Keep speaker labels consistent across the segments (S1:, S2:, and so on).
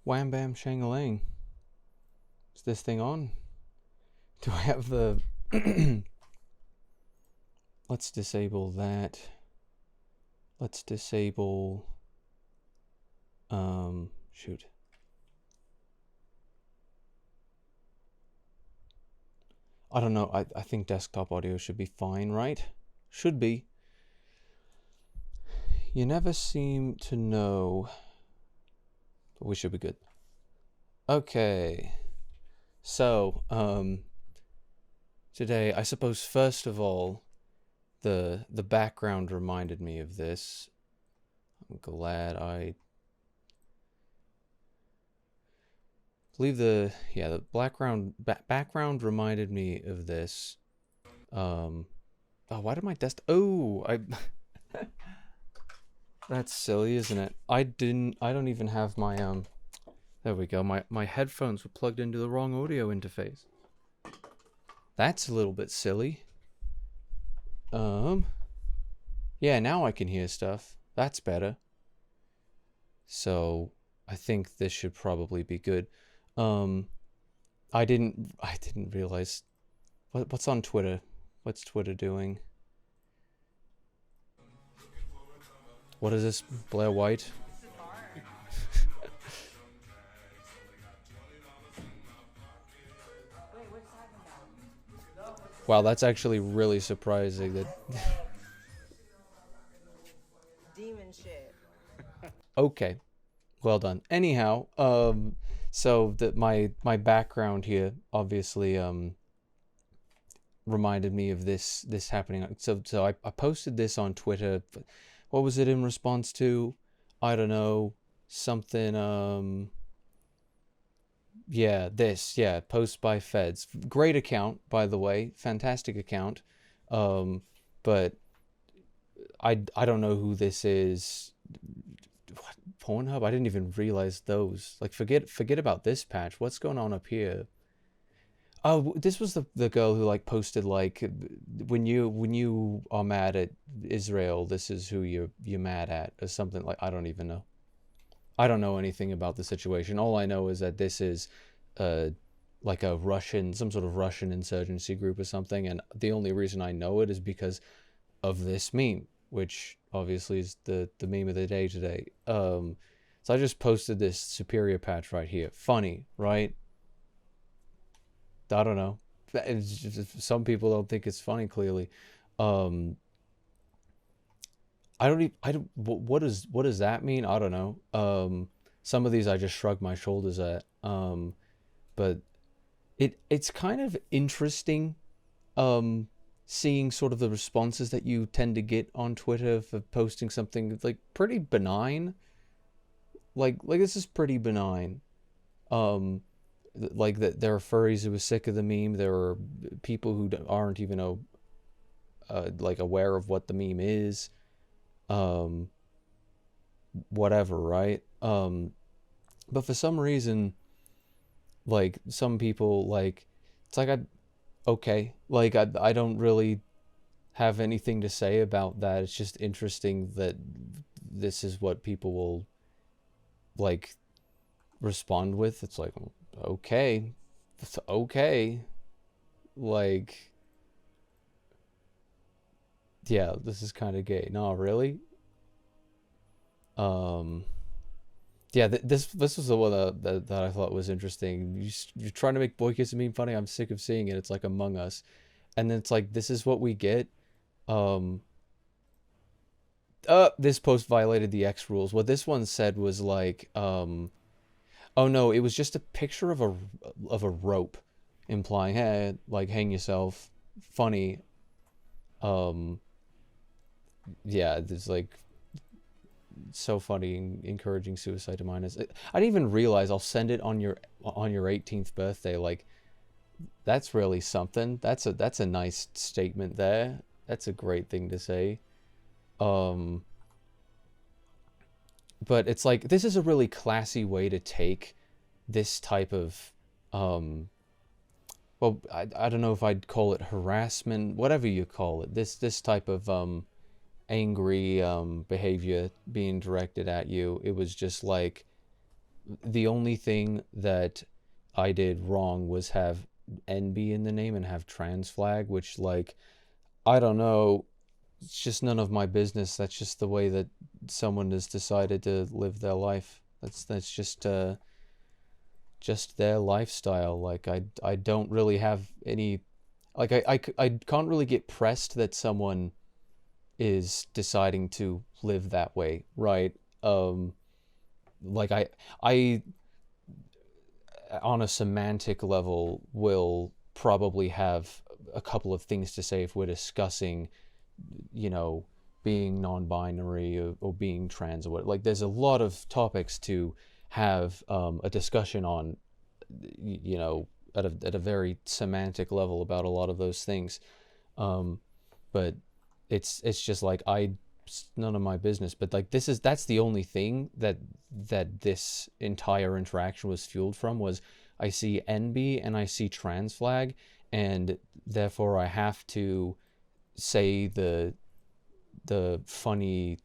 S1: Wham bam shang-a-lang. Is this thing on? Do I have the... Let's disable that. Let's disable... shoot. I don't know. I think desktop audio should be fine, right? Should be. You never seem to know. But we should be good. Okay. So, today, I suppose first of all, the background reminded me of this. I'm glad I believe the background reminded me of this. Oh, why did my that's silly, isn't it? I don't even have my there we go. My headphones were plugged into the wrong audio interface. That's a little bit silly. Yeah, now I can hear stuff. That's better. So I think this should probably be good. I didn't realize what's on Twitter. What's Twitter doing? What is this? Blair White? Wow, that's actually really surprising that
S2: demon shit.
S1: Okay. Well done. Anyhow, so that my background here obviously reminded me of this happening. So I posted this on Twitter. What was it in response to? I don't know, something yeah, post by feds. Great account, by the way, fantastic account. But I don't know who this is. What, Pornhub? I didn't even realize those. Like, forget about this patch. What's going on up here? Oh, this was the girl who like posted like, when you are mad at Israel, this is who you're mad at, or something. Like, I don't even know. I don't know anything about the situation. All I know is that this is like some sort of Russian insurgency group or something, and the only reason I know it is because of this meme, which obviously is the meme of the day today. So I just posted this superior patch right here. Funny, right? I don't know. It's just, some people don't think it's funny, clearly. Um, what does that mean? I don't know. Some of these I just shrug my shoulders at. But it's kind of interesting, seeing sort of the responses that you tend to get on Twitter for posting something like pretty benign. Like this is pretty benign. Like that there are furries who are sick of the meme. There are people who aren't even like aware of what the meme is. Um, Whatever, right? But for some reason, like some people, like it's like okay, like I don't really have anything to say about that. It's just interesting that this is what people will like respond with. It's like, okay, it's okay, like, yeah, this is kind of gay. No, really. um yeah, this was the one that I thought was interesting. You're trying to make boy kiss meme funny. I'm sick of seeing it. It's like Among Us, and then it's like, this is what we get. um this post violated the X rules. What this one said was like, oh no, it was just a picture of a rope, implying, hey, like, hang yourself. Funny. um yeah, there's like, so funny, encouraging suicide to minors. I didn't even realize I'll send it on your 18th birthday. Like, that's really something. That's a nice statement there. That's a great thing to say. um but it's like, this is a really classy way to take this type of, um well, I don't know if I'd call it harassment, whatever you call it, this type of angry behavior being directed at you. It was just like, The only thing that I did wrong was have NB in the name and have trans flag, which, like, I don't know. It's just none of my business. That's just the way that someone has decided to live their life. That's just their lifestyle. Like, I don't really have any, like, I can't really get pressed that someone is deciding to live that way, right? Um, like I on a semantic level will probably have a couple of things to say if we're discussing, you know, being non-binary or being trans or what. Like, there's a lot of topics to have a discussion on, you know, at a very semantic level about a lot of those things. Um, but it's just like it's none of my business. But like, that's the only thing that this entire interaction was fueled from, was I see NB and I see trans flag, and therefore I have to say the funny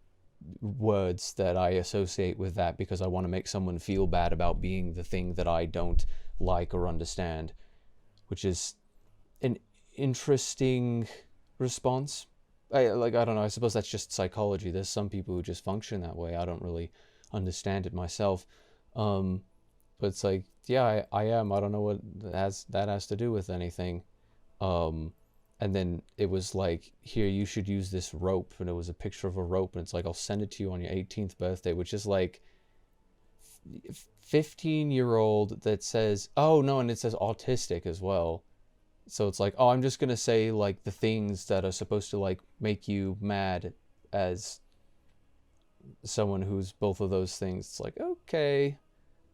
S1: words that I associate with that, because I want to make someone feel bad about being the thing that I don't like or understand, which is an interesting response. I don't know. I suppose that's just psychology. There's some people who just function that way. I don't really understand it myself. Um, but it's like, yeah, I am. I don't know what that has to do with anything. Um, and then it was like, here, you should use this rope, and it was a picture of a rope, and it's like, I'll send it to you on your 18th birthday, which is like 15-year-old that says, oh no, and it says autistic as well. So it's like, oh, I'm just gonna say like the things that are supposed to like make you mad as someone who's both of those things. It's like, okay,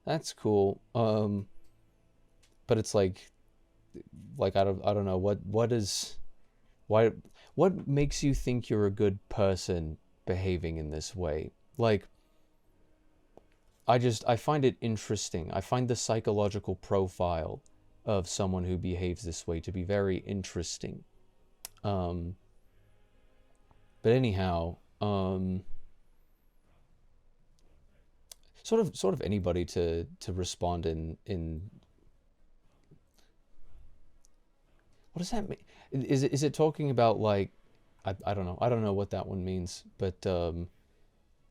S1: that's cool. But it's like I don't know what is why what makes you think you're a good person behaving in this way? Like, I find it interesting. I find the psychological profile of someone who behaves this way to be very interesting. Um, but anyhow, sort of anybody to respond in what does that mean? Is it talking about like, I don't know. I don't know what that one means, but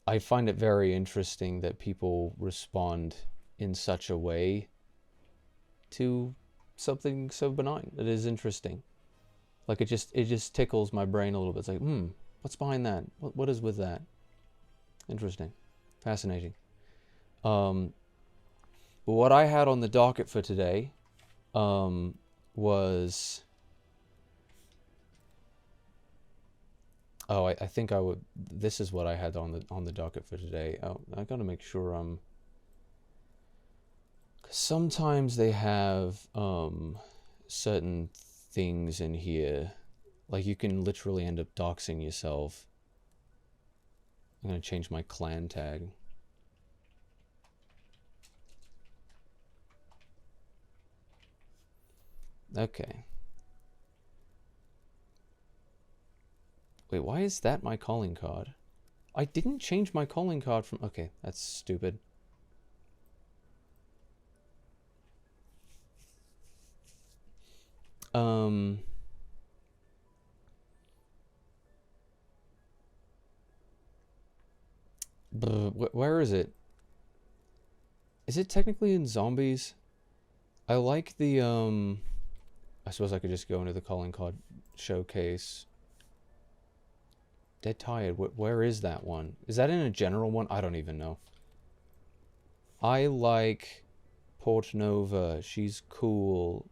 S1: I find it very interesting that people respond in such a way to something so benign. It is interesting. Like, it just tickles my brain a little bit. It's like, what's behind that? What is with that? Interesting, fascinating. Um, but what I had on the docket for today was, oh, I think I would. This is what I had on the docket for today. Oh, I gotta make sure. 'Cause sometimes they have certain things in here, like you can literally end up doxing yourself. I'm gonna change my clan tag. Okay. Wait, why is that my calling card? I didn't change my calling card from. Okay, that's stupid. Um. Where is it? Is it technically in zombies? I like the I suppose I could just go into the calling card showcase. Dead Tired. Where is that one? Is that in a general one? I don't even know. I like Port Nova. She's cool.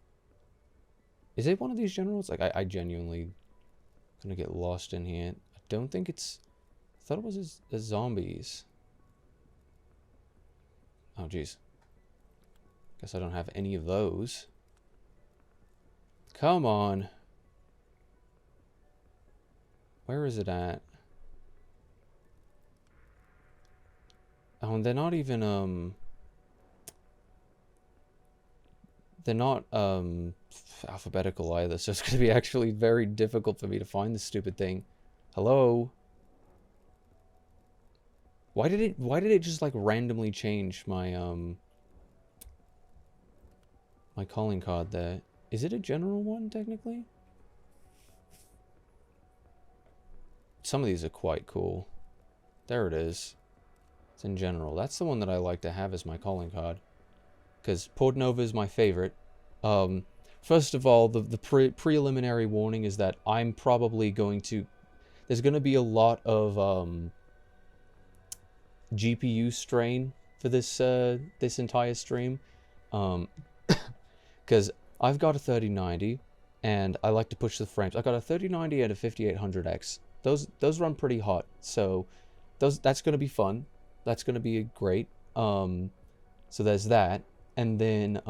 S1: Is it one of these generals? Like, I genuinely gonna get lost in here. I don't think it's. I thought it was a zombies. Oh, jeez. Guess I don't have any of those. Come on. Where is it at? Oh, and they're not even they're not alphabetical either, so it's gonna be actually very difficult for me to find this stupid thing. Hello? Why did it just like randomly change my calling card there? Is it a general one technically? Some of these are quite cool. There it is. It's in general. That's the one that I like to have as my calling card. Because Portnova is my favorite. Um, First of all, the preliminary warning is that I'm probably going to... There's going to be a lot of GPU strain for this entire stream. Because I've got a 3090 and I like to push the frames. I've got a 3090 and a 5800X. Those run pretty hot, so that's going to be fun. That's going to be great. So there's that, and then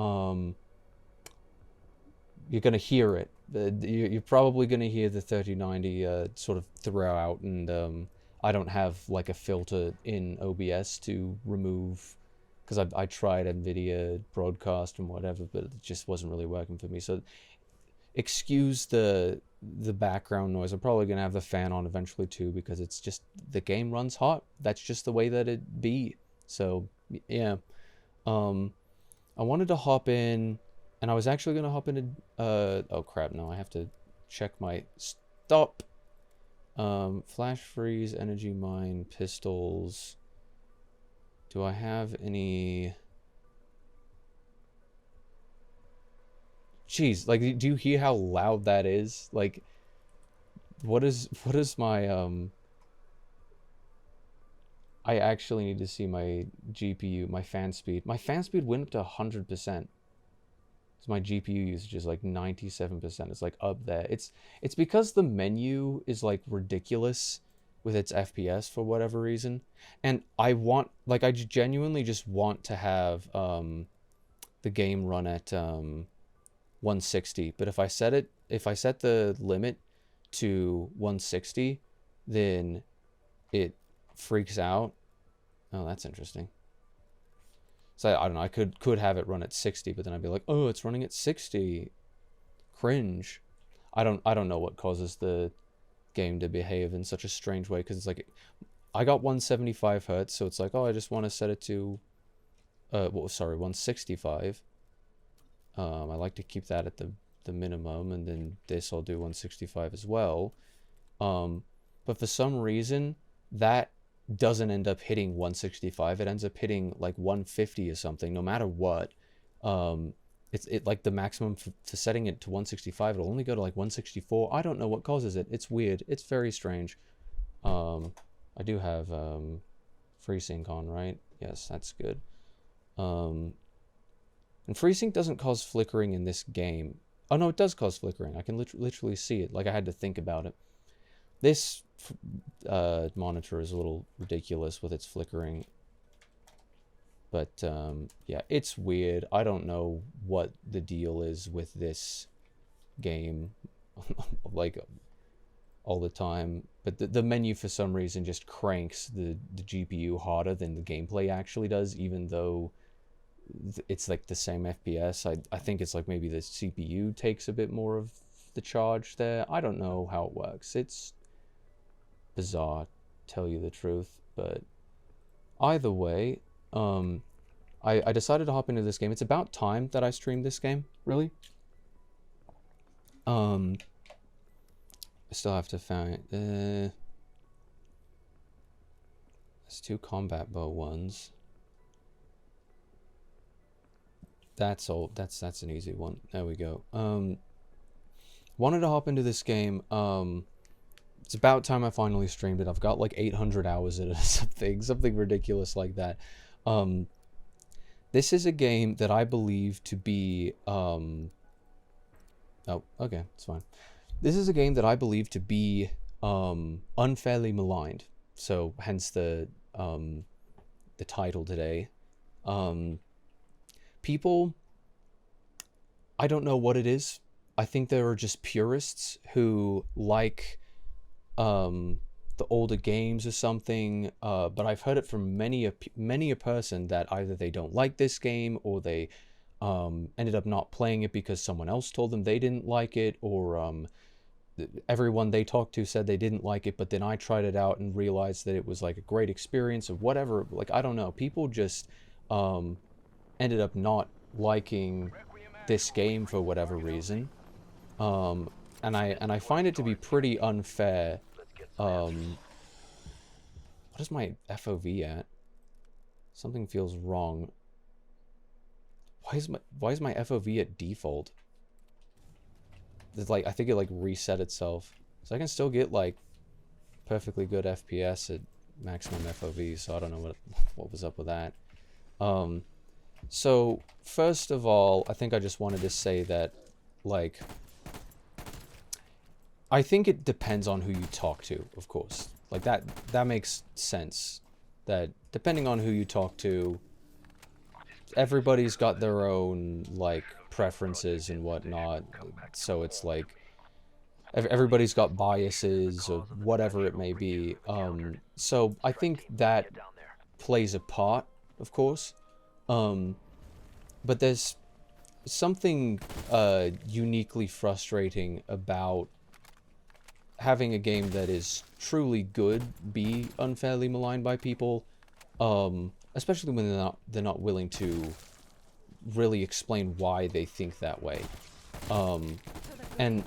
S1: you're going to hear it. You're probably going to hear the 3090 sort of throughout, and I don't have like a filter in OBS to remove, because I tried NVIDIA broadcast and whatever, but it just wasn't really working for me. So excuse the background noise. I'm probably gonna have the fan on eventually too, because it's just the game runs hot. That's just the way that it be. So yeah, I wanted to hop in, and I was actually gonna hop into oh crap, no, I have to check my stop. Flash freeze, energy mine, pistols. Do I have any? Jeez, like, do you hear how loud that is? Like, what is my I actually need to see my GPU, my fan speed. My fan speed went up to 100%. So my GPU usage is like 97%. It's like up there. It's because the menu is like ridiculous with its FPS for whatever reason. And I genuinely just want to have the game run at 160. But if I set the limit to 160, then it freaks out. Oh, that's interesting. So I don't know. I could have it run at 60, but then I'd be like, oh, it's running at 60. Cringe. I don't know what causes the game to behave in such a strange way, because it's like I got 175 hertz, so it's like, oh, I just want to set it to 165. I like to keep that at the minimum, and then this I'll do 165 as well. But for some reason, that doesn't end up hitting 165. It ends up hitting like 150 or something, no matter what. It like the maximum for setting it to 165, it'll only go to like 164. I don't know what causes it. It's weird. It's very strange. I do have FreeSync on, right? Yes, that's good. And FreeSync doesn't cause flickering in this game. Oh no, it does cause flickering. I can literally see it. Like, I had to think about it. This monitor is a little ridiculous with its flickering. But yeah, it's weird. I don't know what the deal is with this game like all the time. But the menu for some reason just cranks the GPU harder than the gameplay actually does, even though it's like the same FPS. I think it's like maybe the CPU takes a bit more of the charge there. I don't know how it works. It's bizarre, tell you the truth. But either way, I decided to hop into this game. It's about time that I streamed this game, really. I still have to find there's 2 combat bow ones. That's all. That's an easy one. There we go. Wanted to hop into this game. It's about time I finally streamed it. I've got like 800 hours in it or something ridiculous like that. This is a game that I believe to be oh, okay, it's fine. This is a game that I believe to be unfairly maligned. So hence the title today. People, I don't know what it is. I think there are just purists who like the older games or something, but I've heard it from many a person that either they don't like this game, or they ended up not playing it because someone else told them they didn't like it, or everyone they talked to said they didn't like it, but then I tried it out and realized that it was like a great experience of whatever. Like, I don't know, people just um, ended up not liking this game for whatever reason, um, and I find it to be pretty unfair. Um, what is my FOV at? Something feels wrong. Why is my FOV at default? It's like, I think it like reset itself, so I can still get like perfectly good FPS at maximum FOV. So I don't know what was up with that. So first of all, I think I just wanted to say that, like, I think it depends on who you talk to, of course. Like, that makes sense. That depending on who you talk to, everybody's got their own, like, preferences and whatnot. So it's like, everybody's got biases or whatever it may be. So I think that plays a part, of course. But there's something uniquely frustrating about having a game that is truly good be unfairly maligned by people, especially when they're not willing to really explain why they think that way. And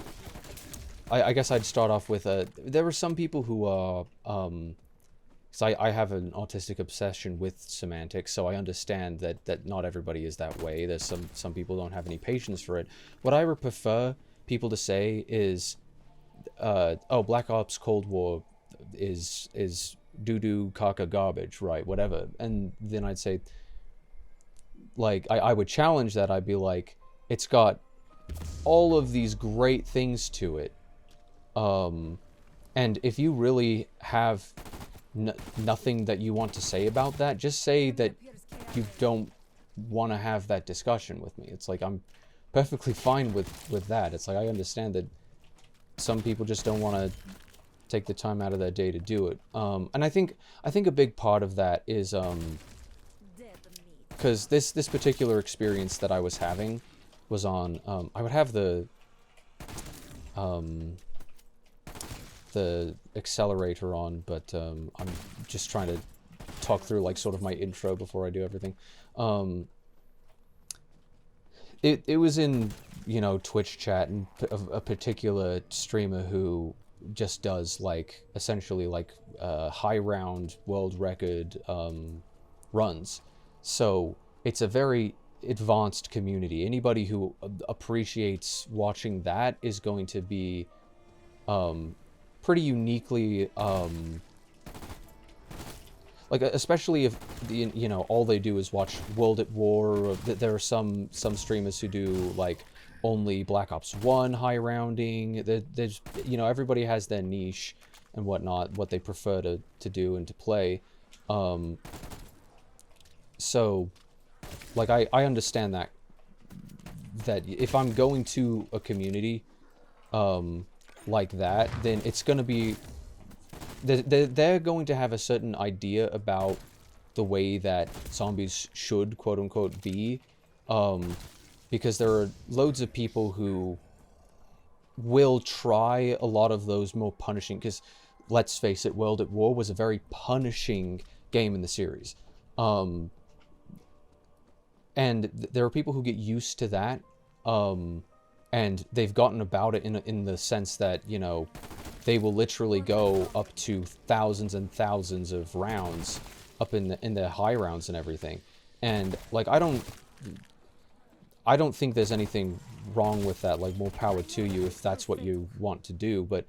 S1: I guess I'd start off with there are some people who are, because I have an autistic obsession with semantics, so I understand that not everybody is that way. There's some people don't have any patience for it. What I would prefer people to say is, oh, Black Ops Cold War is doo-doo caca garbage, right, whatever. And then I'd say, like, I would challenge that. I'd be like, it's got all of these great things to it. And if you really have nothing that you want to say about that, just say that you don't want to have that discussion with me. It's like, I'm perfectly fine with that. It's like, I understand that some people just don't want to take the time out of their day to do it. And I think a big part of that is, because this particular experience that I was having was on, I would have the accelerator on, but I'm just trying to talk through, like, sort of my intro before I do everything. It was in, you know, Twitch chat, and a particular streamer who just does, like, essentially, like, high round world record runs. So it's a very advanced community. Anybody who appreciates watching that is going to be pretty uniquely, like, especially if, you know, all they do is watch World at War. Or there are some streamers who do, like, only Black Ops 1 high rounding. There's, you know, everybody has their niche and whatnot, what they prefer to do and to play. So, like, I understand that if I'm going to a community like that, then it's going to be, they're going to have a certain idea about the way that zombies should, quote unquote, be, because there are loads of people who will try a lot of those more punishing, because let's face it, World at War was a very punishing game in the series, and there are people who get used to that, and they've gotten about it in the sense that, you know, they will literally go up to thousands and thousands of rounds up in the high rounds and everything. And, like, I don't think there's anything wrong with that. Like, more power to you if that's what you want to do. But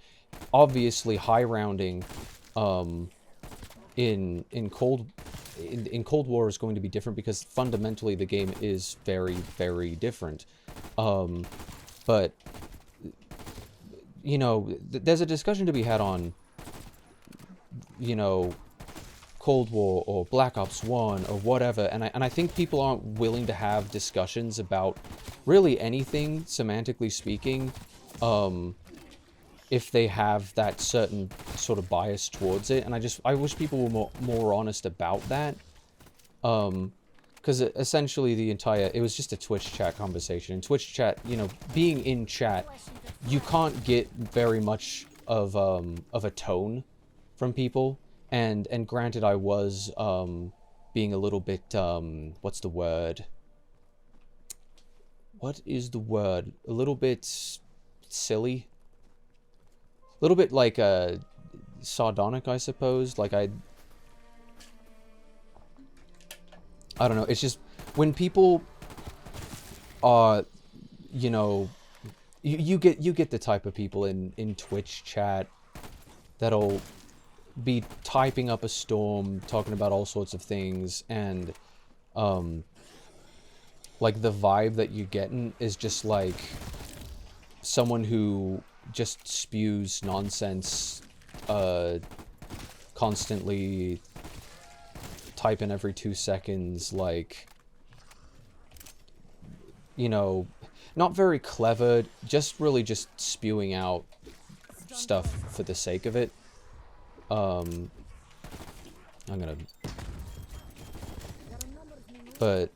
S1: obviously, high rounding in Cold War is going to be different, because fundamentally the game is very, very different. But, you know, there's a discussion to be had on, you know, Cold War or Black Ops 1 or whatever, and I think people aren't willing to have discussions about really anything, semantically speaking, if they have that certain sort of bias towards it. And I wish people were more honest about that. because essentially it was just a Twitch chat conversation. In Twitch chat, you know, being in chat, you can't get very much of a tone from people. And granted, I was being a little bit what's the word? What is the word? A little bit silly. A little bit like sardonic, I suppose. Like I don't know. It's just when people are, you know, you get the type of people in Twitch chat that'll be typing up a storm, talking about all sorts of things, and like the vibe that you're getting is just like someone who just spews nonsense, constantly typing every 2 seconds, like, you know, not very clever, just really just spewing out stuff for the sake of it. I'm gonna... But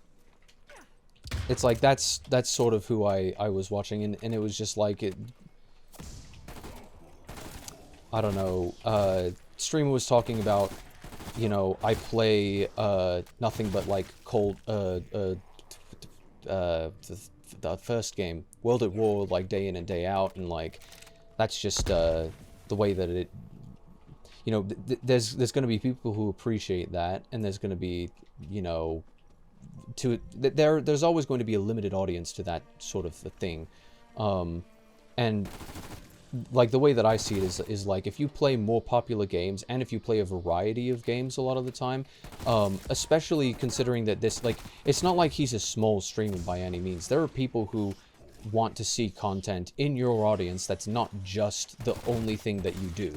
S1: it's like that's sort of who I was watching, and it was just like it... I don't know, streamer was talking about, you know, I play nothing but like the first game, World at War, like day in and day out, and like that's just the way that it, you know, there's going to be people who appreciate that, and there's going to be, you know, there's always going to be a limited audience to that sort of a thing, and like the way that I see it is like if you play more popular games and if you play a variety of games a lot of the time, especially considering that this, like, it's not like he's a small streamer by any means. There are people who want to see content in your audience that's not just the only thing that you do,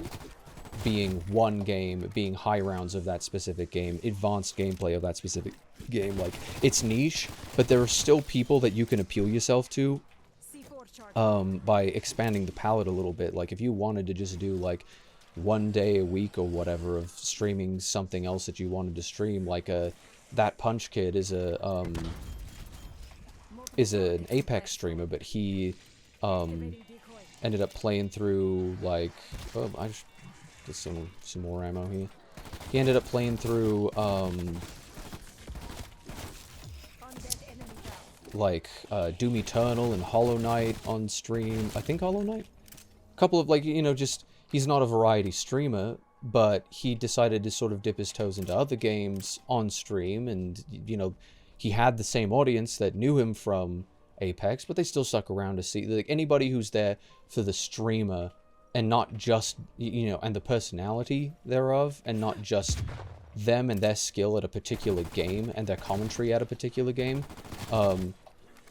S1: being one game, being high rounds of that specific game, advanced gameplay of that specific game. Like, it's niche, but there are still people that you can appeal yourself to by expanding the palette a little bit. Like, if you wanted to just do, like, 1 day a week or whatever of streaming something else that you wanted to stream, like, that Punch Kid is an Apex streamer, but he, ended up playing through, like, oh, I just get some more ammo here. He ended up playing through, like, Doom Eternal and Hollow Knight on stream. I think Hollow Knight? A couple of, like, you know, just, he's not a variety streamer, but he decided to sort of dip his toes into other games on stream, and, you know, he had the same audience that knew him from Apex, but they still stuck around to see, like, anybody who's there for the streamer, and not just, you know, and the personality thereof, and not just them and their skill at a particular game, and their commentary at a particular game.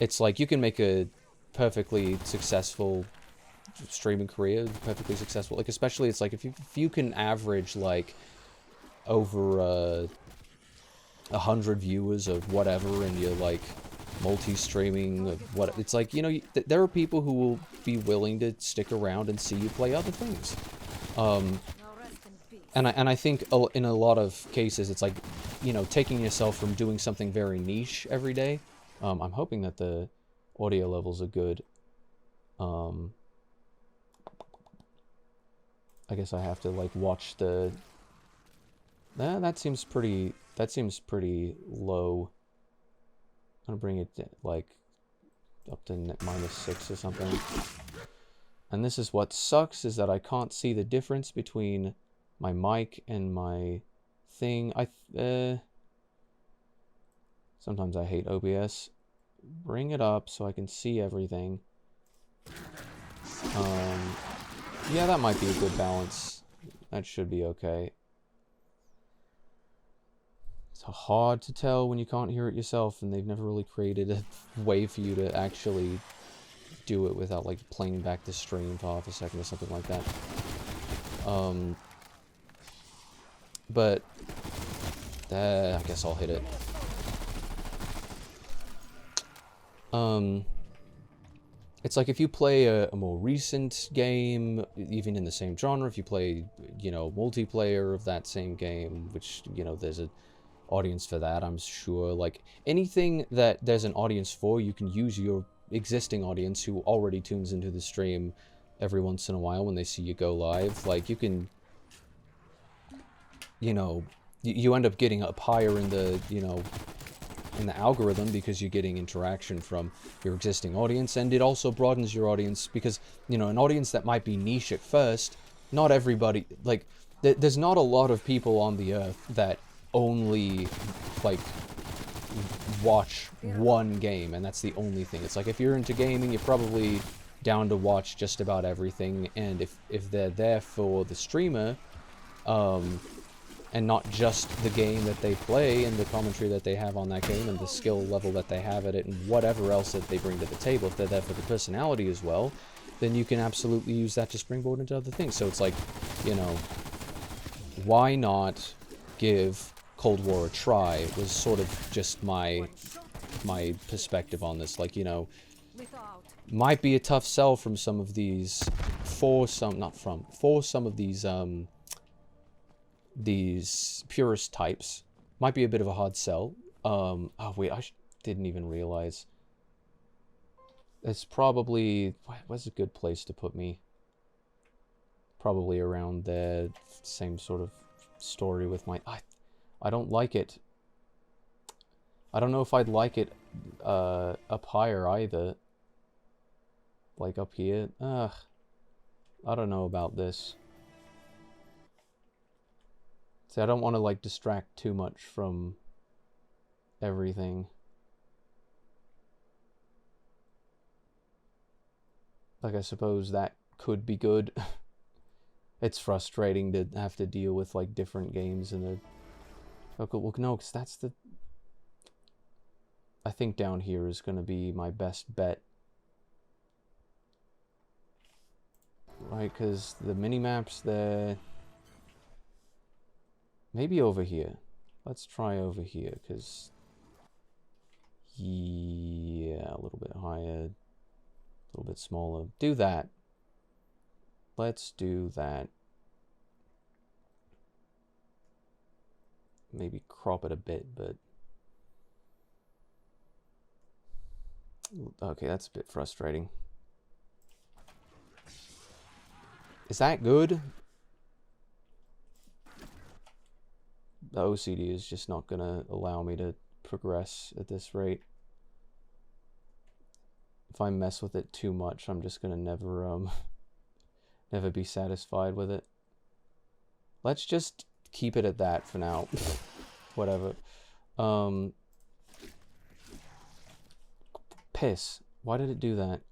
S1: It's like, you can make a perfectly successful streaming career, perfectly successful, like, especially, it's like, if you can average, like, over 100 viewers of whatever, and you're, like, multi-streaming of what, it's like, you know, there are people who will be willing to stick around and see you play other things. And I think in a lot of cases, it's like, you know, taking yourself from doing something very niche every day. I'm hoping that the audio levels are good. I guess I have to, like, watch the... that seems pretty low. I'm gonna bring it, like, up to -6 or something. And this is what sucks, is that I can't see the difference between my mic and my thing. Sometimes I hate OBS. Bring it up so I can see everything. Yeah, that might be a good balance. That should be okay. It's hard to tell when you can't hear it yourself, and they've never really created a way for you to actually do it without, like, playing back the stream for half a second or something like that. But I guess I'll hit it. It's like, if you play a more recent game, even in the same genre, if you play, you know, multiplayer of that same game, which, you know, there's a audience for that, I'm sure. Like, anything that there's an audience for, you can use your existing audience who already tunes into the stream every once in a while when they see you go live. Like, you can, you know, you end up getting up higher in the, you know, in the algorithm because you're getting interaction from your existing audience, and it also broadens your audience because, you know, an audience that might be niche at first, not everybody, like, there's not a lot of people on the earth that only, like, watch one game, and that's the only thing. It's like, if you're into gaming, you're probably down to watch just about everything, and if they're there for the streamer, and not just the game that they play and the commentary that they have on that game and the skill level that they have at it and whatever else that they bring to the table, if they're there for the personality as well, then you can absolutely use that to springboard into other things. So it's like, you know, why not give Cold War a try was sort of just my perspective on this. Like, you know, might be a tough sell from some of these, for some of these purist types. Might be a bit of a hard sell. Oh wait, didn't even realize. It's probably, where's a good place to put me? Probably around there. Same sort of story with my, I don't like it. I don't know if I'd like it up higher either. Like up here. I don't know about this. See, I don't want to, like, distract too much from everything. Like, I suppose that could be good. It's frustrating to have to deal with, like, different games and the... Okay, well, no, because that's the... I think down here is going to be my best bet. Right, because the mini-maps there... Maybe over here. Let's try over here, because... Yeah, a little bit higher. A little bit smaller. Do that. Let's do that. Maybe crop it a bit, but... Okay, that's a bit frustrating. Is that good? The OCD is just not gonna allow me to progress at this rate. If I mess with it too much, I'm just gonna never never be satisfied with it. Let's just keep it at that for now. Whatever. Piss. Why did it do that?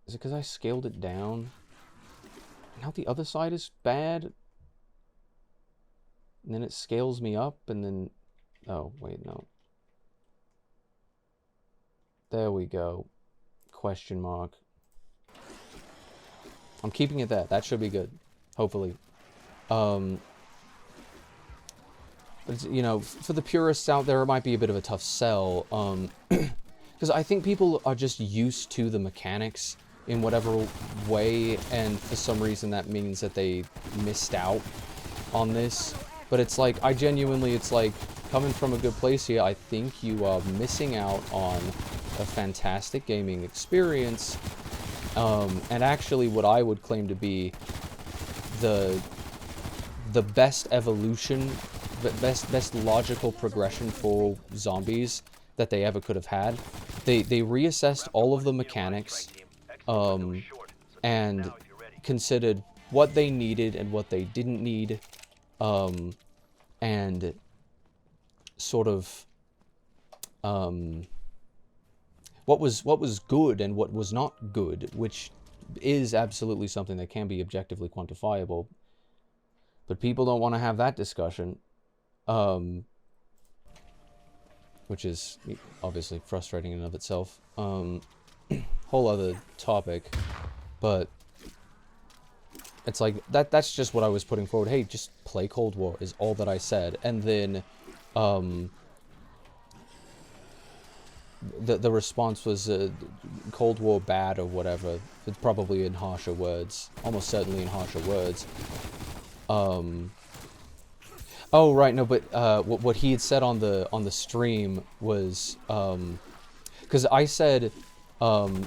S1: Is it because I scaled it down? Now the other side is bad? And then it scales me up, and then... Oh, wait, no. There we go. Question mark. I'm keeping it there. That should be good. Hopefully. But it's, you know, for the purists out there, it might be a bit of a tough sell. Because I think people are just used to the mechanics in whatever way, and for some reason that means that they missed out on this. But it's like, I genuinely, it's like, coming from a good place here, I think you are missing out on a fantastic gaming experience, and actually what I would claim to be the best evolution, the best logical progression for zombies that they ever could have had. They reassessed all of the mechanics, and considered what they needed and what they didn't need, and sort of what was good and what was not good, which is absolutely something that can be objectively quantifiable. But people don't want to have that discussion, which is obviously frustrating in and of itself. Whole other topic, but it's like, that's just what I was putting forward. Hey, just play Cold War is all that I said. And then the response was Cold War bad or whatever. It's probably in harsher words, almost certainly in harsher words. Oh right, no, but what he had said on the stream was because I said um,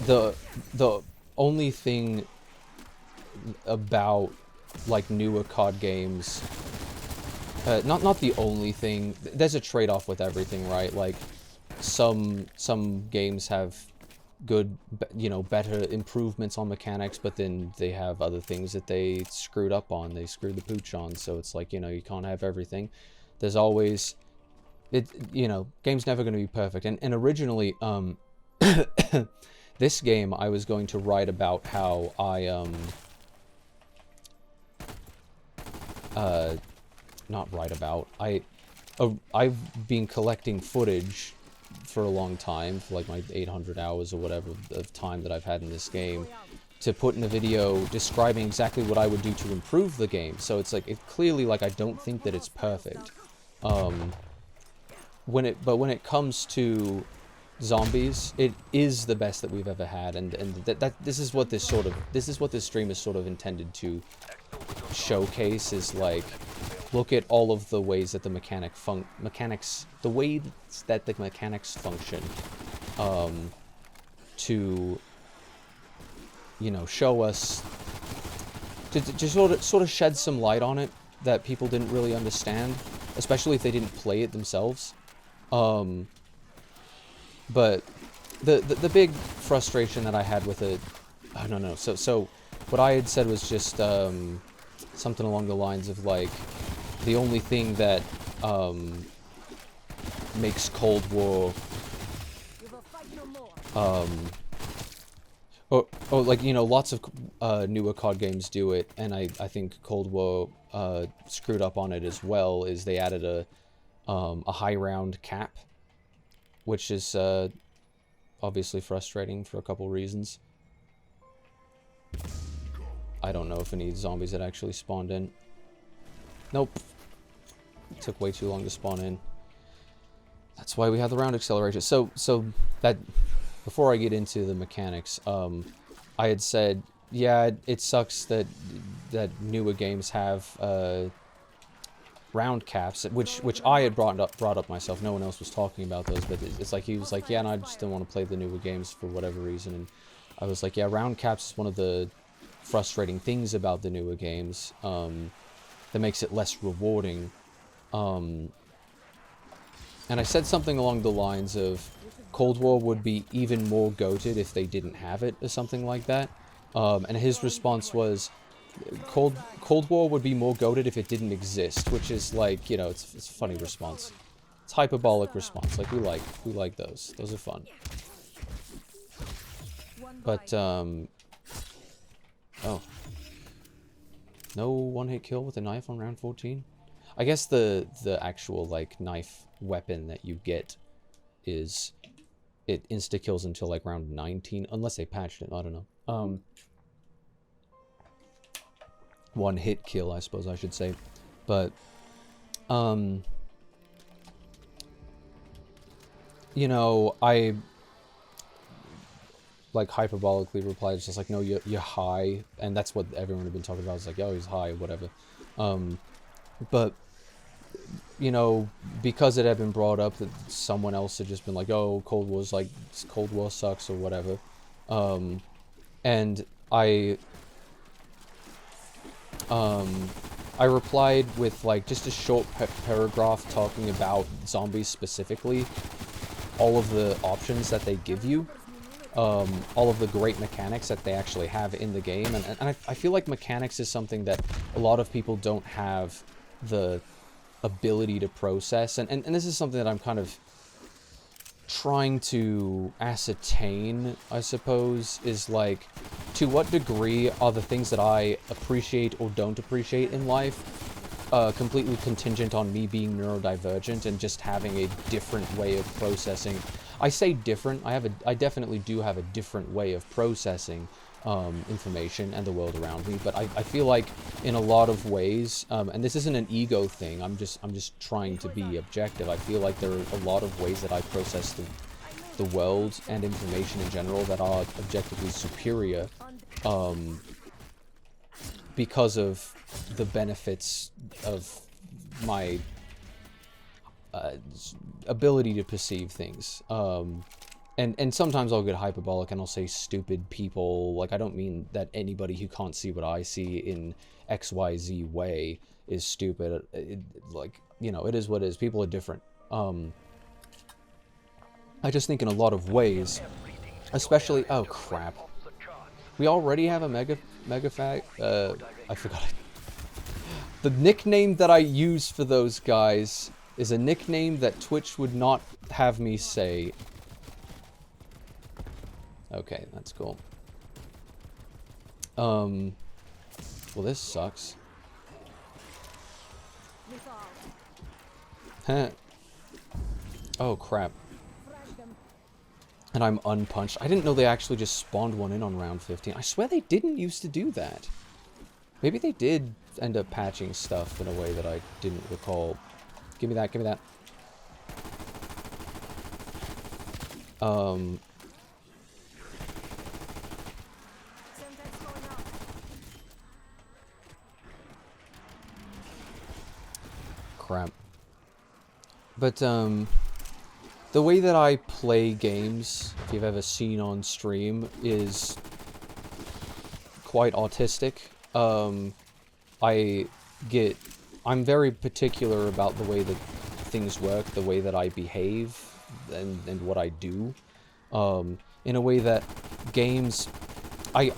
S1: the the only thing about like newer COD games, not the only thing. There's a trade-off with everything, right? Like some games have good, you know, better improvements on mechanics, but then they have other things that they screwed up on. They screwed the pooch on. So it's like, you know, you can't have everything. There's always it. You know, game's never going to be perfect. And originally, this game I was going to write about how I not write about. I've been collecting footage for a long time, for like my 800 hours or whatever of time that I've had in this game, to put in a video describing exactly what I would do to improve the game. So it's like, clearly, like, I don't think that it's perfect. When it comes to zombies, it is the best that we've ever had, and this is what this stream is sort of intended to showcase, is like, look at all of the ways that the mechanics function, to, you know, show us, to sort of shed some light on it that people didn't really understand, especially if they didn't play it themselves. But the big frustration that I had with it, I don't know. So what I had said was just something along the lines of like, the only thing that makes Cold War or like, you know, lots of newer COD games do it, and I think Cold War screwed up on it as well, is they added a high round cap, which is obviously frustrating for a couple reasons. I don't know if any zombies had actually spawned in. Nope. It took way too long to spawn in. That's why we have the round accelerator. So that, before I get into the mechanics, I had said, yeah, it sucks that newer games have round caps, which I had brought up myself. No one else was talking about those, but it's like, he was like, yeah, and I just didn't want to play the newer games for whatever reason, and I was like, yeah, round caps is one of the frustrating things about the newer games, that makes it less rewarding. And I said something along the lines of, Cold War would be even more goated if they didn't have it, or something like that. And his response was, Cold War would be more goated if it didn't exist, which is like, you know, it's a funny response. It's hyperbolic response. Like, we like those. Those are fun. But oh, no one-hit kill with a knife on round 14. I guess the actual like knife weapon that you get is, it insta-kills until like round 19, unless they patched it, I don't know. One-hit kill, I suppose I should say. But, you know, I, like, hyperbolically replied, it's just like, no, you're high, and that's what everyone had been talking about. It's like, oh, he's high, whatever. But, you know, because it had been brought up that someone else had just been like, oh, Cold War sucks or whatever, and I replied with like just a short paragraph talking about zombies specifically, all of the options that they give you, all of the great mechanics that they actually have in the game, and I feel like mechanics is something that a lot of people don't have the ability to process, and this is something that I'm kind of trying to ascertain, I suppose, is like, to what degree are the things that I appreciate or don't appreciate in life completely contingent on me being neurodivergent and just having a different way of processing. I say different, I definitely do have a different way of processing information and the world around me, but I feel like in a lot of ways, and this isn't an ego thing, I'm just trying to be objective, I feel like there are a lot of ways that I process the world and information in general that are objectively superior because of the benefits of my ability to perceive things. And sometimes I'll get hyperbolic and I'll say stupid people. Like, I don't mean that anybody who can't see what I see in XYZ way is stupid. Like, you know, it is what it is. People are different. I just think in a lot of ways, especially... Oh, crap. We already have a mega fag. I forgot. The nickname that I use for those guys is a nickname that Twitch would not have me say. Okay, that's cool. Well, this sucks. Huh. Oh, crap. And I'm unpunched. I didn't know they actually just spawned one in on round 15. I swear they didn't used to do that. Maybe they did end up patching stuff in a way that I didn't recall. Give me that, give me that. Crap. But, the way that I play games, if you've ever seen on stream, is quite autistic. I'm very particular about the way that things work, the way that I behave, and what I do. In a way that games, I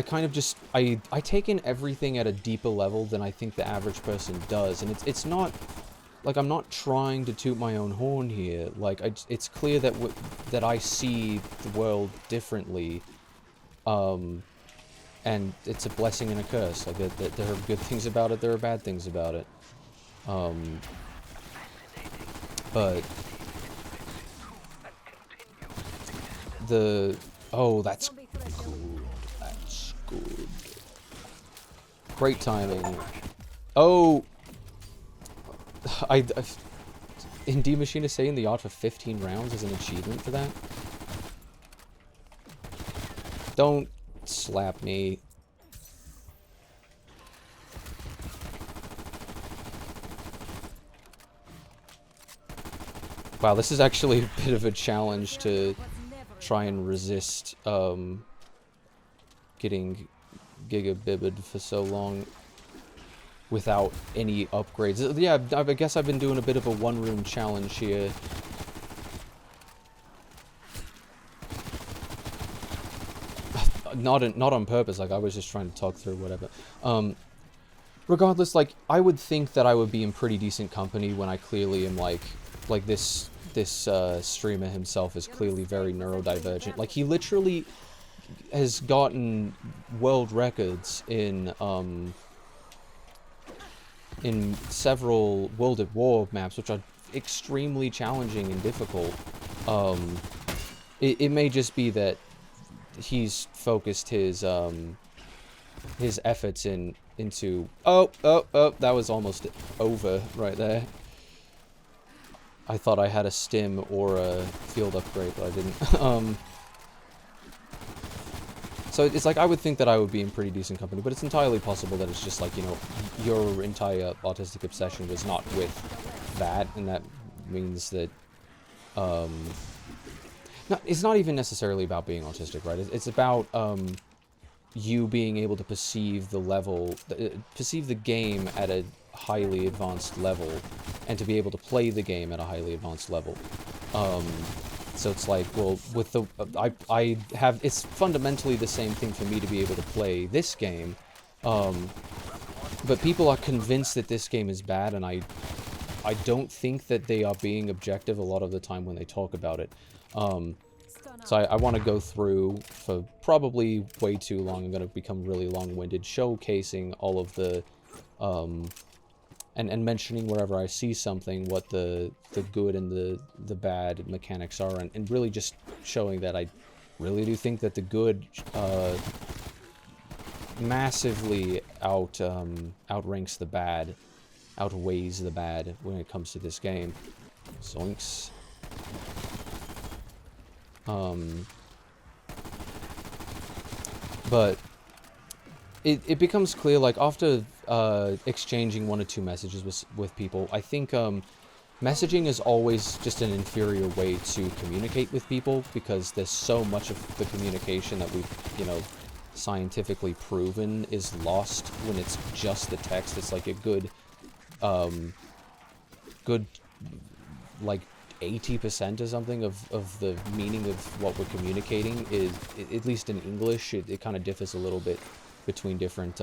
S1: kind of just, I take in everything at a deeper level than I think the average person does, and it's not... Like, I'm not trying to toot my own horn here. Like, it's clear that that I see the world differently. And it's a blessing and a curse. Like, there are good things about it, there are bad things about it. But... Oh, that's good. That's good. Great timing. Oh... In D Machine is saying the odd for 15 rounds is an achievement for that? Don't slap me. Wow, this is actually a bit of a challenge to try and resist getting gigabibbed for so long without any upgrades. Yeah, I guess I've been doing a bit of a one-room challenge here. Not on purpose, like, I was just trying to talk through whatever. Regardless, like, I would think that I would be in pretty decent company when I clearly am, like this streamer himself is clearly very neurodivergent. Like, he literally has gotten world records in several World at War maps, which are extremely challenging and difficult. It may just be that he's focused his efforts into... Oh, that was almost over right there. I thought I had a stim or a field upgrade, but I didn't. So it's like, I would think that I would be in pretty decent company, but it's entirely possible that it's just like, you know, your entire autistic obsession was not with that, and that means that, no, it's not even necessarily about being autistic, right? It's about, you being able to perceive the level, perceive the game at a highly advanced level, and to be able to play the game at a highly advanced level. So it's like, well, with the... it's fundamentally the same thing for me to be able to play this game, but people are convinced that this game is bad, and I don't think that they are being objective a lot of the time when they talk about it. So I want to go through, for probably way too long, I'm going to become really long-winded, showcasing all of the, and mentioning wherever I see something what the good and the bad mechanics are, and really just showing that I really do think that the good massively outranks the bad, outweighs the bad when it comes to this game. Zoinks. But it becomes clear, like, after exchanging one or two messages with people, I think messaging is always just an inferior way to communicate with people, because there's so much of the communication that we've, scientifically proven is lost when it's just the text. It's like a good, like, 80% or something of the meaning of what we're communicating is, at least in English, it kind of differs a little bit between different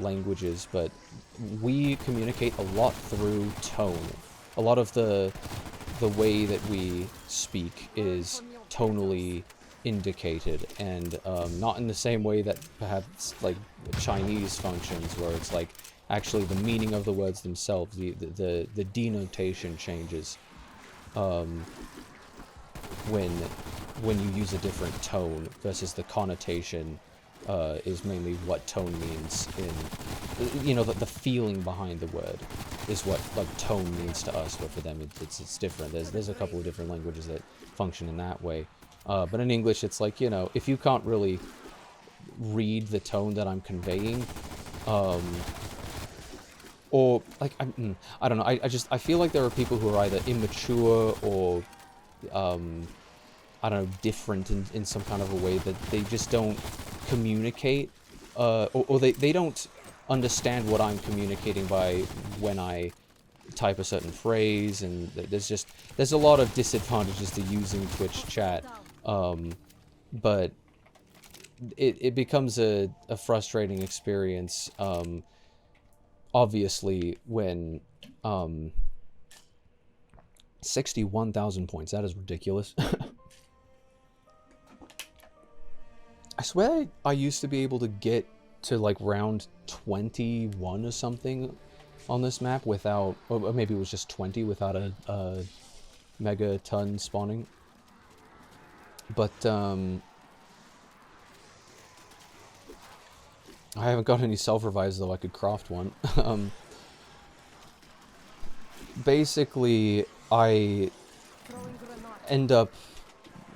S1: languages, but we communicate a lot through tone. A lot of the way that we speak is tonally indicated, and not in the same way that perhaps like Chinese functions, where it's like actually the meaning of the words themselves, the denotation changes when you use a different tone, versus the connotation is mainly what tone means in, the feeling behind the word is what, like, tone means to us, but for them it's different. There's a couple of different languages that function in that way. But in English, it's like, if you can't really read the tone that I'm conveying, or, like, I don't know, I feel like there are people who are either immature or, I don't know, different in some kind of a way that they just don't communicate, or they don't understand what I'm communicating by when I type a certain phrase, and there's a lot of disadvantages to using Twitch chat, but it becomes a frustrating experience, obviously, when 61,000 points, that is ridiculous. I swear I used to be able to get to, like, round 21 or something on this map without, or maybe it was just 20 without a megaton spawning. But, I haven't got any self-revives, though I could craft one. Basically, I end up,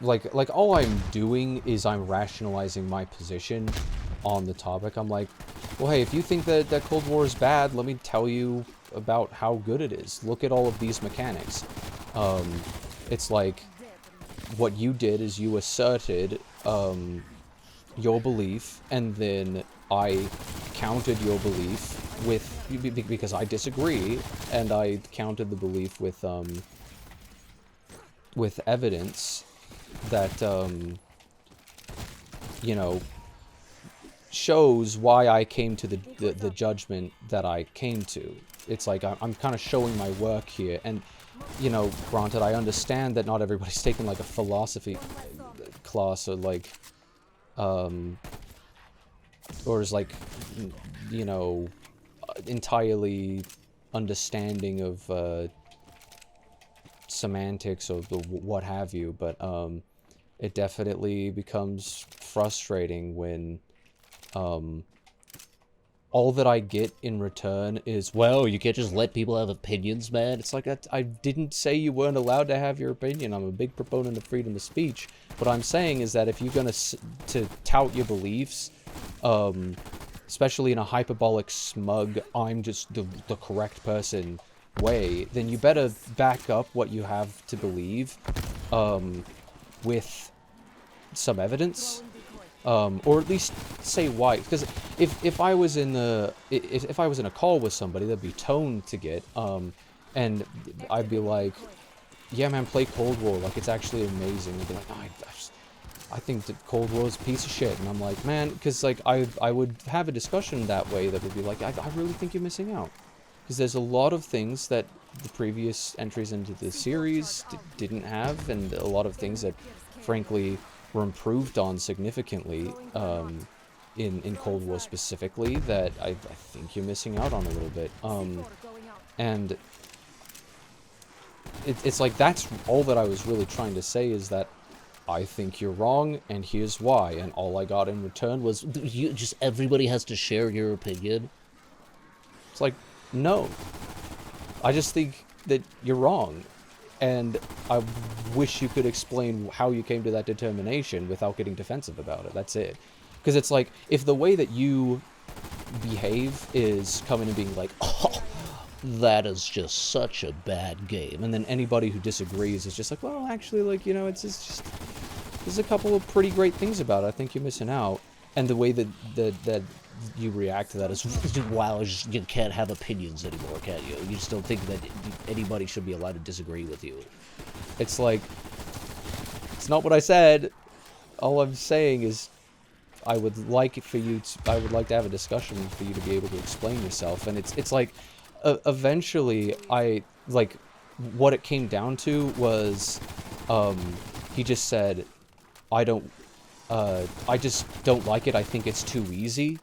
S1: like all I'm doing is I'm rationalizing my position on the topic. I'm like, well, hey, if you think that Cold War is bad, let me tell you about how good it is. Look at all of these mechanics. It's like, what you did is you asserted your belief, and then I countered your belief because I disagree, and I countered the belief with evidence that, shows why I came to the judgment that I came to. It's like, I'm kind of showing my work here, and, granted, I understand that not everybody's taking, like, a philosophy class, or, like, or is, like, entirely understanding of, semantics or what have you, but, it definitely becomes frustrating when, all that I get in return is, well, you can't just let people have opinions, man. It's like, I didn't say you weren't allowed to have your opinion. I'm a big proponent of freedom of speech. What I'm saying is that if you're gonna to tout your beliefs, especially in a hyperbolic, smug, I'm just the correct person way, then you better back up what you have to believe, with some evidence. Or at least say why, because if I was in if I was in a call with somebody, there'd be tone to get, and I'd be like, yeah, man, play Cold War, like, it's actually amazing. They'd be like, oh, I think that Cold War is a piece of shit, and I'm like, man, because, like, I would have a discussion that way that would be like, I really think you're missing out, because there's a lot of things that the previous entries into the series didn't have, and a lot of things that, frankly, were improved on significantly, in Cold War specifically, that I think you're missing out on a little bit. And it's like, that's all that I was really trying to say, is that I think you're wrong, and here's why, and all I got in return was, everybody has to share your opinion. It's like, no. I just think that you're wrong. And I wish you could explain how you came to that determination without getting defensive about it. That's it. Because it's like, if the way that you behave is coming and being like, oh, that is just such a bad game, and then anybody who disagrees is just like, well, actually, like, you know, it's just there's a couple of pretty great things about it. I think you're missing out. And the way that you react to that is, wow, you can't have opinions anymore, can you? You just don't think that anybody should be allowed to disagree with you. It's like, it's not what I said. All I'm saying is, I would like to have a discussion for you to be able to explain yourself. And it's like, eventually, like, what it came down to was, he just said, I just don't like it. I think it's too easy,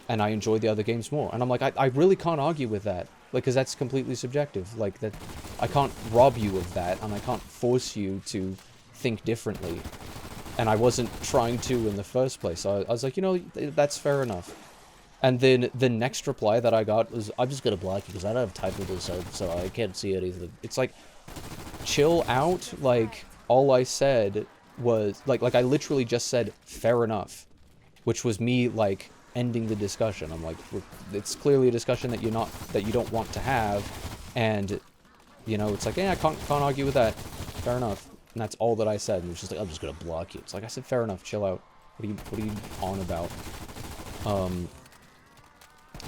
S1: and I enjoy the other games more. And I'm like, I really can't argue with that. Like, because that's completely subjective. Like, that, I can't rob you of that, and I can't force you to think differently. And I wasn't trying to in the first place. I was like, you know, that's fair enough. And then the next reply that I got was, I'm just gonna block you because I don't have time for this, so I can't see anything. It's like, chill out. Like, all I said was, like I literally just said, fair enough. Which was me, like, ending the discussion. I'm like, it's clearly a discussion that you don't want to have. And, you know, it's like, yeah, I can't argue with that. Fair enough. And that's all that I said. And it was just like, I'm just gonna block you. It's like, I said, fair enough, chill out. What are you on about?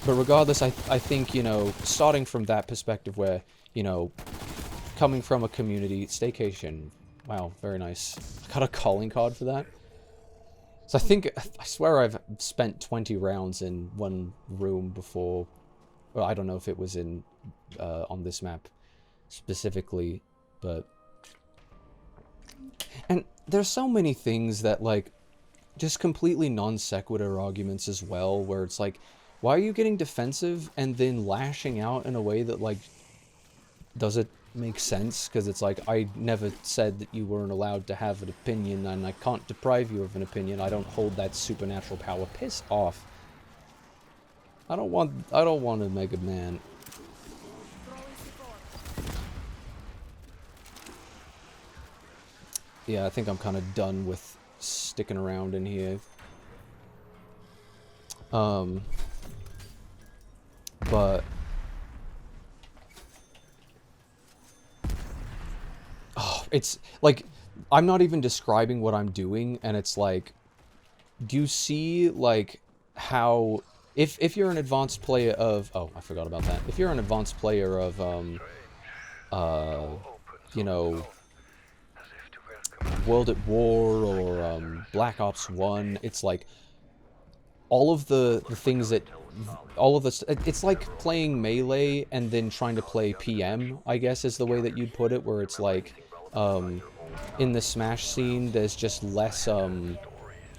S1: But regardless, I think, you know, starting from that perspective where, you know, coming from a community, staycation, wow, very nice. I got a calling card for that. So I swear I've spent 20 rounds in one room before. Well, I don't know if it was in, on this map specifically, but... And there's so many things that, like, just completely non sequitur arguments as well, where it's like, why are you getting defensive and then lashing out in a way that, like, does it make sense? Because it's like, I never said that you weren't allowed to have an opinion, and I can't deprive you of an opinion. I don't hold that supernatural power. Piss off. I don't want a Mega Man. Yeah, I think I'm kind of done with sticking around in here. But... Oh, it's, like, I'm not even describing what I'm doing, and it's like, do you see, like, how... If you're an advanced player of... Oh, I forgot about that. If you're an advanced player of, you know... World at War or, Black Ops 1, it's like... all of the things that... all of this... It's like playing Melee and then trying to play PM, I guess, is the way that you'd put it, where it's like, in the Smash scene, there's just less, so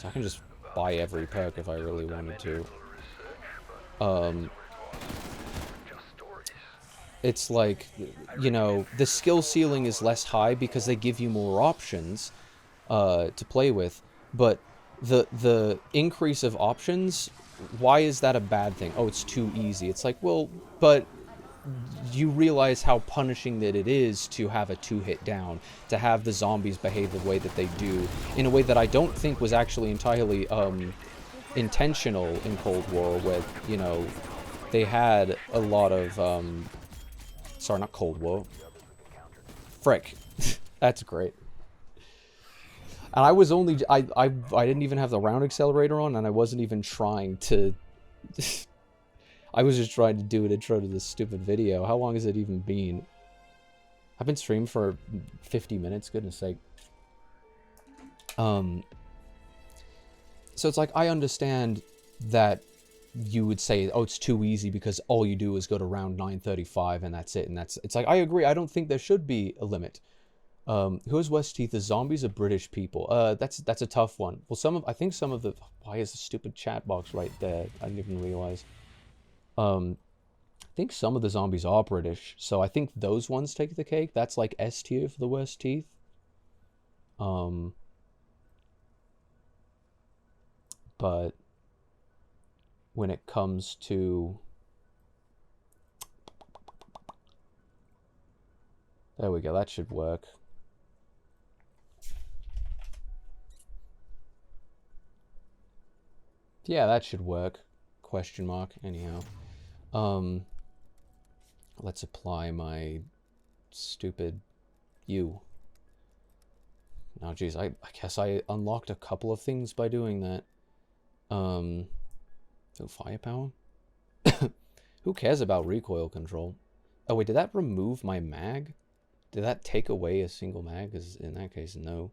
S1: I can just buy every perk if I really wanted to. It's like, you know, the skill ceiling is less high because they give you more options, to play with, but the increase of options, why is that a bad thing? Oh, it's too easy. It's like, well, but you realize how punishing that it is to have a 2-hit down, to have the zombies behave the way that they do, in a way that I don't think was actually entirely, intentional in Cold War, where, you know, they had a lot of, sorry, not Cold War. Frick. That's great. And I was only, I didn't even have the round accelerator on, and I wasn't even trying to... I was just trying to do an intro to this stupid video. How long has it even been? I've been streaming for 50 minutes, goodness sake. So it's like, I understand that you would say, oh, it's too easy because all you do is go to round 935 and that's it. And it's like, I agree. I don't think there should be a limit. Who is West Teeth? The zombies are British people. That's a tough one. Well, I think some of the... Why is the stupid chat box right there? I didn't even realize. I think some of the zombies are British, so I think those ones take the cake. That's like S tier for the West Teeth. But when it comes to... There we go, that should work. Yeah, that should work. Question mark. Anyhow. Let's apply my stupid U. Now, geez, I guess I unlocked a couple of things by doing that. Oh, firepower? Who cares about recoil control? Oh, wait, did that remove my mag? Did that take away a single mag? Because in that case, no.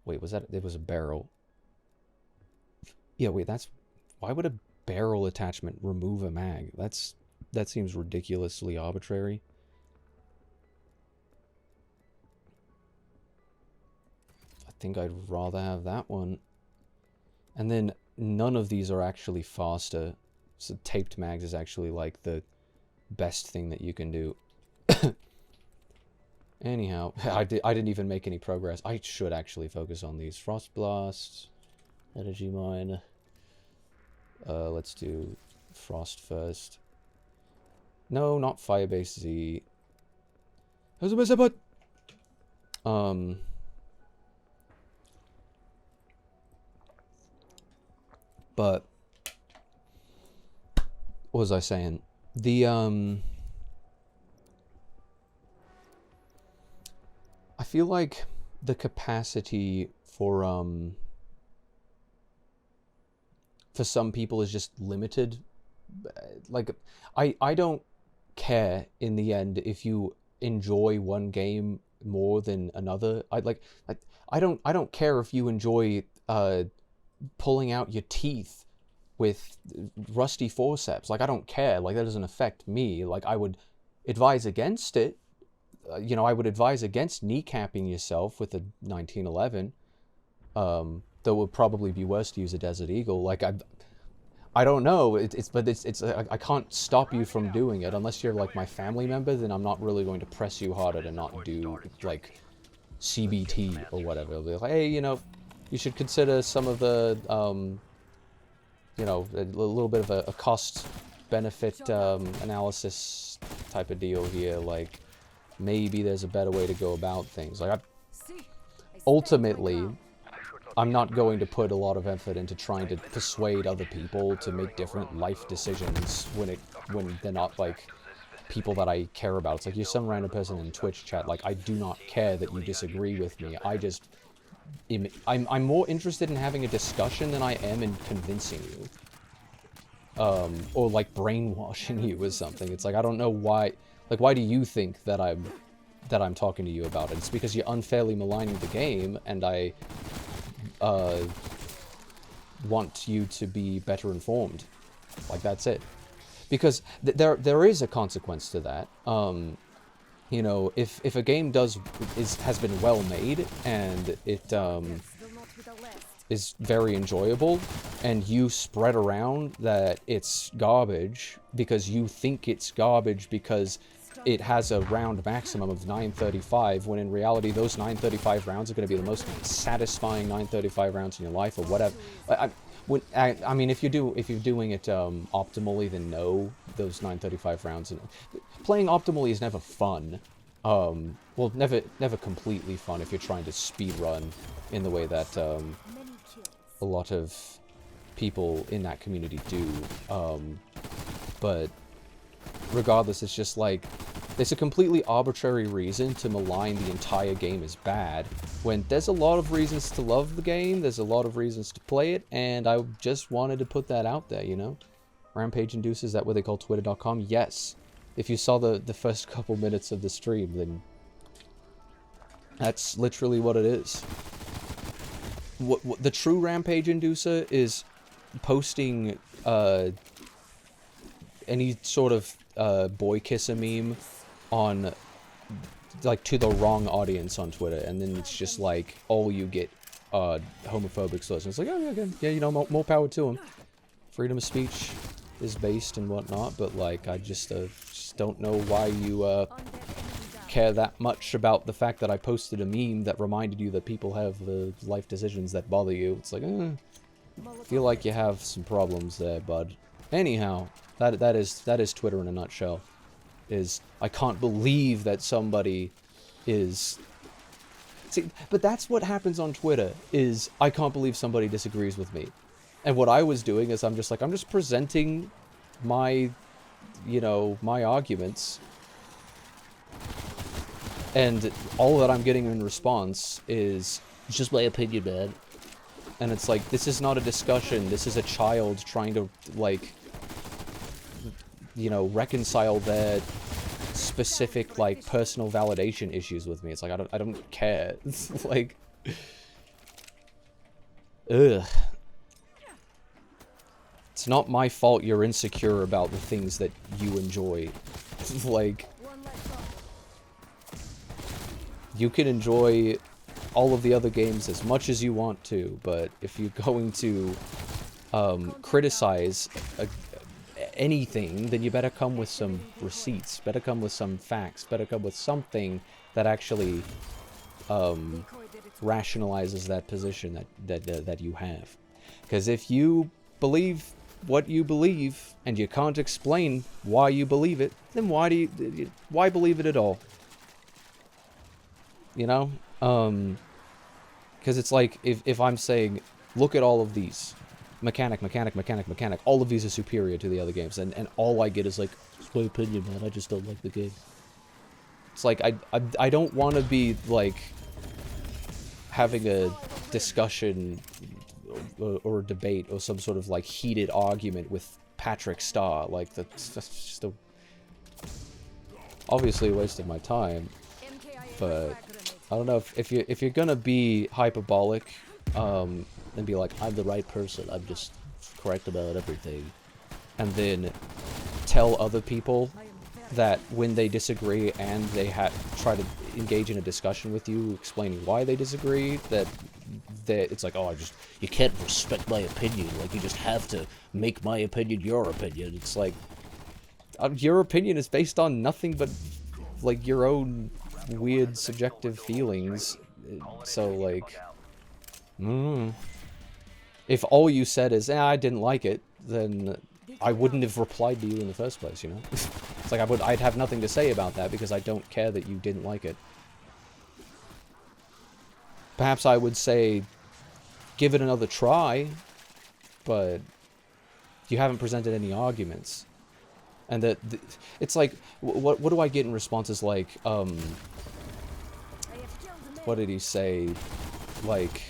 S1: Wait, was that... It was a barrel. Yeah, wait, that's... Why would a barrel attachment remove a mag? That seems ridiculously arbitrary. I think I'd rather have that one. And then none of these are actually faster. So taped mags is actually like the best thing that you can do. Anyhow, I didn't even make any progress. I should actually focus on these. Frost Blast, Energy Mine. Let's do Frost first. No, not Firebase Z. But what was I saying? I feel like the capacity for some people is just limited. Like, I don't care in the end if you enjoy one game more than another. I don't care if you enjoy pulling out your teeth with rusty forceps. Like, I don't care. Like, that doesn't affect me. Like, I would advise against it. You know, I would advise against kneecapping yourself with a 1911. Though it would probably be worse to use a Desert Eagle. Like, I don't know. I can't stop you from doing it unless you're like my family member. Then I'm not really going to press you harder to not do like CBT or whatever. It'll be like, hey, you know, you should consider some of the you know, a little bit of a cost-benefit analysis type of deal here. Like, maybe there's a better way to go about things. Like, ultimately, I'm not going to put a lot of effort into trying to persuade other people to make different life decisions when they're not like people that I care about. It's like you're some random person in Twitch chat. Like, I do not care that you disagree with me. I'm more interested in having a discussion than I am in convincing you. Or like brainwashing you with something. It's like, I don't know why, like, why do you think that I'm talking to you about it? It's because you're unfairly maligning the game, and I want you to be better informed. Like, that's it. Because there is a consequence to that. You know, if a game has been well made and it is very enjoyable, and you spread around that it's garbage because you think it's garbage because it has a round maximum of 935, when in reality those 935 rounds are going to be the most satisfying 935 rounds in your life, or whatever. I mean, if you're doing it optimally, then no, those 935 rounds. Playing optimally is never fun. Well, never completely fun if you're trying to speed run in the way that a lot of people in that community do. But regardless, it's just like, there's a completely arbitrary reason to malign the entire game as bad, when there's a lot of reasons to love the game, there's a lot of reasons to play it, and I just wanted to put that out there, you know? Rampage Induces, is that what they call Twitter.com? Yes. If you saw the first couple minutes of the stream, then that's literally what it is. What the true Rampage Inducer is posting any sort of boy kisser meme on, like, to the wrong audience on Twitter, and then it's just like all you get homophobic slurs. And it's like, oh yeah, again, yeah, you know, more power to them. Freedom of speech is based and whatnot, but like, I just don't know why you care that much about the fact that I posted a meme that reminded you that people have life decisions that bother you. It's like, I feel like you have some problems there, bud. Anyhow, that is Twitter in a nutshell. I can't believe that somebody is See, but that's what happens on Twitter, is I can't believe somebody disagrees with me. And what I was doing is I'm just presenting my, you know, my arguments. And all that I'm getting in response is, it's just my opinion, man. And it's like, this is not a discussion. This is a child trying to, like, you know, reconcile their specific, like, personal validation issues with me. It's like, I don't care. It's like, ugh. It's not my fault you're insecure about the things that you enjoy. Like, you can enjoy all of the other games as much as you want to, but if you're going to criticize anything, then you better come with some receipts, better come with some facts, better come with something that actually rationalizes that position that you have. Because if you believe what you believe and you can't explain why you believe it, then why believe it at all? You know? Because it's like, if I'm saying, look at all of these, mechanic, all of these are superior to the other games, and all I get is like, it's my opinion, man, I just don't like the game. It's like, I don't want to be, like, having a discussion or a debate or some sort of, like, heated argument with Patrick Starr. Like, that's just obviously a waste of my time, but I don't know, if you're gonna be hyperbolic, and be like, I'm the right person, I'm just correct about everything, and then tell other people that when they disagree and they try to engage in a discussion with you, explaining why they disagree, that it's like, oh, you can't respect my opinion, like, you just have to make my opinion your opinion. It's like, your opinion is based on nothing but, like, your own weird subjective feelings. So, like, if all you said is, I didn't like it, then I wouldn't have replied to you in the first place, you know? It's like, I'd have nothing to say about that because I don't care that you didn't like it. Perhaps I would say, give it another try, but you haven't presented any arguments. And it's like, what do I get in responses like, what did he say? Like,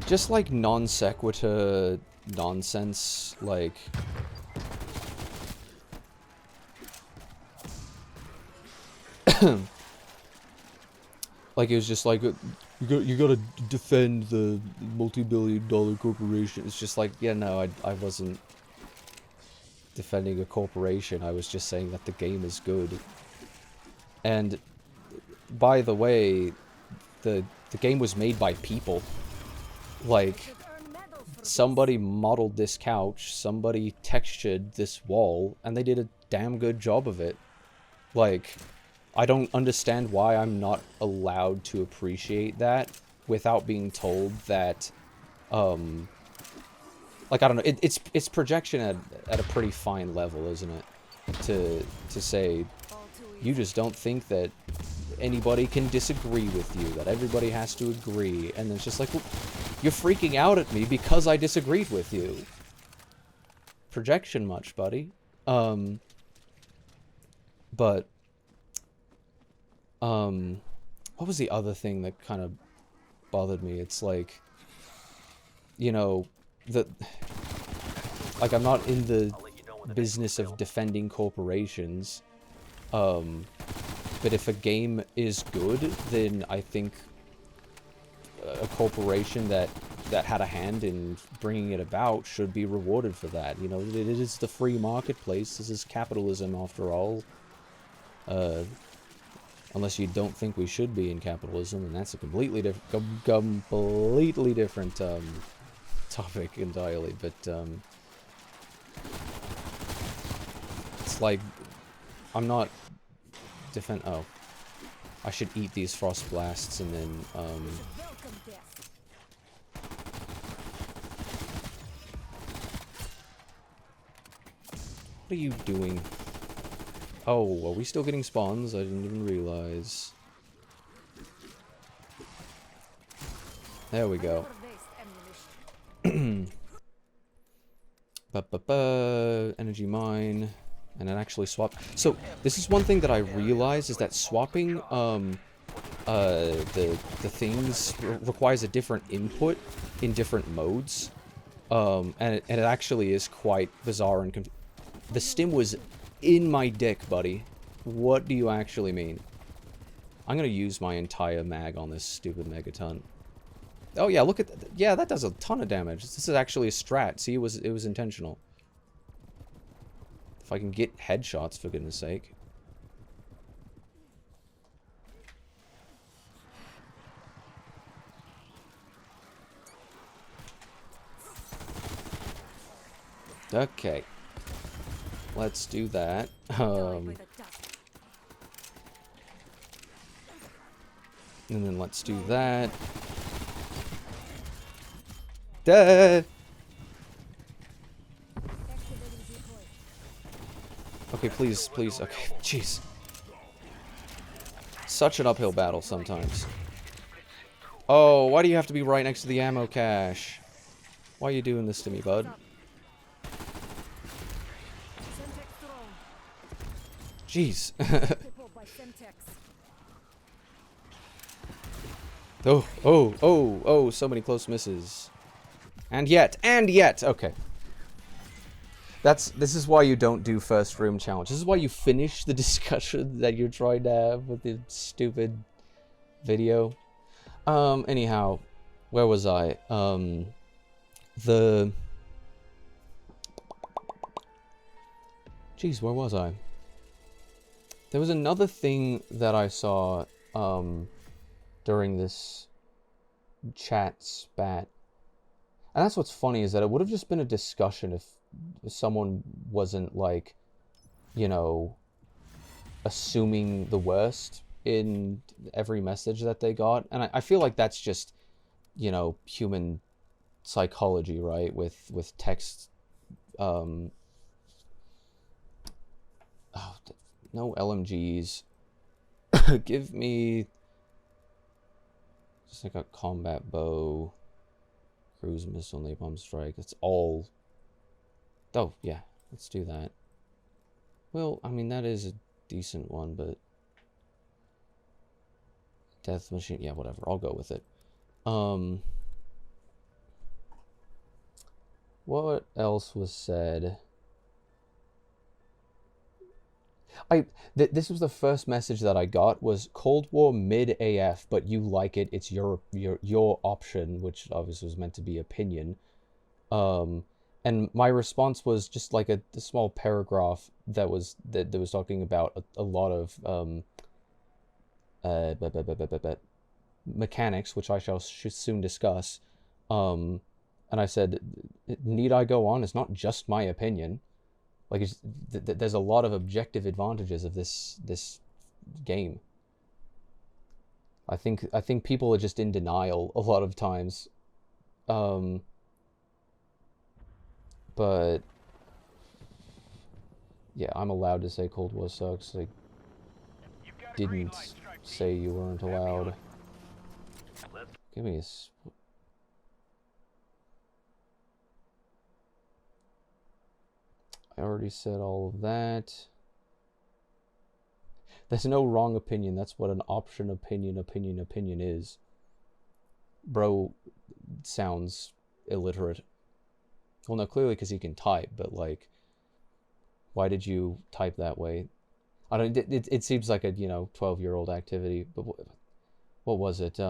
S1: just like non sequitur nonsense, like, like, it was just like, you gotta defend the multi-billion-dollar corporation. It's just like, yeah, no, I wasn't defending a corporation. I was just saying that the game is good. And by the way, the game was made by people. Like, somebody modeled this couch, somebody textured this wall, and they did a damn good job of it. Like, I don't understand why I'm not allowed to appreciate that without being told that, like, I don't know, it's projection at a pretty fine level, isn't it? To say, you just don't think that anybody can disagree with you, that everybody has to agree, and it's just like, well, you're freaking out at me because I disagreed with you. Projection much, buddy. But, what was the other thing that kind of bothered me? It's like, you know, like, I'm not in the business of defending corporations, but if a game is good, then I think a corporation that had a hand in bringing it about should be rewarded for that. You know, it is the free marketplace. This is capitalism, after all. Unless you don't think we should be in capitalism, and that's a completely different topic entirely. But it's like, I'm not oh, I should eat these frost blasts and then What are you doing? Oh, are we still getting spawns? I didn't even realize. There we go. Energy mine. And then actually swap. So, this is one thing that I realized, is that swapping, the things requires a different input in different modes. And it actually is quite bizarre and the stim was in my dick, buddy. What do you actually mean? I'm gonna use my entire mag on this stupid megaton. Oh yeah, look at that. Yeah, that does a ton of damage. This is actually a strat. See, it was intentional. If I can get headshots, for goodness sake. Okay. Let's do that. And then let's do that. Duh! Okay, please, please. Okay, jeez. Such an uphill battle sometimes. Oh, why do you have to be right next to the ammo cache? Why are you doing this to me, bud? Jeez. Oh, so many close misses. And yet, okay. This is why you don't do first room challenge. This is why you finish the discussion that you're trying to have with the stupid video. Anyhow, where was I? Jeez, where was I? There was another thing that I saw, during this chat spat. And that's what's funny, is that it would have just been a discussion if someone wasn't, like, you know, assuming the worst in every message that they got. And I feel like that's just, you know, human psychology, right? With text, oh, no LMGs. Give me just like a combat bow, cruise missile, napalm strike. It's all. Oh yeah, let's do that. Well, I mean that is a decent one, but death machine. Yeah, whatever. I'll go with it. What else was said? This was the first message that I got, was Cold War mid AF, but you like it. It's your option, which obviously was meant to be opinion. And my response was just like a small paragraph that was talking about a lot of mechanics, which I should soon discuss. And I said, need I go on? It's not just my opinion. Like, there's a lot of objective advantages of this game. I think people are just in denial a lot of times. But yeah, I'm allowed to say Cold War sucks. I didn't say you weren't allowed. Give me a. I already said all of that. There's no wrong opinion. That's what an option opinion is. Bro sounds illiterate. Well, no, clearly because he can type, but like, why did you type that way? I don't. It seems like a 12-year-old activity. But what was it?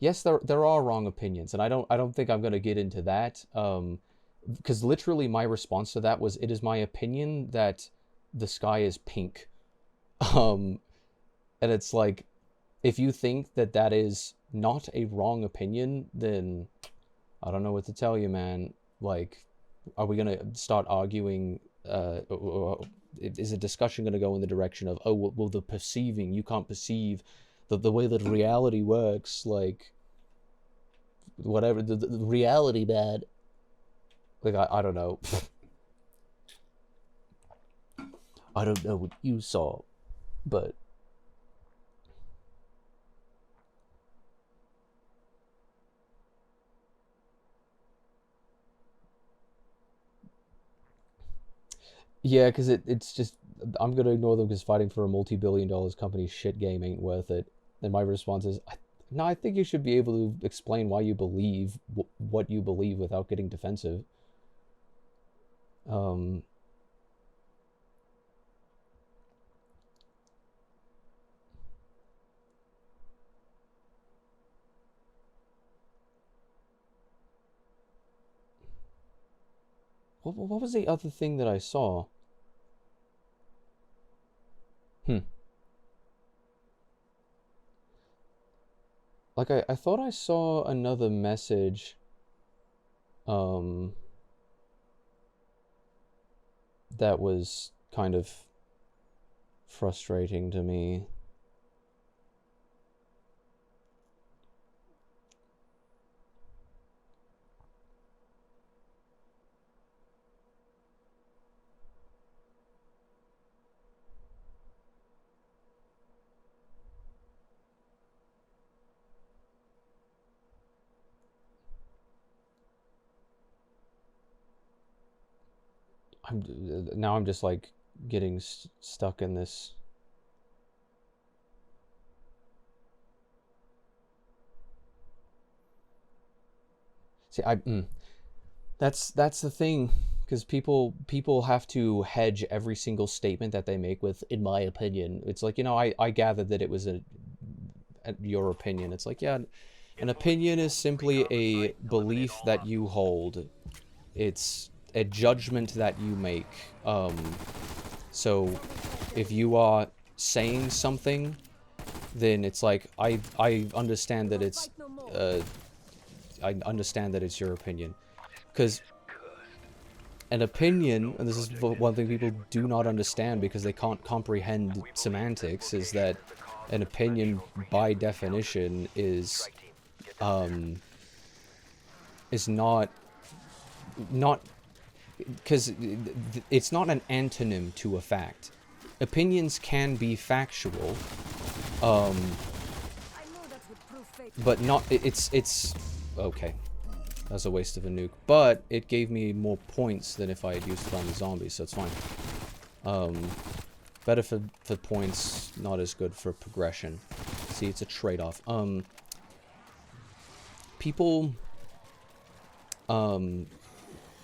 S1: Yes, there are wrong opinions, and I don't think I'm gonna get into that. Because literally my response to that was, it is my opinion that the sky is pink. And it's like, if you think that is not a wrong opinion, then I don't know what to tell you, man. Like, are we gonna start arguing? Or is a discussion gonna go in the direction of, oh, well, the perceiving, you can't perceive the way that reality works, like, whatever, the reality bad. Like, I don't know. I don't know what you saw, but yeah, because it's just I'm gonna ignore them because fighting for a multi-billion-dollar company's shit game ain't worth it. And my response is, no, I think you should be able to explain why you believe what you believe without getting defensive. Um, what was the other thing that I saw? Hmm. Like I thought I saw another message. Um, that was kind of frustrating to me. I'm just like getting stuck in this. See, that's the thing, because people have to hedge every single statement that they make with "in my opinion." It's like, I gathered that it was your opinion. It's like, yeah, an opinion is simply a belief that you hold. It's a judgment that you make. So if you are saying something, then it's like I understand that it's I understand that it's your opinion, because an opinion, and this is one thing people do not understand because they can't comprehend semantics, is that an opinion by definition is not because it's not an antonym to a fact. Opinions can be factual, but not. It's okay. That was a waste of a nuke, but it gave me more points than if I had used it on the zombies, so it's fine. Better for points, not as good for progression. See, it's a trade-off. People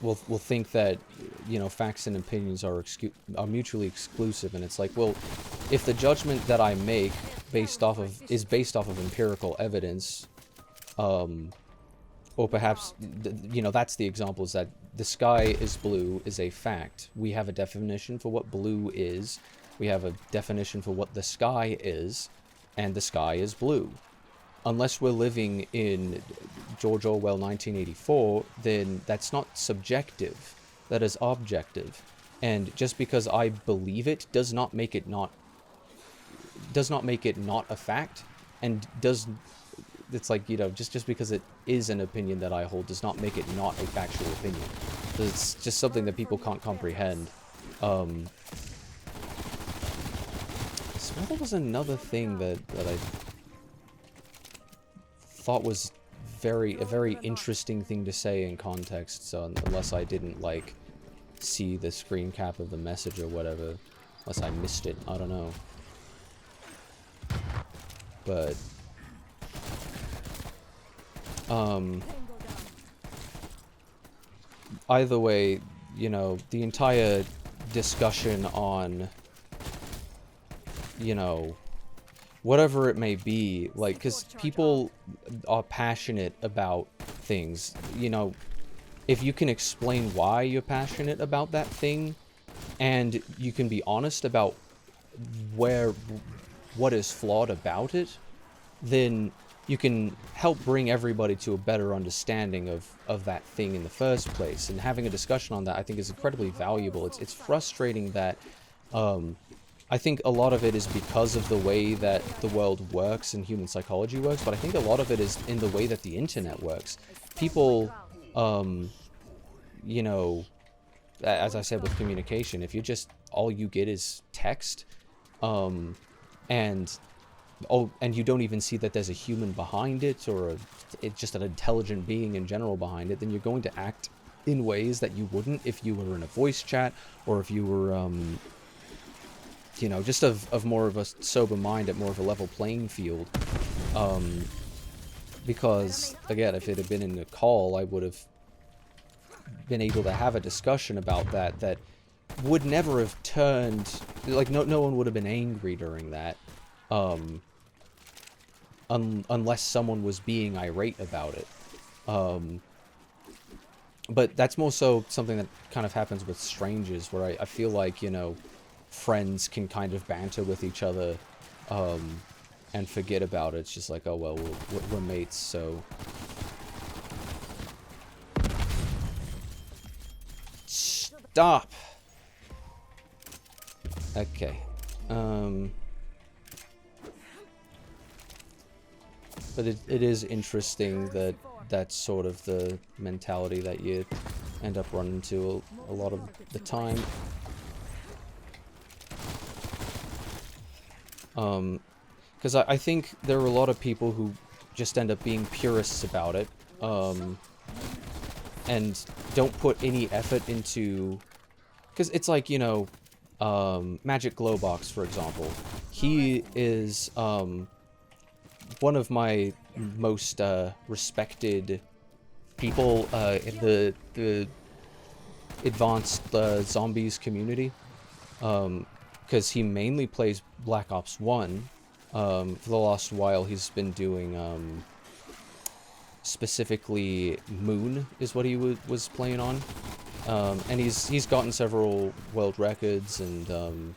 S1: will think that, facts and opinions are mutually exclusive, and it's like, well, if the judgment that I make is based off of empirical evidence, or perhaps, that's the example, is that the sky is blue is a fact. We have a definition for what blue is. We have a definition for what the sky is, and the sky is blue. Unless we're living in George Orwell 1984, then that's not subjective. That is objective. And just because I believe it does not make it not a fact, and it's like, just because it is an opinion that I hold does not make it not a factual opinion. It's just something that people can't comprehend. So there was another thing that I thought was a very interesting thing to say in context, so unless I didn't, like, see the screen cap of the message or whatever, unless I missed it, I don't know. But either way, the entire discussion on, whatever it may be, like, because people are passionate about things, if you can explain why you're passionate about that thing, and you can be honest about what is flawed about it, then you can help bring everybody to a better understanding of that thing in the first place. And having a discussion on that, I think, is incredibly valuable. It's frustrating that, I think a lot of it is because of the way that the world works and human psychology works, but I think a lot of it is in the way that the internet works. People, as I said with communication, if you're just all you get is text, and and you don't even see that there's a human behind it, or it's just an intelligent being in general behind it, then you're going to act in ways that you wouldn't if you were in a voice chat, or if you were, you know, just of more of a sober mind at more of a level playing field. Because, again, if it had been in a call, I would have been able to have a discussion about that would never have turned, like, no one would have been angry during that, unless someone was being irate about it. But that's more so something that kind of happens with strangers, where I feel like, you know, friends can kind of banter with each other, and forget about it. It's just like, oh, well, we're mates, so... Stop! Okay. But it is interesting that that's sort of the mentality that you end up running into a lot of the time. Because I think there are a lot of people who just end up being purists about it, and don't put any effort into... Because it's like, you know, Magic Glowbox, for example. He is one of my most respected people in the advanced zombies community, because he mainly plays Black Ops 1. For the last while, he's been doing specifically Moon is what he was playing on, and he's gotten several world records, and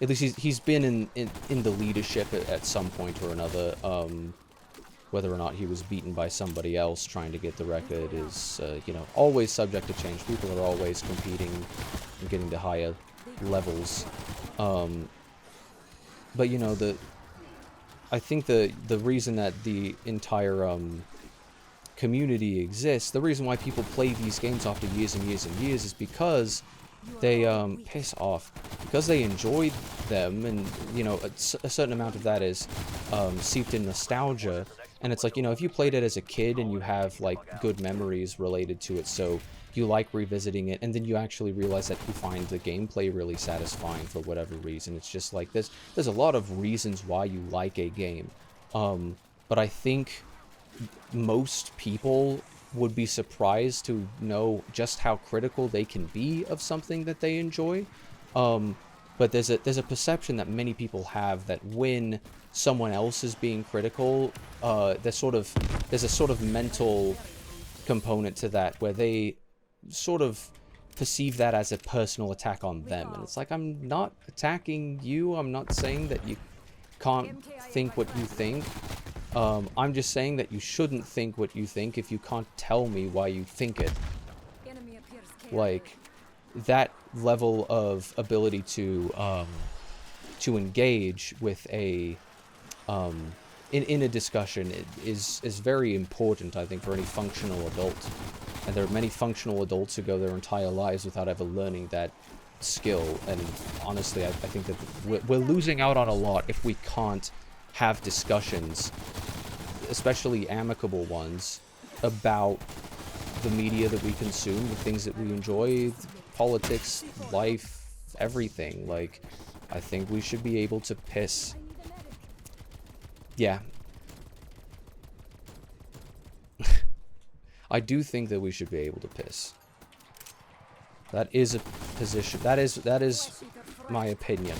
S1: at least he's been in the leadership at some point or another. Whether or not he was beaten by somebody else trying to get the record is, you know, always subject to change. People are always competing and getting to higher levels. But, you know, I think the reason that the entire community exists, the reason why people play these games after years and years and years, is because they piss off, because they enjoy them, and, you know, a certain amount of that is seeped in nostalgia. And it's like, you know, if you played it as a kid and you have, like, good memories related to it, so you like revisiting it, and then you actually realize that you find the gameplay really satisfying for whatever reason. It's just like, there's a lot of reasons why you like a game. But I think most people would be surprised to know just how critical they can be of something that they enjoy. But there's a perception that many people have that when someone else is being critical, there's a sort of mental component to that where they sort of perceive that as a personal attack on them. And it's like, I'm not attacking you. I'm not saying that you can't think what you think. I'm just saying that you shouldn't think what you think if you can't tell me why you think it. Like, that level of ability to engage with a in a discussion is very important, I think, for any functional adult. And there are many functional adults who go their entire lives without ever learning that skill. And honestly, I think that we're losing out on a lot if we can't have discussions, especially amicable ones, about the media that we consume, the things that we enjoy, politics, life, everything. Like, I think we should be able to piss. Yeah. I do think that we should be able to piss. That is a position. That is my opinion.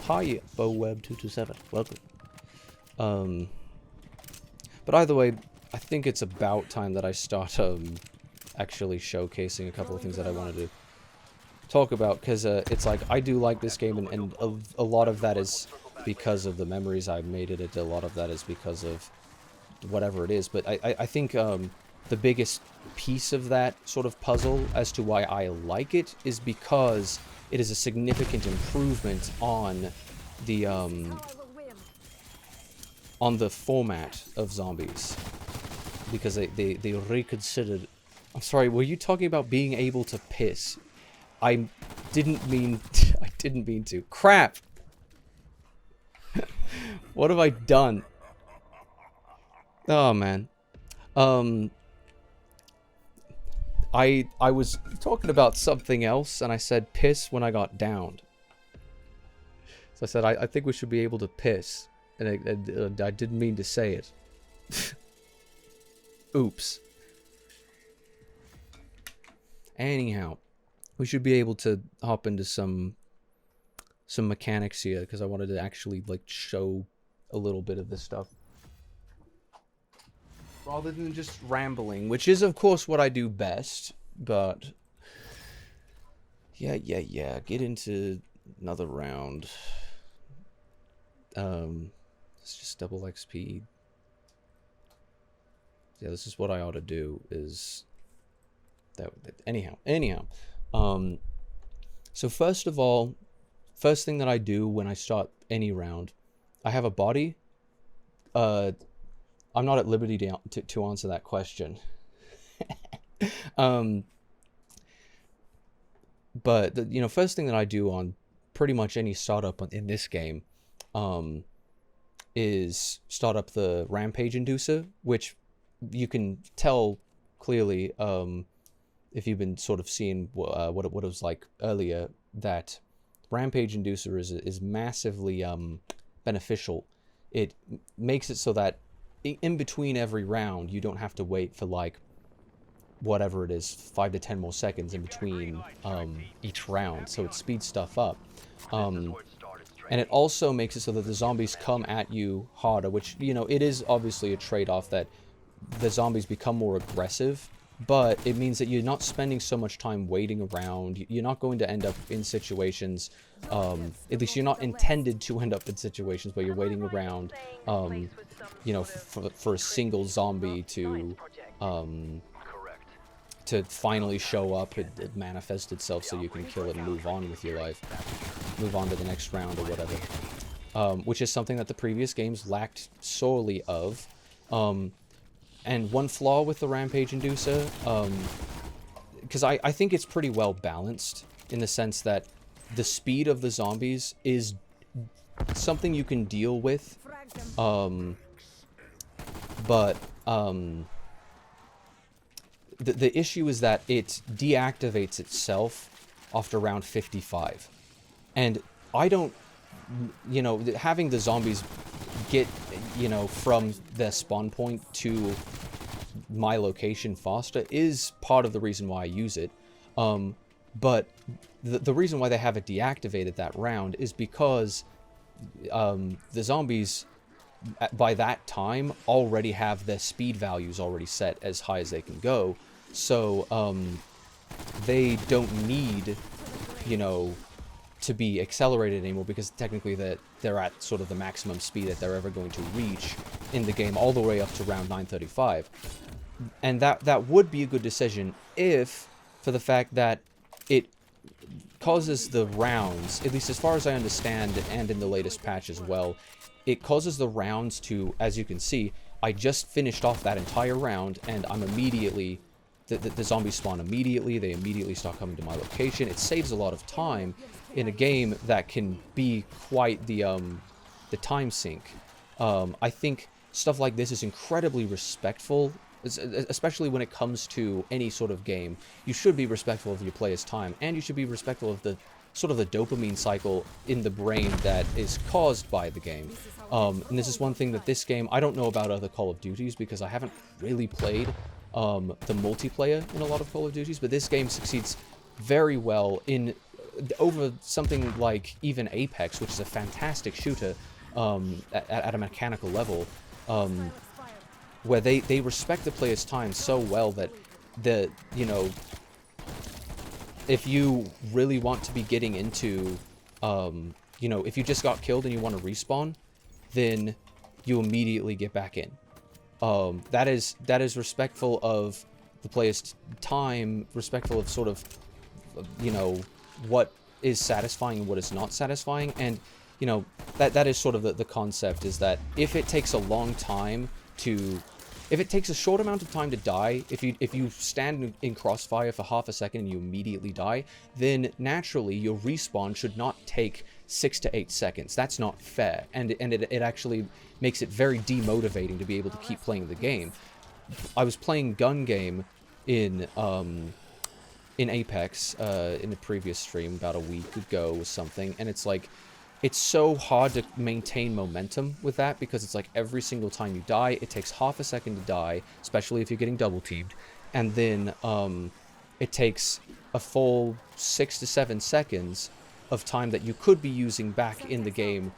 S1: Hi, BowWeb227. Welcome. But either way, I think it's about time that I start actually showcasing a couple of things that I wanted to talk about, because it's like, I do like this game, and a lot of that is because of the memories I made in it. A lot of that is because of whatever it is. But I think the biggest piece of that sort of puzzle as to why I like it is because it is a significant improvement on the format of zombies. because they reconsidered. I'm sorry, were you talking about being able to piss? I didn't mean I didn't mean to. Crap. What have I done? Oh man. Um I was talking about something else and I said piss when I got downed. So I said I think we should be able to piss, and I didn't mean to say it. Oops. Anyhow, we should be able to hop into some mechanics here because I wanted to actually like show a little bit of this stuff rather than just rambling, which is of course what I do best. But yeah, get into another round. It's just double XP. Yeah, this is what I ought to do. Is that anyhow? So first of all, first thing that I do when I start any round, I have a body. I'm not at liberty to answer that question. But the first thing that I do on pretty much any startup in this game, is start up the rampage inducer, which you can tell clearly if you've been sort of seeing what it was like earlier, that rampage inducer is massively beneficial. It makes it so that in between every round you don't have to wait for like whatever it is, 5 to 10 more seconds in between each round, so it speeds stuff up. And it also makes it so that the zombies come at you harder, which, it is obviously a trade-off that the zombies become more aggressive, but it means that you're not spending so much time waiting around. You're not going to end up in situations, at least you're not intended to end up in situations where you're waiting around, for a single zombie to finally show up, it manifest itself so you can kill it and move on with your life. Move on to the next round or whatever. Which is something that the previous games lacked sorely of. And one flaw with the Rampage Inducer, because I think it's pretty well balanced in the sense that the speed of the zombies is something you can deal with, but the issue is that it deactivates itself after round 55. And I don't, having the zombies get, from the spawn point to my location faster is part of the reason why I use it. But the reason why they have it deactivated that round is because the zombies, by that time, already have their speed values already set as high as they can go. So, they don't need, to be accelerated anymore, because technically they're at sort of the maximum speed that they're ever going to reach in the game, all the way up to round 935. And that would be a good decision if, for the fact that it causes the rounds, at least as far as I understand, and in the latest patch as well, it causes the rounds to, as you can see, I just finished off that entire round, and I'm immediately, the zombies spawn immediately, they immediately start coming to my location. It saves a lot of time in a game that can be quite the time sink. I think stuff like this is incredibly respectful, especially when it comes to any sort of game. You should be respectful of your player's time, and you should be respectful of the sort of the dopamine cycle in the brain that is caused by the game. And this is one thing that this game, I don't know about other Call of Duties because I haven't really played the multiplayer in a lot of Call of Duties, but this game succeeds very well in over something like even Apex, which is a fantastic shooter at a mechanical level, where they respect the player's time so well that if you really want to be getting into, if you just got killed and you want to respawn, then you immediately get back in. That is respectful of the player's time, respectful of sort of, what is satisfying and what is not satisfying. And, that is sort of the concept, is that if it takes a long time to if it takes a short amount of time to die, if you stand in crossfire for half a second and you immediately die, then naturally your respawn should not take 6 to 8 seconds. That's not fair, and it actually makes it very demotivating to be able to keep playing the game. I was playing gun game in Apex in the previous stream about a week ago or something, and it's like, it's so hard to maintain momentum with that, because it's like every single time you die, it takes half a second to die, especially if you're getting double teamed, and then it takes a full 6 to 7 seconds of time that you could be using back in the game,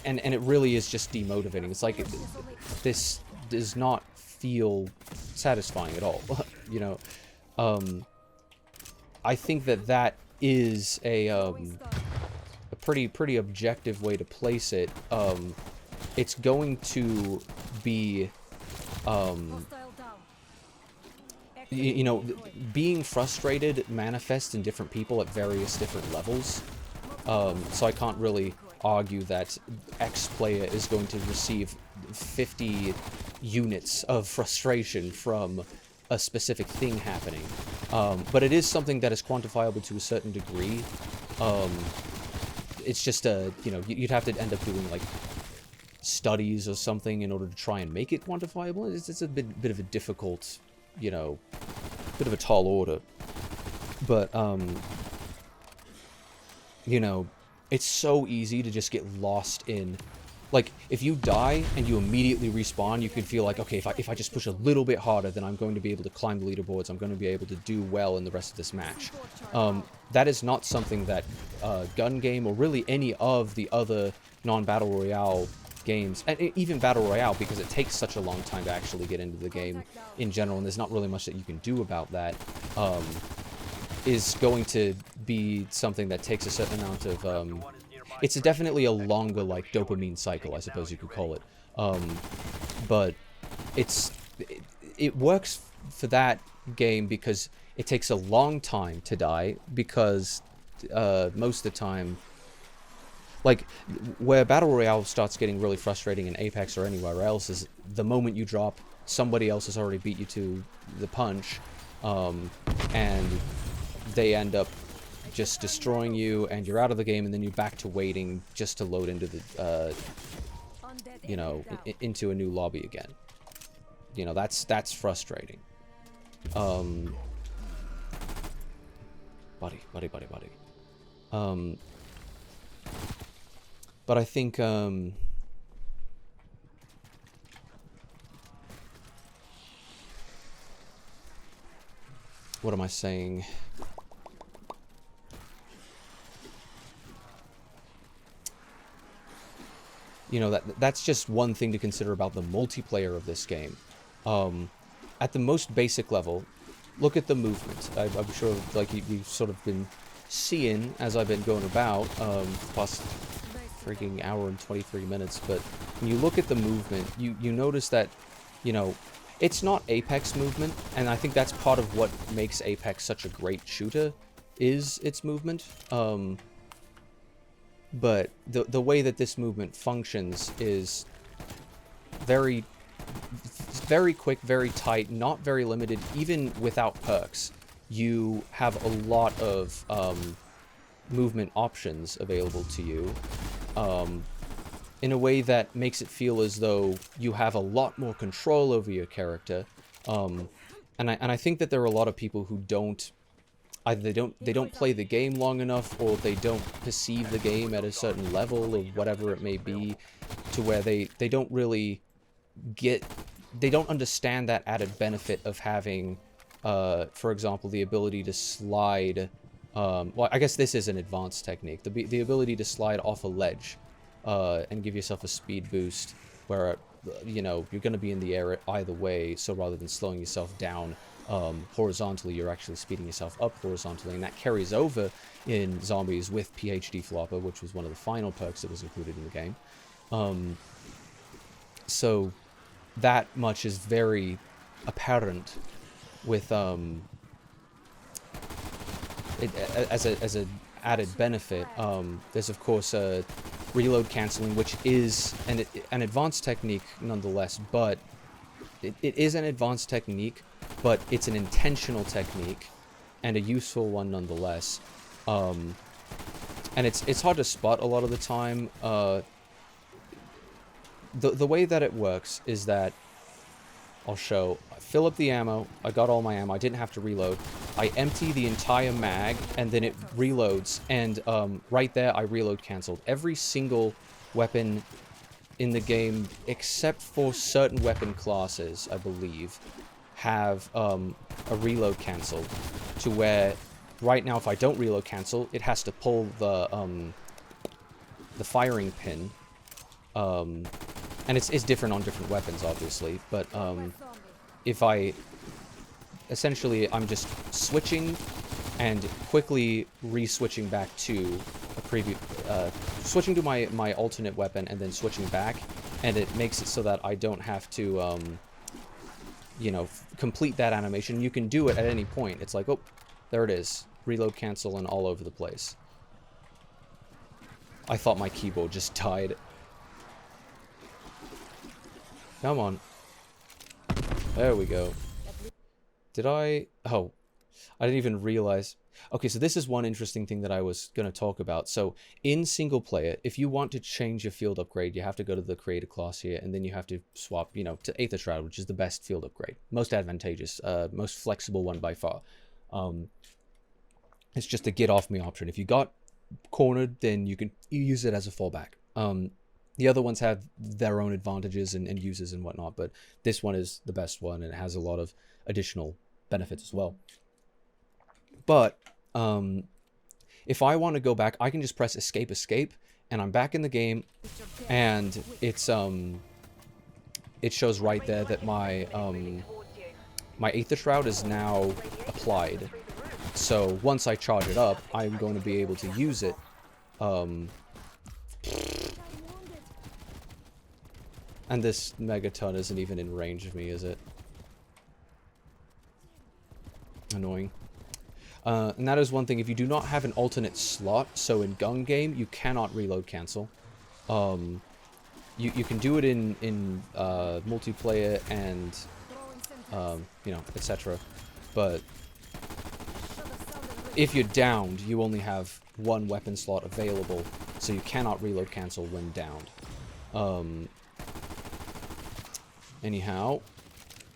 S1: and it really is just demotivating. It's like, this does not feel satisfying at all. You know, I think that is a pretty objective way to place it. It's going to be, you know, being frustrated manifests in different people at various different levels. So I can't really argue that X player is going to receive 50 units of frustration from a specific thing happening. But it is something that is quantifiable to a certain degree. It's just you know, you'd have to end up doing like studies or something in order to try and make it quantifiable. It's a bit of a difficult, you know, bit of a tall order. But you know, it's so easy to just get lost in, like, if you die and you immediately respawn, you can feel like, okay, if I just push a little bit harder, then I'm going to be able to climb the leaderboards, I'm going to be able to do well in the rest of this match. That is not something that gun game, or really any of the other non-Battle Royale games, and even Battle Royale, because it takes such a long time to actually get into the game in general, and there's not really much that you can do about that, is going to be something that takes a certain amount of, it's definitely a longer, like, dopamine cycle, I suppose you could call it. But it works for that game because it takes a long time to die, because most of the time, like, where Battle Royale starts getting really frustrating in Apex or anywhere else is the moment you drop, somebody else has already beat you to the punch, and they end up just destroying you, and you're out of the game, and then you're back to waiting just to load into the, you know, into a new lobby again. You know, that's frustrating. Buddy. But I think, what am I saying? You know, that's just one thing to consider about the multiplayer of this game. At the most basic level, look at the movement. I'm sure, like, you've sort of been seeing as I've been going about, past freaking hour and 23 minutes, but when you look at the movement, you notice that, you know, it's not Apex movement, and I think that's part of what makes Apex such a great shooter, is its movement. But the way that this movement functions is very quick, very tight, not very limited. Even without perks, you have a lot of movement options available to you, in a way that makes it feel as though you have a lot more control over your character. And I think that there are a lot of people who don't, either they don't play the game long enough, or they don't perceive the game at a certain level, or whatever it may be, to where they don't really they don't understand that added benefit of having, for example, the ability to slide, well, I guess this is an advanced technique, the ability to slide off a ledge, and give yourself a speed boost, where, you know, you're going to be in the air either way, so rather than slowing yourself down horizontally, you're actually speeding yourself up horizontally, and that carries over in zombies with PhD Flopper, which was one of the final perks that was included in the game. So that much is very apparent with as an added benefit. There's of course reload canceling, which is an advanced technique nonetheless, but it is an advanced technique, but it's an intentional technique and a useful one nonetheless. And it's hard to spot a lot of the time. The way that it works is that I'll show. I fill up the ammo. I got all my ammo. I didn't have to reload. I empty the entire mag, and then it reloads. And right there, I reload canceled. Every single weapon in the game, except for certain weapon classes, I believe, have a reload cancel. To where, right now, if I don't reload cancel, it has to pull the firing pin. And it's different on different weapons, obviously, but if essentially I'm just switching and quickly re-switching back to a previous, switching to my alternate weapon and then switching back, and it makes it so that I don't have to, you know, complete that animation. You can do it at any point. It's like, oh, there it is. Reload cancel and all over the place. I thought my keyboard just died. Come on. There we go. Did I... Oh. I didn't even realize... Okay, so this is one interesting thing that I was going to talk about. So, in single player, if you want to change your field upgrade, you have to go to the creator class here, and then you have to swap, you know, to Aether Shroud, which is the best field upgrade. Most advantageous. Most flexible one by far. It's just a get off me option. If you got cornered, then you use it as a fallback. The other ones have their own advantages and uses and whatnot, but this one is the best one, and it has a lot of additional benefits as well. But if I want to go back, I can just press escape, and I'm back in the game, and it's it shows right there that my my Aether Shroud is now applied. So once I charge it up, I'm going to be able to use it. And this megaton isn't even in range of me, is it? Annoying. And that is one thing. If you do not have an alternate slot, so in gun game, you cannot reload cancel. You can do it in multiplayer and you know, etc. But if you're downed, you only have one weapon slot available, so you cannot reload cancel when downed. Anyhow,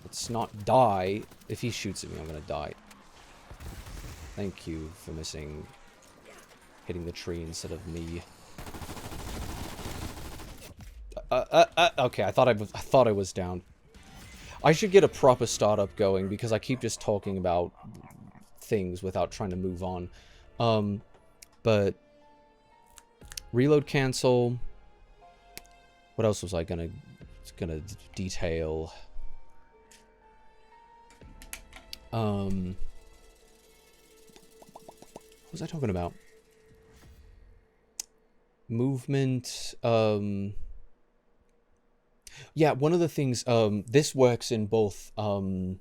S1: let's not die. If he shoots at me, I'm gonna die. Thank you for hitting the tree instead of me. Okay, I thought I was down. I should get a proper startup going because I keep just talking about things without trying to move on. But reload cancel. What else was I gonna detail? What was I talking about? Movement. Yeah, one of the things, this works in both, and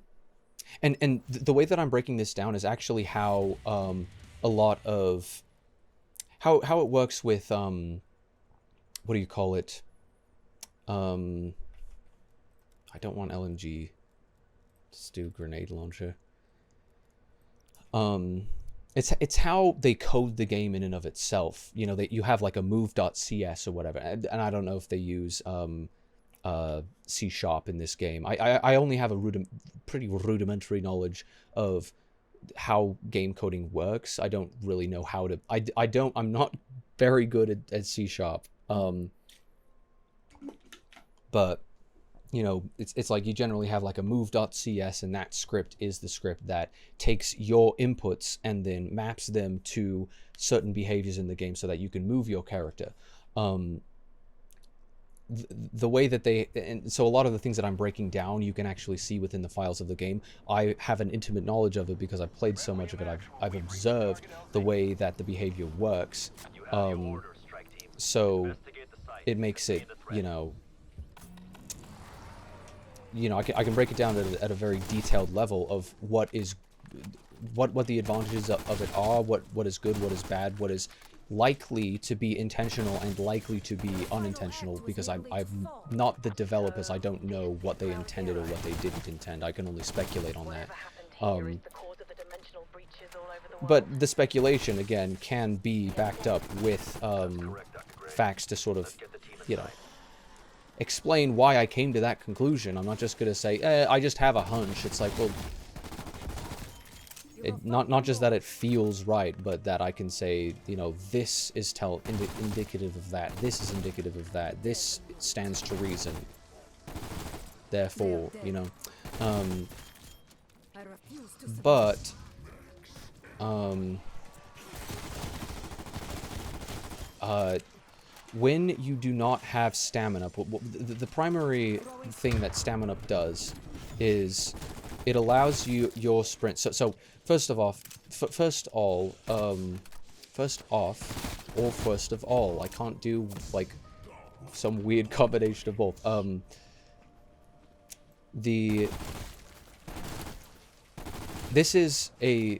S1: the way that I'm breaking this down is actually how, a lot of, how it works with, what do you call it? I don't want LMG. Let's do grenade launcher. It's how they code the game in and of itself. You know, you have like a move.cs or whatever, and I don't know if they use C# in this game. I only have a pretty rudimentary knowledge of how game coding works. I don't really know how to. I'm not very good at C#. But you know, it's like you generally have like a move.cs, and that script is the script that takes your inputs and then maps them to certain behaviors in the game so that you can move your character. The way that and so a lot of the things that I'm breaking down, you can actually see within the files of the game. I have an intimate knowledge of it because I've played so much of it. I've observed the way that the behavior works. So it makes it, you know, I can break it down at a very detailed level of what the advantages of it are, what is good, what is bad, what is likely to be intentional and likely to be unintentional, because I'm not the developers. I don't know what they intended or what they didn't intend. I can only speculate on that. But the speculation, again, can be backed up with facts to sort of, you know, explain why I came to that conclusion. I'm not just going to say, I just have a hunch. It's like, well, not just that it feels right, but that I can say, you know, this is indicative of that. This is indicative of that. This stands to reason. Therefore, you know. But when you do not have stamina, the primary thing that stamina does is it allows you your sprint. So first of all, first of all, I can't do like some weird combination of both. This is a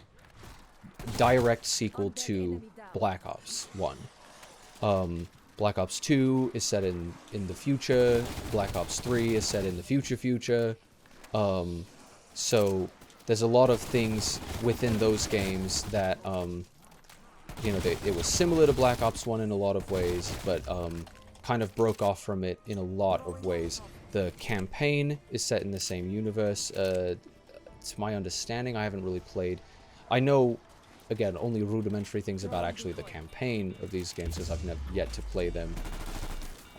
S1: direct sequel to Black Ops 1. Black Ops 2 is set in the future. Black Ops 3 is set in the future. So there's a lot of things within those games that, you know, it was similar to Black Ops 1 in a lot of ways, but kind of broke off from it in a lot of ways. The campaign is set in the same universe. To my understanding, I haven't really played. I know, again, only rudimentary things about actually the campaign of these games, because I've never yet to play them.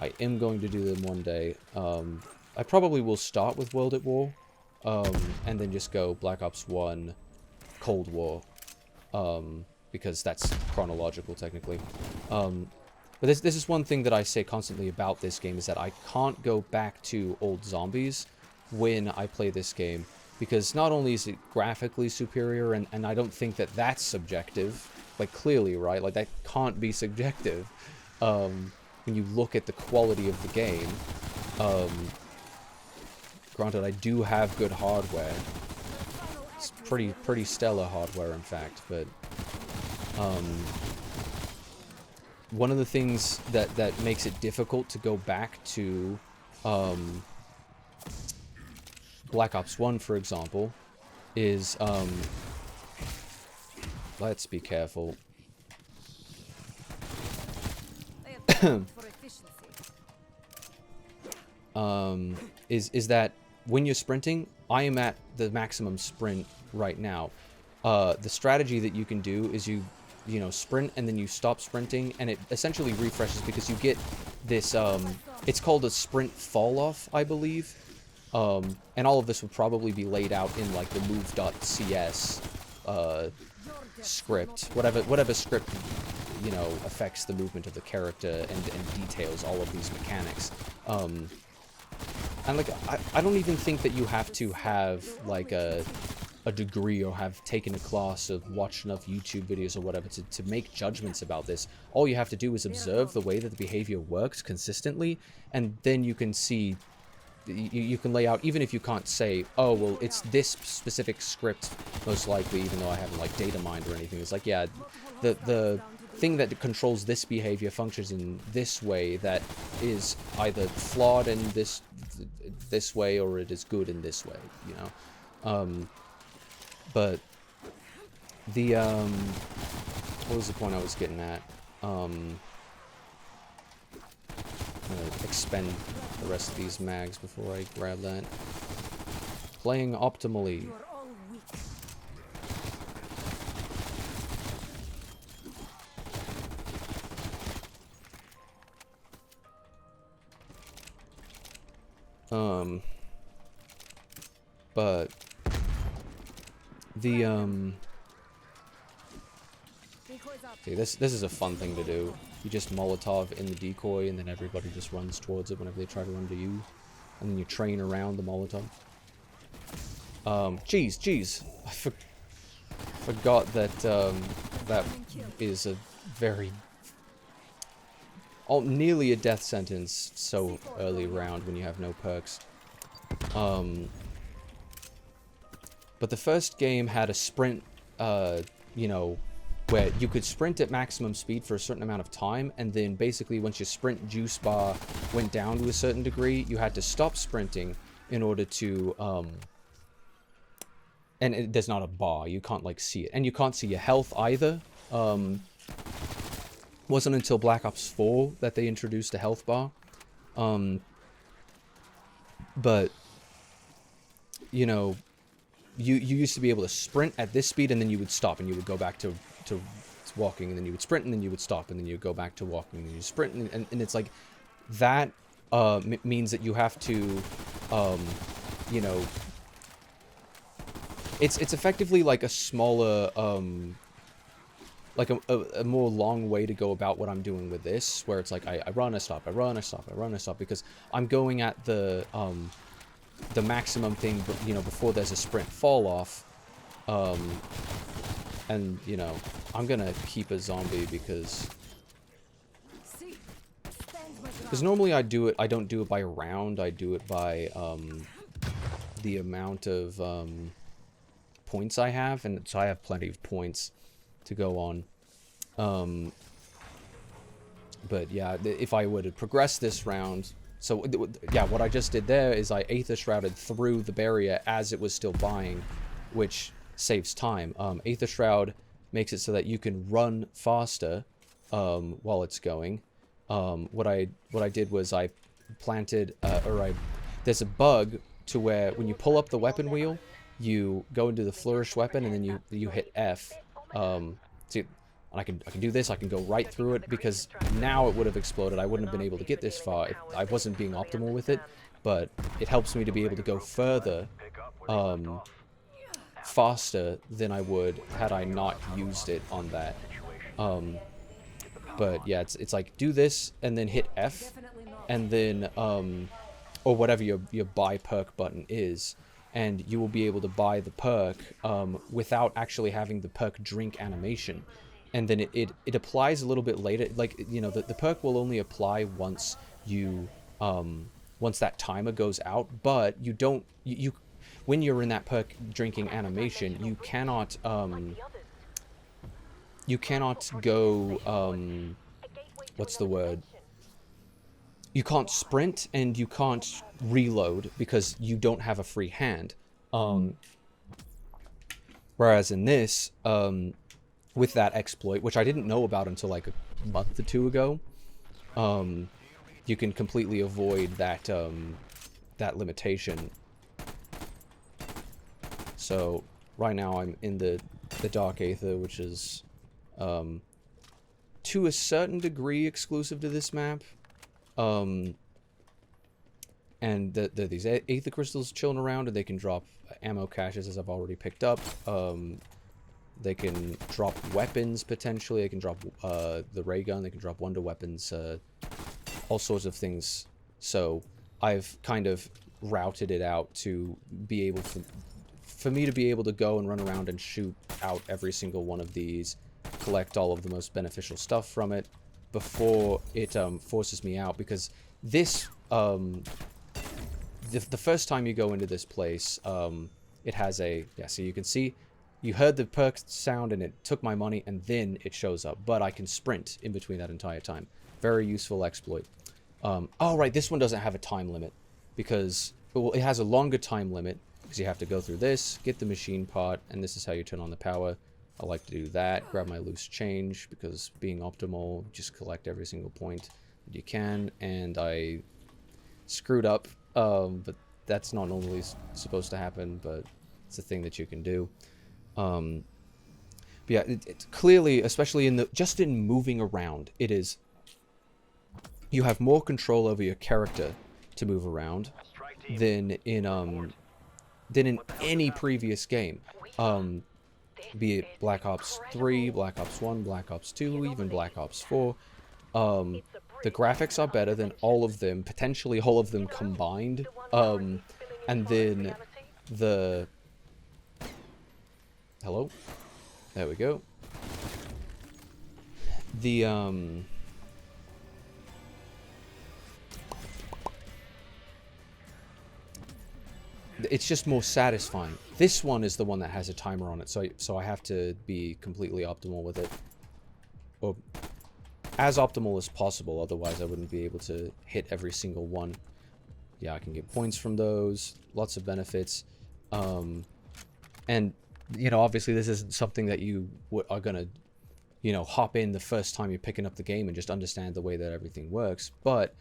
S1: I am going to do them one day. I probably will start with World at War, and then just go Black Ops 1, Cold War, because that's chronological technically. But this is one thing that I say constantly about this game, is that I can't go back to old zombies when I play this game, because not only is it graphically superior, and I don't think that that's subjective, like clearly, right? Like that can't be subjective when you look at the quality of the game. Granted, I do have good hardware. It's pretty stellar hardware, in fact, but one of the things that makes it difficult to go back to Black Ops 1, for example, is, let's be careful. Is that when you're sprinting, I am at the maximum sprint right now. The strategy that you can do is you know, sprint and then you stop sprinting, and it essentially refreshes, because you get this, it's called a sprint fall off, I believe. And all of this would probably be laid out in like the move.ts script, whatever script, you know, affects the movement of the character and details all of these mechanics. And like, I don't even think that you have to have like a degree or have taken a class or watched enough YouTube videos or whatever to make judgments about this. All you have to do is observe the way that the behavior works consistently, and then you can see, you can lay out, even if you can't say, oh, well, it's this specific script, most likely, even though I haven't, like, data mined or anything. It's like, yeah, the thing that controls this behavior functions in this way that is either flawed in this way, or it is good in this way, you know? But the, what was the point I was getting at? I'm gonna expend the rest of these mags before I grab that. Playing optimally. But the see, this is a fun thing to do. You just Molotov in the decoy, and then everybody just runs towards it whenever they try to run to you. And then you train around the Molotov. Jeez. I forgot that, that is a very... nearly a death sentence so early round when you have no perks. But the first game had a sprint, you know, where you could sprint at maximum speed for a certain amount of time, and then basically once your sprint juice bar went down to a certain degree, you had to stop sprinting in order to, there's not a bar, you can't, like, see it. And you can't see your health either. Wasn't until Black Ops 4 that they introduced a health bar. But, you know, you used to be able to sprint at this speed, and then you would stop, and you would go back to walking, and then you would sprint, and then you would stop, and then you would go back to walking, and you sprint, and it's like, that means that you have to, you know, it's effectively like a smaller, like a more long way to go about what I'm doing with this, where it's like I run, I stop, I run, I stop, I run, I stop, because I'm going at the maximum thing, you know, before there's a sprint fall off, and, you know, I'm gonna keep a zombie because normally I don't do it by round, I do it by, the amount of, points I have, and so I have plenty of points to go on. But yeah, if I were to progress this round, so yeah, what I just did there is I Aether Shrouded through the barrier as it was still buying, which saves time. Aether Shroud makes it so that you can run faster while it's going. What I did was I planted, there's a bug to where when you pull up the weapon wheel, you go into the flourish weapon, and then you hit F. See, I can do this. I can go right through it, because now it would have exploded. I wouldn't have been able to get this far if I wasn't being optimal with it. But it helps me to be able to go further, faster than I would had I not used it on that. But yeah, it's like do this and then hit F, and then or whatever your buy perk button is, and you will be able to buy the perk without actually having the perk drink animation. And then it applies a little bit later. Like, you know, the perk will only apply once you once that timer goes out, but you don't you when you're in that perk drinking animation, you cannot go what's the word? You can't sprint and you can't reload because you don't have a free hand. Whereas in this, with that exploit, which I didn't know about until like a month or two ago, you can completely avoid that that limitation. So right now I'm in the Dark Aether, which is to a certain degree exclusive to this map. And there are these Aether crystals chilling around, and they can drop ammo caches, as I've already picked up. They can drop weapons, potentially. They can drop the ray gun. They can drop wonder weapons, all sorts of things. So I've kind of routed it out to be able for me to be able to go and run around and shoot out every single one of these, collect all of the most beneficial stuff from it before it forces me out. Because this, the first time you go into this place, it has a, yeah, so you can see, you heard the perk sound and it took my money, and then it shows up. But I can sprint in between that entire time. Very useful exploit. Oh, right, this one doesn't have a time limit, because, well, it has a longer time limit, because you have to go through this, get the machine part, and this is how you turn on the power. I like to do that, grab my loose change, because being optimal, just collect every single point that you can, and I screwed up, but that's not normally supposed to happen, but it's a thing that you can do. But yeah, it's clearly, especially in just in moving around, it is, you have more control over your character to move around than in any previous game. Be it Black Ops 3, Black Ops 1, Black Ops 2, even Black Ops 4. The graphics are better than all of them, potentially all of them combined. And then the... Hello? There we go. The, it's just more satisfying. This one is the one that has a timer on it, so I have to be completely optimal with it. Or as optimal as possible, otherwise I wouldn't be able to hit every single one. Yeah, I can get points from those, lots of benefits. And, you know, obviously this isn't something that you are gonna, you know, hop in the first time you're picking up the game and just understand the way that everything works. But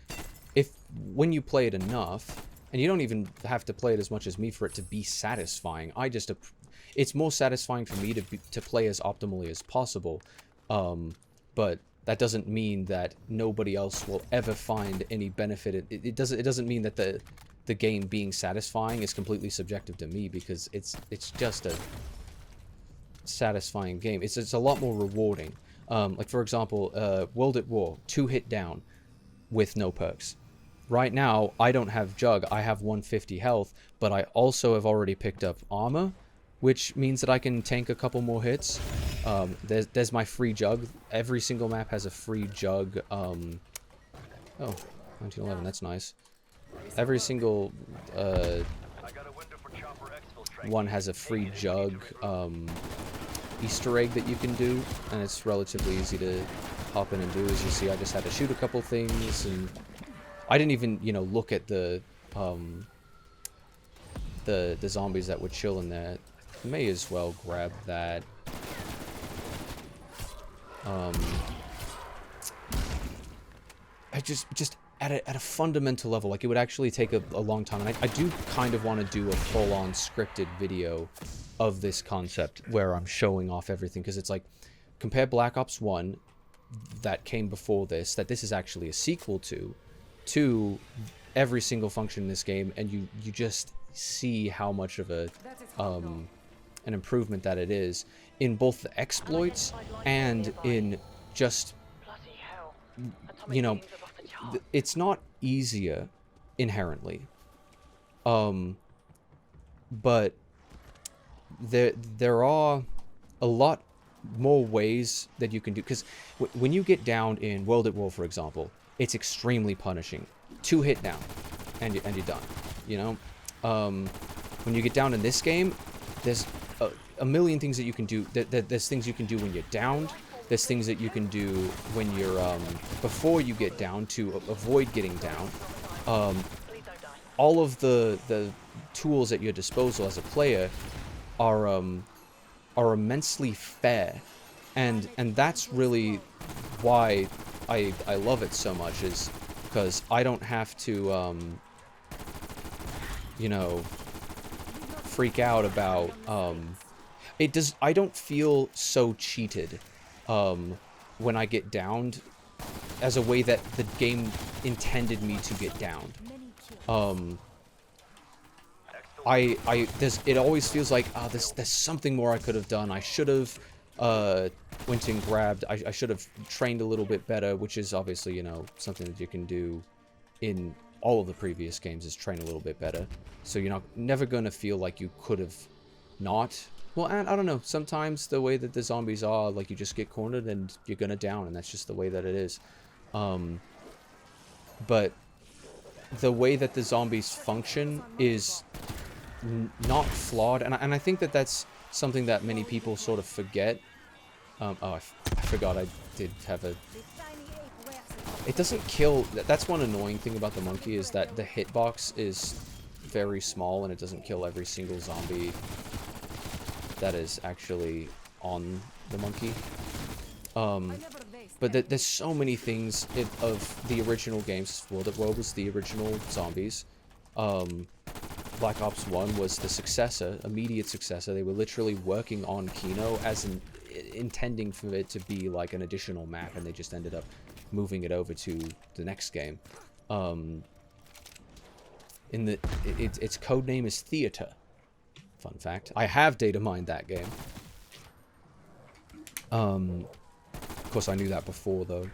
S1: when you play it enough, and you don't even have to play it as much as me for it to be satisfying. It's more satisfying for me to play as optimally as possible. But that doesn't mean that nobody else will ever find any benefit. It doesn't mean that the game being satisfying is completely subjective to me, because it's just a satisfying game. It's a lot more rewarding. Like for example, World at War, 2-hit down with no perks. Right now, I don't have Jug, I have 150 health, but I also have already picked up armor, which means that I can tank a couple more hits. There's my free Jug. Every single map has a free Jug. Oh, 1911, that's nice. Every single one has a free Jug Easter egg that you can do, and it's relatively easy to hop in and do. As you see, I just had to shoot a couple things, and I didn't even, you know, look at the zombies that would chill in there. May as well grab that. I just at a fundamental level, like, it would actually take a long time, and I do kind of want to do a full-on scripted video of this concept where I'm showing off everything, because it's like, compare Black Ops 1 that came before this, that this is actually a sequel to every single function in this game, and you just see how much of a an improvement that it is in both the exploits and in just, you know, it's not easier inherently, but there are a lot more ways that you can do, because when you get down in World at War, for example, it's extremely punishing. 2-hit down, and you're done. You know, when you get down in this game, there's a million things that you can do. There's things you can do when you're downed. There's things that you can do when you're before you get down to avoid getting down. All of the tools at your disposal as a player are immensely fair, and that's really why I love it so much, is because I don't have to you know, freak out about I don't feel so cheated when I get downed as a way that the game intended me to get downed. It always feels like, oh, there's something more I could have done. I should have went and grabbed. I should have trained a little bit better, which is obviously, you know, something that you can do in all of the previous games, is train a little bit better. So you're never gonna feel like you could have not. Well, and I don't know, sometimes the way that the zombies are, like, you just get cornered and you're gonna down, and that's just the way that it is. But the way that the zombies function is not flawed, and I think that that's something that many people sort of forget. Oh, I forgot I did have a... It doesn't kill... That's one annoying thing about the monkey, is that the hitbox is very small, and it doesn't kill every single zombie that is actually on the monkey. But there's so many things of the original games. World at War was the original zombies. Black Ops 1 was the successor, immediate successor. They were literally working on Kino as intending for it to be like an additional map, and they just ended up moving it over to the next game. Its code name is Theater. Fun fact. I have data mined that game. Of course, I knew that before, though.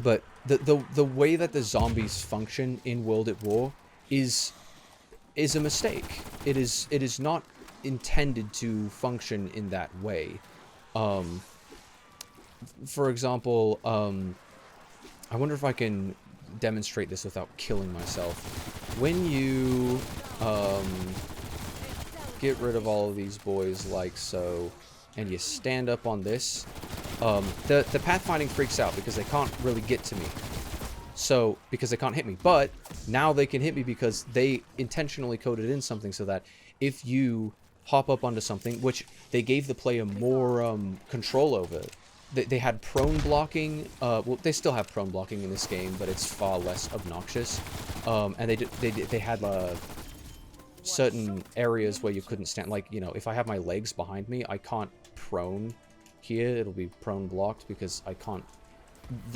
S1: But the way that the zombies function in World at War is a mistake. It is not intended to function in that way. For example, I wonder if I can demonstrate this without killing myself. When you Get rid of all of these boys like so, and you stand up on this. The pathfinding freaks out because they can't really get to me. So, because they can't hit me. But now they can hit me because they intentionally coded in something so that if you hop up onto something, which they gave the player more control over. They had prone blocking. Well, they still have prone blocking in this game, but it's far less obnoxious. And they had certain areas where you couldn't stand. Like, you know, if I have my legs behind me, I can't prone here. It'll be prone blocked because I can't.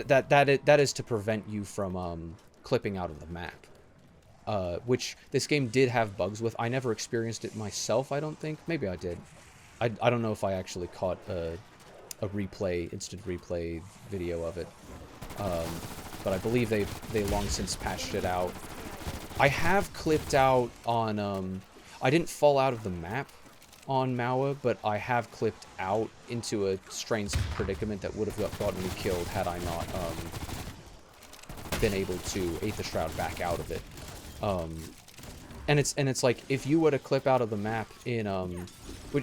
S1: That is to prevent you from clipping out of the map. Which this game did have bugs with. I never experienced it myself, I don't think. Maybe I did. I don't know if I actually caught a instant replay video of it. But I believe they long since patched it out. I have clipped out on, I didn't fall out of the map on Maua, but I have clipped out into a strange predicament that would have gotten me killed had I not been able to Aether Shroud back out of it. And it's like, if you were to clip out of the map in,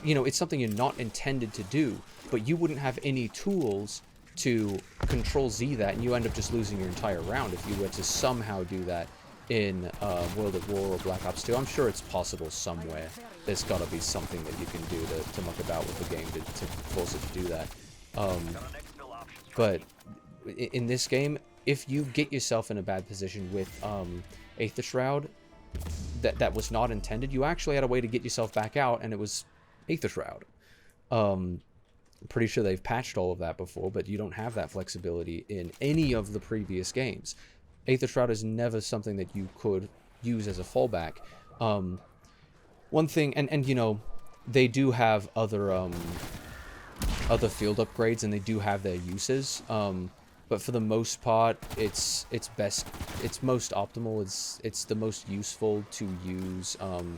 S1: you know, it's something you're not intended to do, but you wouldn't have any tools to Control Z that, and you end up just losing your entire round if you were to somehow do that in World at War or Black Ops 2. I'm sure it's possible somewhere. There's got to be something that you can do to muck about with the game to force it to do that. But in this game, if you get yourself in a bad position with Aether Shroud that was not intended, you actually had a way to get yourself back out, and it was Aether Shroud. I'm pretty sure they've patched all of that before, but you don't have that flexibility in any of the previous games. Aether Shroud is never something that you could use as a fallback. One thing, and you know, they do have other field upgrades, and they do have their uses. But for the most part, it's most optimal. It's the most useful to use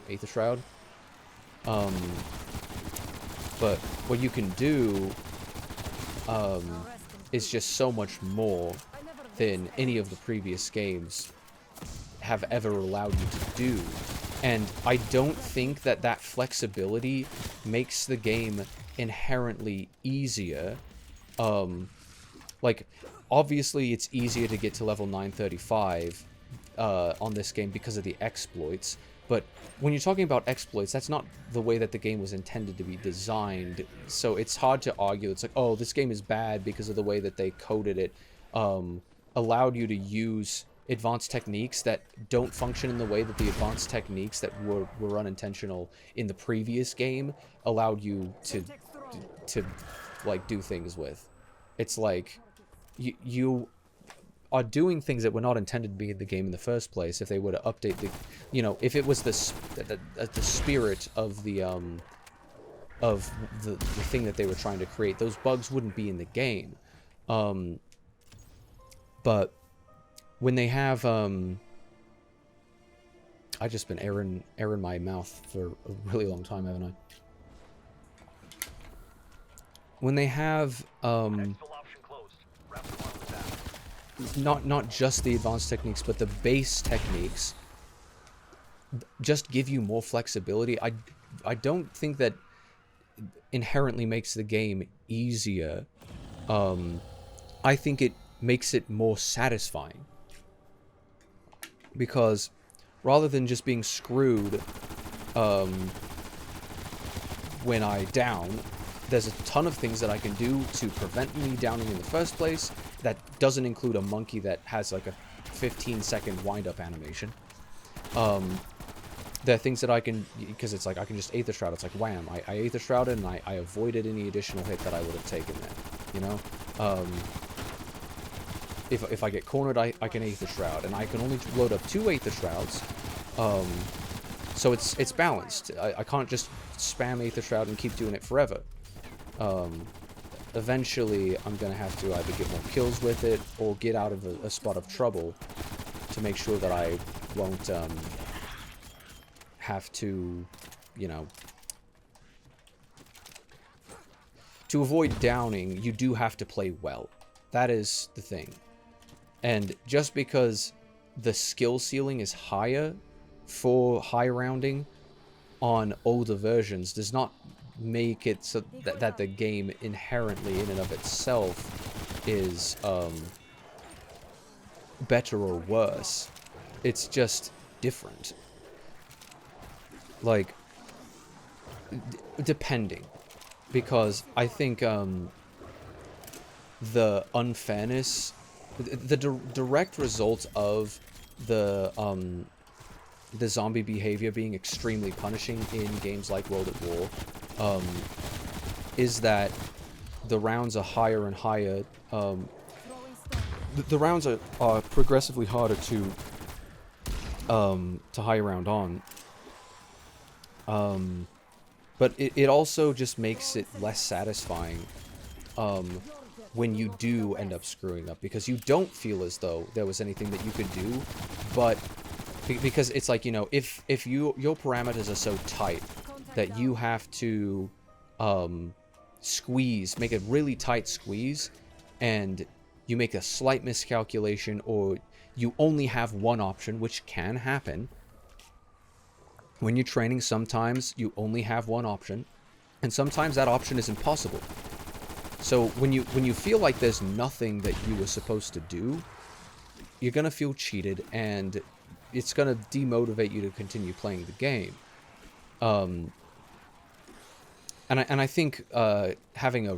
S1: Aether Shroud. But what you can do is just so much more than any of the previous games have ever allowed you to do. And I don't think that flexibility makes the game inherently easier. Like, obviously it's easier to get to level 935 on this game because of the exploits, but when you're talking about exploits, that's not the way that the game was intended to be designed, so it's hard to argue. It's like, oh, this game is bad because of the way that they coded it, allowed you to use advanced techniques that don't function in the way that the advanced techniques that were unintentional in the previous game allowed you to like do things with. It's like you are doing things that were not intended to be in the game in the first place. If they were to update the, you know, if it was the spirit of the thing that they were trying to create, those bugs wouldn't be in the game. But when they have I've just been airing my mouth for a really long time, haven't I? When they have not just the advanced techniques, but the base techniques just give you more flexibility. I don't think that inherently makes the game easier. I think it makes it more satisfying. Because rather than just being screwed when I down, there's a ton of things that I can do to prevent me downing in the first place. That doesn't include a monkey that has like a 15-second wind-up animation. There are things that I can, because it's like I can just Aether Shroud. It's like wham, I Aether Shrouded and I avoided any additional hit that I would have taken there. You know, if I get cornered, I can Aether Shroud, and I can only load up 2 Aether Shrouds. So it's balanced. I can't just spam Aether Shroud and keep doing it forever. Eventually, I'm going to have to either get more kills with it or get out of a spot of trouble to make sure that I won't have to, you know... To avoid downing, you do have to play well. That is the thing. And just because the skill ceiling is higher for high rounding on older versions does not make it so that the game inherently in and of itself is better or worse. It's just different. Like, depending. Because I think the unfairness, the direct result of the zombie behavior being extremely punishing in games like World at War is that the rounds are higher and higher. The rounds are progressively harder to high round on. But it also just makes it less satisfying when you do end up screwing up, because you don't feel as though there was anything that you could do, but because it's like, you know, if your parameters are so tight that you have to squeeze, make a really tight squeeze, and you make a slight miscalculation, or you only have one option, which can happen. When you're training, sometimes you only have one option, and sometimes that option is impossible. So when you feel like there's nothing that you were supposed to do, you're gonna feel cheated, and it's gonna demotivate you to continue playing the game. And I think having a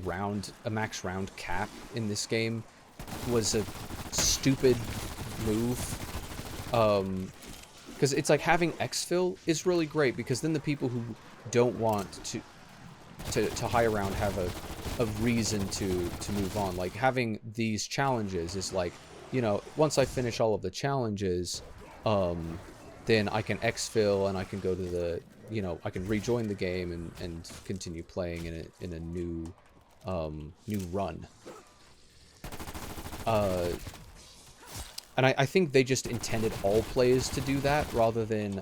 S1: max round cap in this game was a stupid move. Because it's like having exfil is really great, because then the people who don't want to high round have a reason to move on. Like, having these challenges is like, you know, once I finish all of the challenges, then I can exfil and I can go to the, you know, I can rejoin the game and continue playing in a new run. And I think they just intended all players to do that, rather than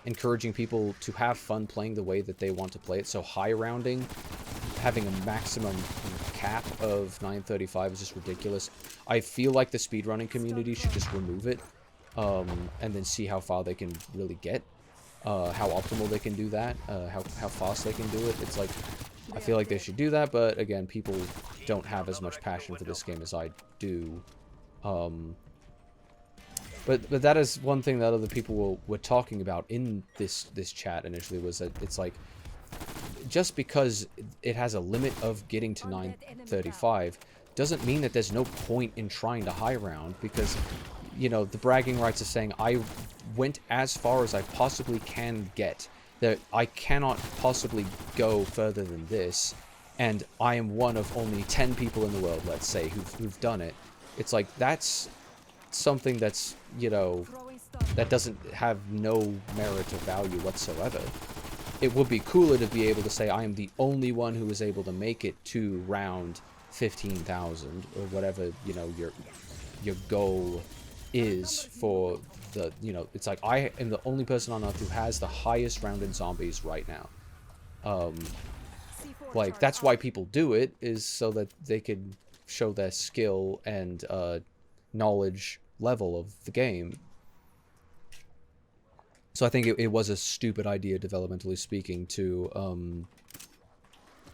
S1: encouraging people to have fun playing the way that they want to play it. So high rounding, having a maximum cap of 935 is just ridiculous. I feel like the speedrunning community should just remove it, and then see how far they can really get, how optimal they can do that, how fast they can do it. It's like, I feel like they should do that, but again, people don't have as much passion for this game as I do. But that is one thing that other people were talking about in this chat initially, was that it's like, just because it has a limit of getting to 935 doesn't mean that there's no point in trying to high round, because, you know, the bragging rights are saying, I went as far as I possibly can get, that I cannot possibly go further than this, and I am one of only 10 people in the world, let's say, who've done it. It's like, that's something that's, you know, that doesn't have no merit or value whatsoever. It would be cooler to be able to say, I am the only one who was able to make it to round 15,000, or whatever, you know, your goal is for the, you know, it's like, I am the only person on Earth who has the highest round in zombies right now. Like, that's why people do it, is so that they could show their skill and knowledge level of the game. So I think it was a stupid idea, developmentally speaking, to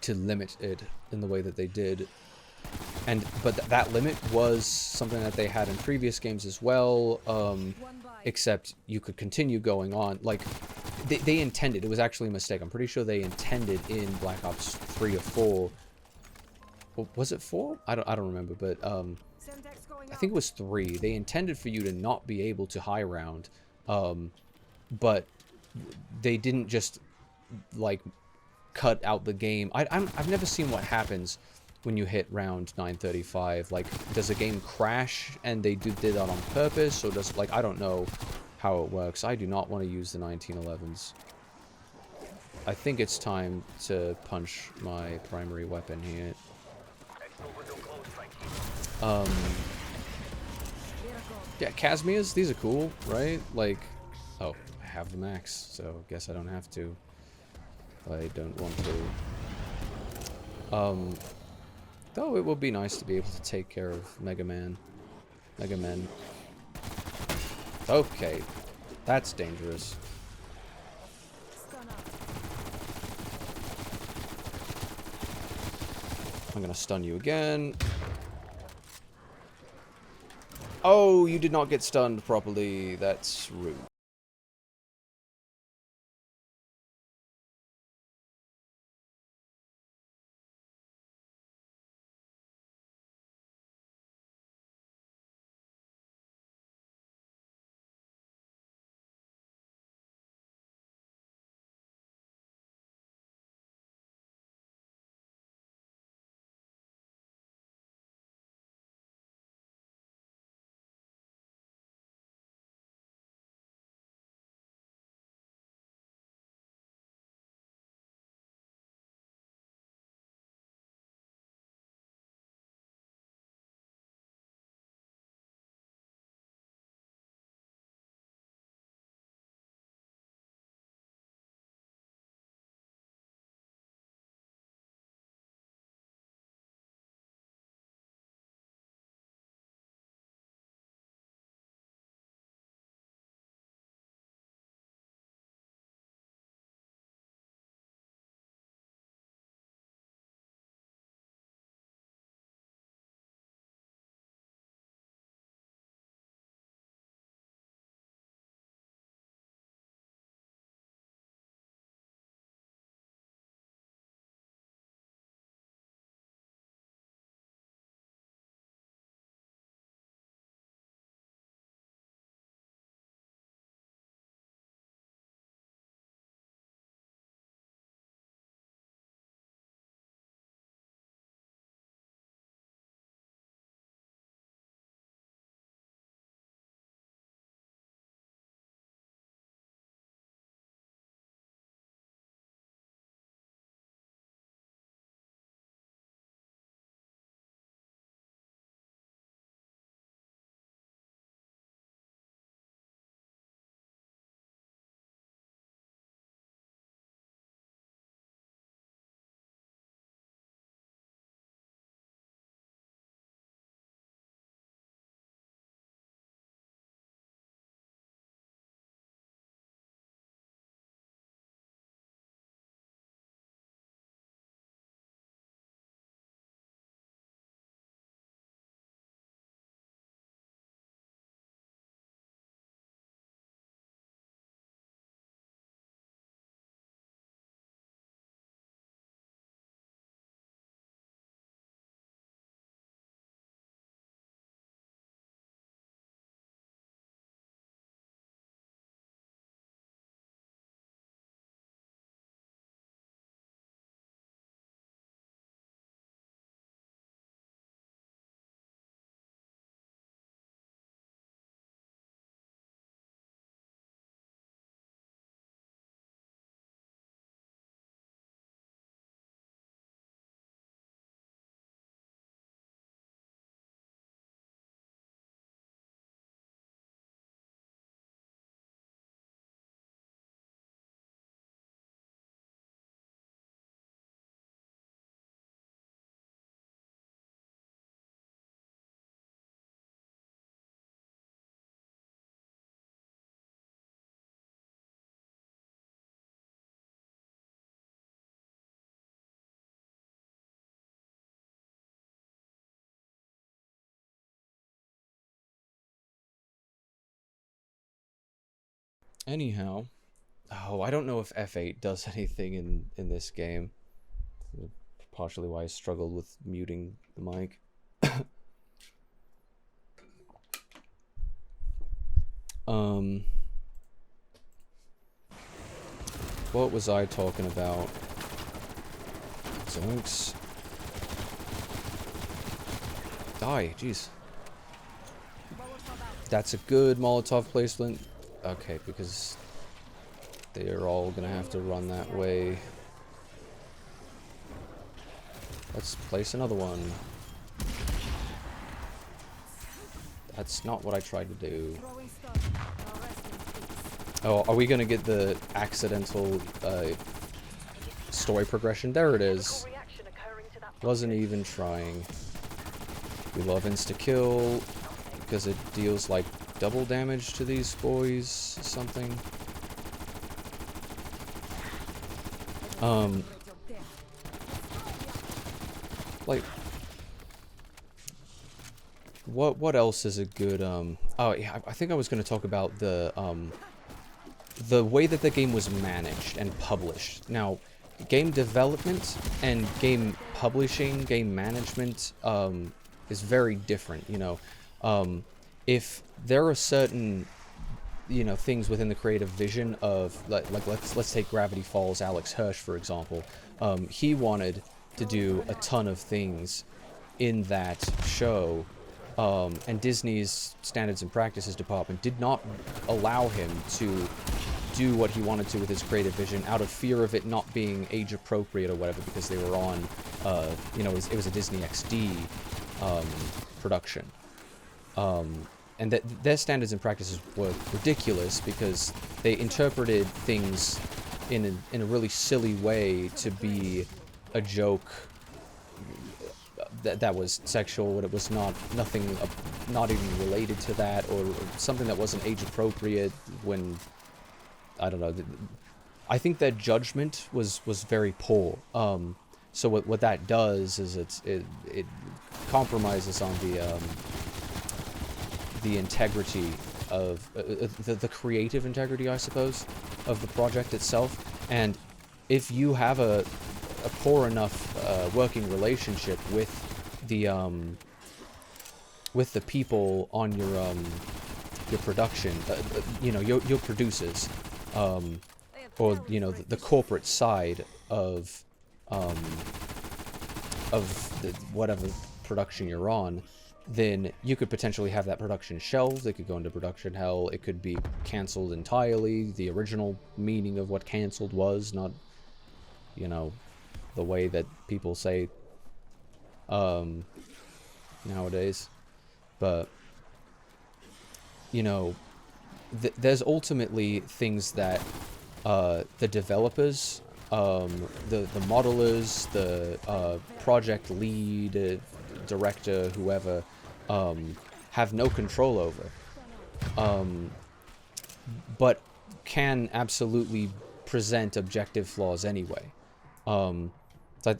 S1: limit it in the way that they did. But that limit was something that they had in previous games as well, except you could continue going on. Like, they intended, it was actually a mistake. I'm pretty sure they intended in Black Ops 3 or 4. Well, was it 4? I don't remember, but I think it was 3. They intended for you to not be able to high round, but they didn't just, like, cut out the game. I've never seen what happens when you hit round 935. Like, does the game crash and they did that on purpose, or does, like, I don't know how it works. I do not want to use the 1911s. I think it's time to punch my primary weapon here. Yeah, Casmias, these are cool, right? Like, oh, I have the max, so I guess I don't have to. I don't want to. Though it would be nice to be able to take care of Mega Men. Okay. That's dangerous. I'm gonna stun you again. Oh, you did not get stunned properly. That's rude. Anyhow, oh, I don't know if F8 does anything in this game. Partially why I struggled with muting the mic. What was I talking about? Zonks. Die, jeez. That's a good Molotov placement. Okay, because they're all gonna have to run that way. Let's place another one. That's not what I tried to do. Oh, are we gonna get the accidental story progression? There it is. Wasn't even trying. We love insta-kill because it deals like double damage to these boys, something. Like, what else is a good, oh, yeah, I think I was going to talk about the way that the game was managed and published. Now, game development and game publishing, game management, is very different, you know. If there are certain, you know, things within the creative vision of, like let's take Gravity Falls, Alex Hirsch, for example. He wanted to do a ton of things in that show, and Disney's Standards and Practices department did not allow him to do what he wanted to with his creative vision out of fear of it not being age appropriate or whatever, because they were on, you know, it was a Disney XD production. And that their standards and practices were ridiculous because they interpreted things in a really silly way to be a joke that was sexual, when it was nothing, not even related to that, or something that wasn't age appropriate. When, I don't know, I think their judgment was very poor. So what that does is it compromises on the integrity of the creative integrity, I suppose, of the project itself. And if you have a poor enough working relationship with the people on your production, you know, your producers, or, you know, the corporate side of whatever production you're on, then you could potentially have that production shelved. It could go into production hell. It could be cancelled entirely. The original meaning of what cancelled was, not, you know, the way that people say nowadays. But, you know, there's ultimately things that the developers, the modelers, the project lead, director, whoever, have no control over, but can absolutely present objective flaws anyway. So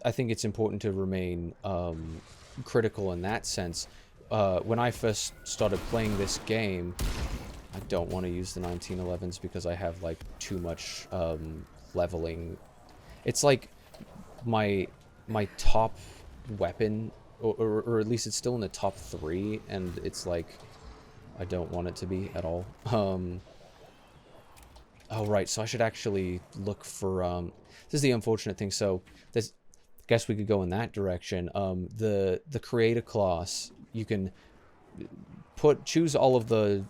S1: I think it's important to remain critical in that sense. When I first started playing this game, I don't want to use the 1911s because I have like too much leveling. It's like my top weapon, or at least it's still in the top 3, and it's like I don't want it to be at all. Oh right, so I should actually look for this is the unfortunate thing. So this, guess we could go in that direction. The creator class, you can choose all of the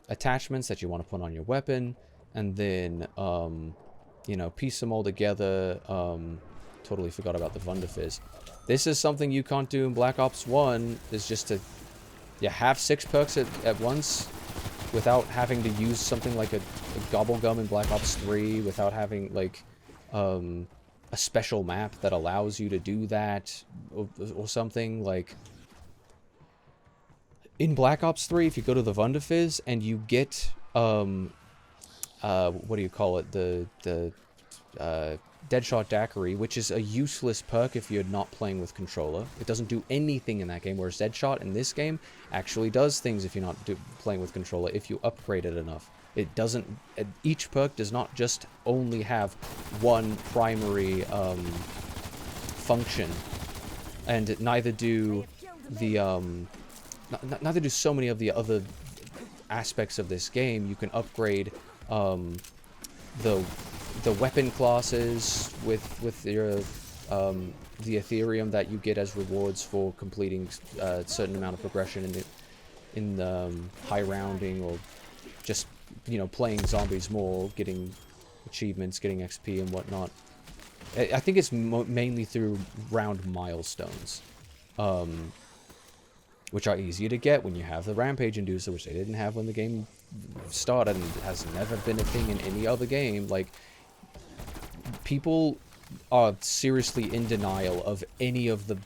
S1: attachments that you want to put on your weapon, and then you know, piece them all together. Totally forgot about the Wunderfizz. This is something you can't do in Black Ops 1, is just to have 6 perks at once without having to use something like a gobble gum in Black Ops 3, without having like a special map that allows you to do that, or something. Like in Black Ops 3, if you go to the Wunderfizz and you get what do you call it, the Deadshot Daiquiri, which is a useless perk if you're not playing with controller. It doesn't do anything in that game, whereas Deadshot in this game actually does things if you're not playing with controller, if you upgrade it enough. It doesn't, each perk does not just only have one primary function, and neither do the neither do so many of the other aspects of this game. You can upgrade the weapon classes with your the Ethereum that you get as rewards for completing a certain amount of progression in high rounding, or just, you know, playing zombies more, getting achievements, getting XP and whatnot. I think it's mainly through round milestones, which are easier to get when you have the Rampage Inducer, which they didn't have when the game started, and has never been a thing in any other game. Like, people are seriously in denial of any of the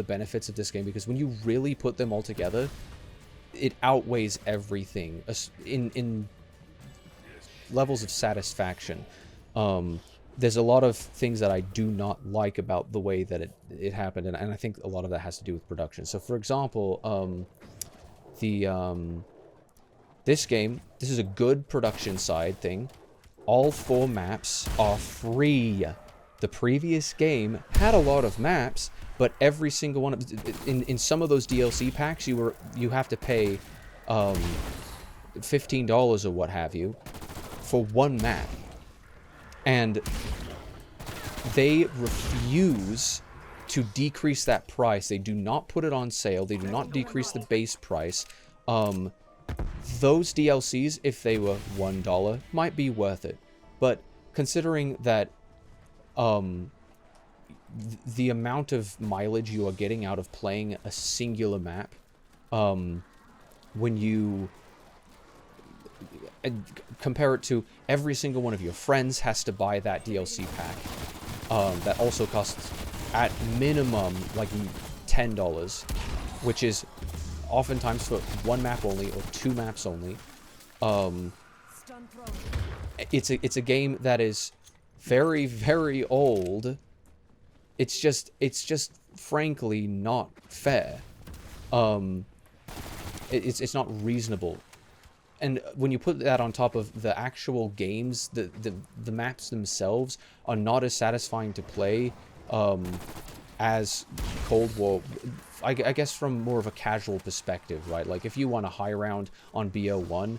S1: benefits of this game, because when you really put them all together, it outweighs everything in levels of satisfaction. There's a lot of things that I do not like about the way that it happened, and I think a lot of that has to do with production. So, for example, this game, this is a good production side thing. All 4 maps are free. The previous game had a lot of maps, but every single one of in some of those DLC packs, you have to pay $15 or what have you for 1 map. And they refuse to decrease that price. They do not put it on sale. They do not decrease the base price. Those DLCs, if they were $1, might be worth it. But considering that the amount of mileage you are getting out of playing a singular map, when you compare it to every single one of your friends has to buy that DLC pack, that also costs at minimum like $10, which is oftentimes for 1 map only or 2 maps only. It's a game that is very, very old. It's just frankly not fair. It's not reasonable. And when you put that on top of the actual games, the maps themselves are not as satisfying to play as Cold War. I guess from more of a casual perspective, right? Like if you want a high round on BO1,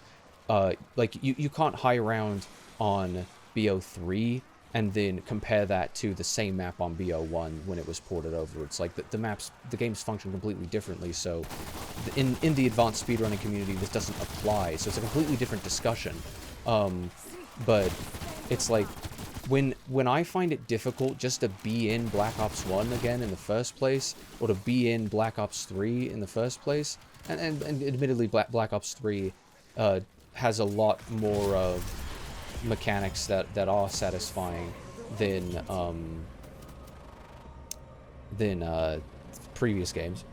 S1: like you can't high round on BO3 and then compare that to the same map on BO1 when it was ported over. It's like the games function completely differently, so in the advanced speedrunning community, this doesn't apply, so it's a completely different discussion. But it's like, when I find it difficult just to be in Black Ops 1 again in the first place, or to be in Black Ops 3 in the first place, and admittedly Black Ops 3 has a lot more mechanics that are satisfying than previous games,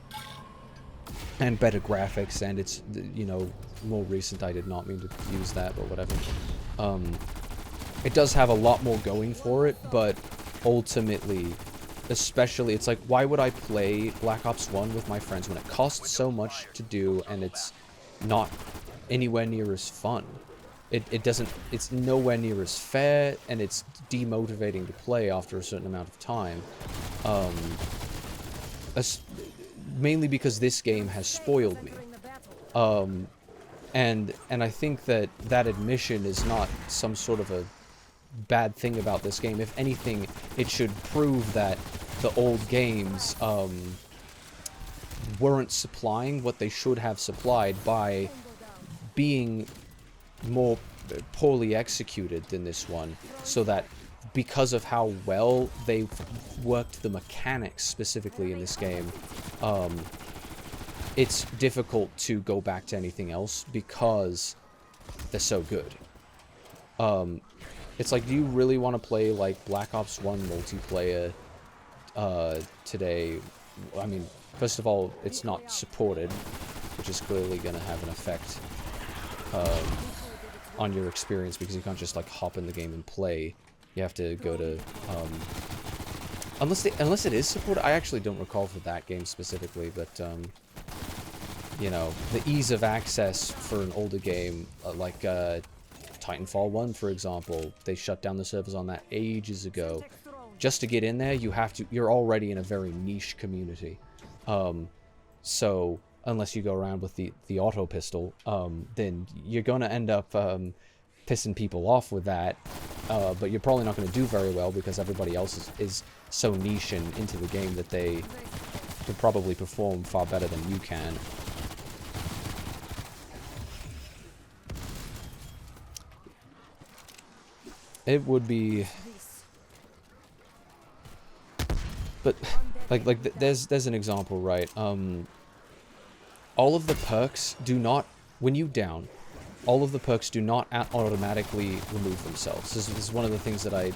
S1: and better graphics, and it's, you know, more recent. I did not mean to use that, but whatever. It does have a lot more going for it, but ultimately, especially, it's like, why would I play Black Ops 1 with my friends when it costs so much to do and it's not anywhere near as fun? It's nowhere near as fair, and it's demotivating to play after a certain amount of time. Mainly because this game has spoiled me. And I think that admission is not some sort of a bad thing about this game. If anything, it should prove that the old games weren't supplying what they should have supplied by being more poorly executed than this one, so that because of how well they worked the mechanics specifically in this game, it's difficult to go back to anything else because they're so good. It's like, do you really want to play like Black Ops 1 multiplayer today? I mean, first of all, it's not supported, which is clearly going to have an effect on your experience, because you can't just like hop in the game and play. You have to go to unless it is supported. I actually don't recall for that game specifically, but you know, the ease of access for an older game like Titanfall 1, for example, they shut down the servers on that ages ago. Just to get in there, you're already in a very niche community. So unless you go around with the auto pistol, then you're gonna end up pissing people off with that. But you're probably not going to do very well, because everybody else is so niche and into the game that they could probably perform far better than you can. It would be, but like there's an example, right? All of the perks do not, when you down, all of the perks do not automatically remove themselves. This is one of the things that I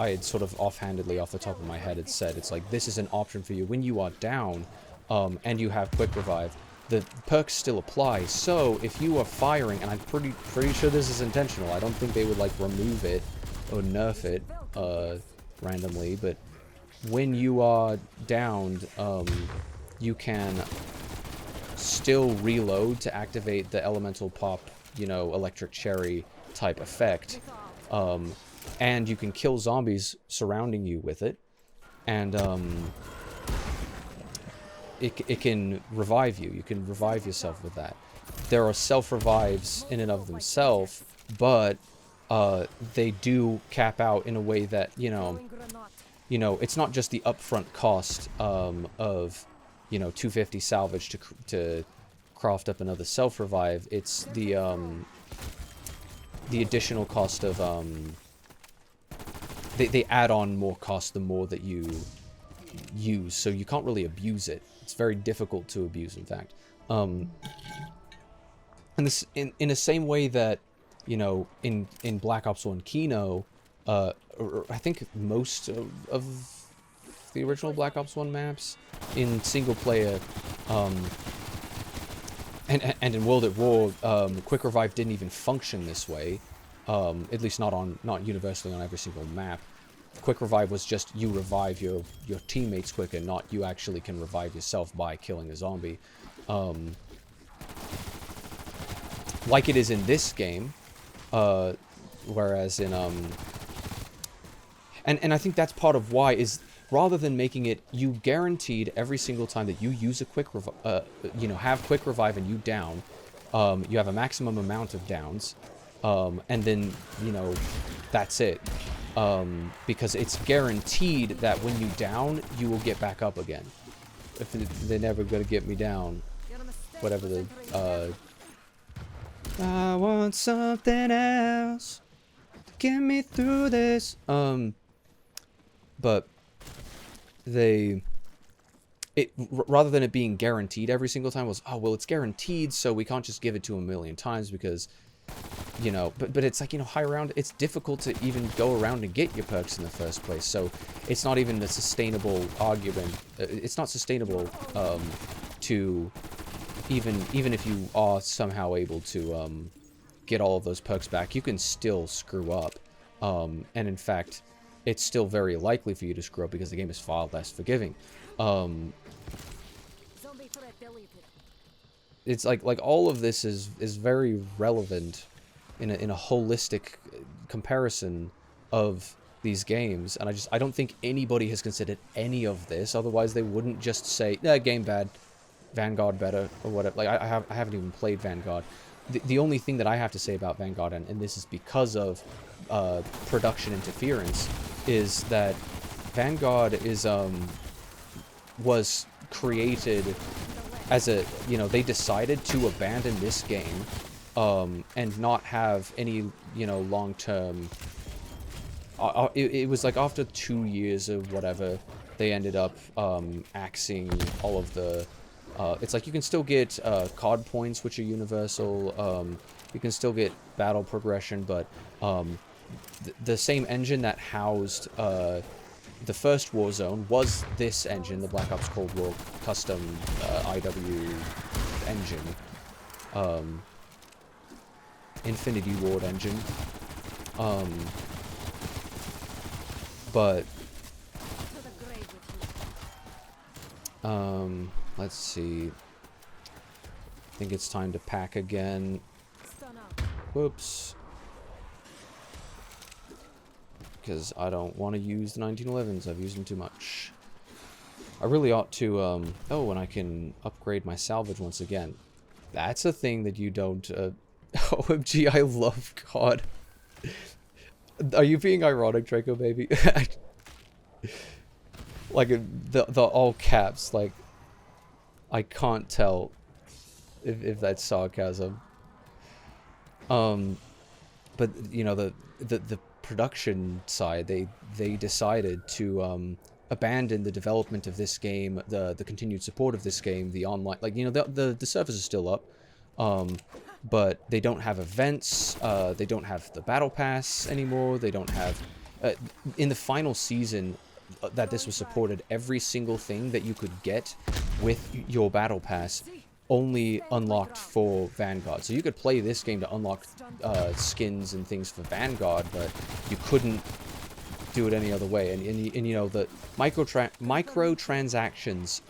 S1: had sort of offhandedly, off the top of my head, had said. It's like, this is an option for you when you are down, and you have quick revive. the perks still apply. So if you are firing, and I'm pretty sure this is intentional. I don't think they would like remove it or nerf it randomly, but when you are downed, you can still reload to activate the elemental pop, you know, electric cherry type effect. And you can kill zombies surrounding you with it, and it can revive you. You can revive yourself with that. There are self-revives in and of themselves, but they do cap out in a way that, you know, it's not just the upfront cost of, you know, 250 salvage to craft up another self-revive. It's the additional cost of they add on more cost the more that you use, so you can't really abuse it. It's very difficult to abuse, in fact. And this in the same way that, you know, in Black Ops 1 Kino, I think most of the original Black Ops 1 maps in single player, and in World at War, Quick Revive didn't even function this way. At least not universally on every single map. Quick Revive was just you revive your teammates quicker, not you actually can revive yourself by killing a zombie. Like it is in this game, whereas in and I think that's part of why is, rather than making it you guaranteed every single time that you use a quick you know, have quick revive and you down, you have a maximum amount of downs, and then, you know, that's it. Because it's guaranteed that when you down, you will get back up again. If they're never gonna get me down, whatever the I want something else to get me through this. But rather than it being guaranteed every single time, was, oh well, it's guaranteed, so we can't just give it to 1,000,000 times because, you know, but it's like, you know, high round, it's difficult to even go around and get your perks in the first place, so it's not even a sustainable argument. It's not sustainable to even if you are somehow able to get all of those perks back, you can still screw up, and in fact, it's still very likely for you to screw up because the game is far less forgiving. It's like all of this is very relevant in a holistic comparison of these games, and I don't think anybody has considered any of this. Otherwise, they wouldn't just say, "Nah, game bad, Vanguard better," or whatever. Like I haven't even played Vanguard. The only thing that I have to say about Vanguard, and this is because of production interference, is that Vanguard was created as a, you know, they decided to abandon this game and not have any, you know, long-term. It was like after 2 years of whatever, they ended up axing all of the. It's like you can still get COD points, which are universal. You can still get battle progression, but the same engine that housed the first Warzone was this engine, the Black Ops Cold War custom IW engine, Infinity Ward engine. But let's see. I think it's time to pack again. Whoops. Because I don't want to use the 1911s. I've used them too much. I really ought to, oh, and I can upgrade my salvage once again. That's a thing that you don't, OMG, I love COD. Are you being ironic, Draco baby? Like, the all caps, like, I can't tell if that's sarcasm. But, you know, the production side, they decided to abandon the development of this game, the continued support of this game, the online, like, you know, the servers are still up, but they don't have events, they don't have the battle pass anymore, they don't have in the final season that this was supported, every single thing that you could get with your battle pass only unlocked for Vanguard. So you could play this game to unlock skins and things for Vanguard, but you couldn't do it any other way. And you know, the microtransactions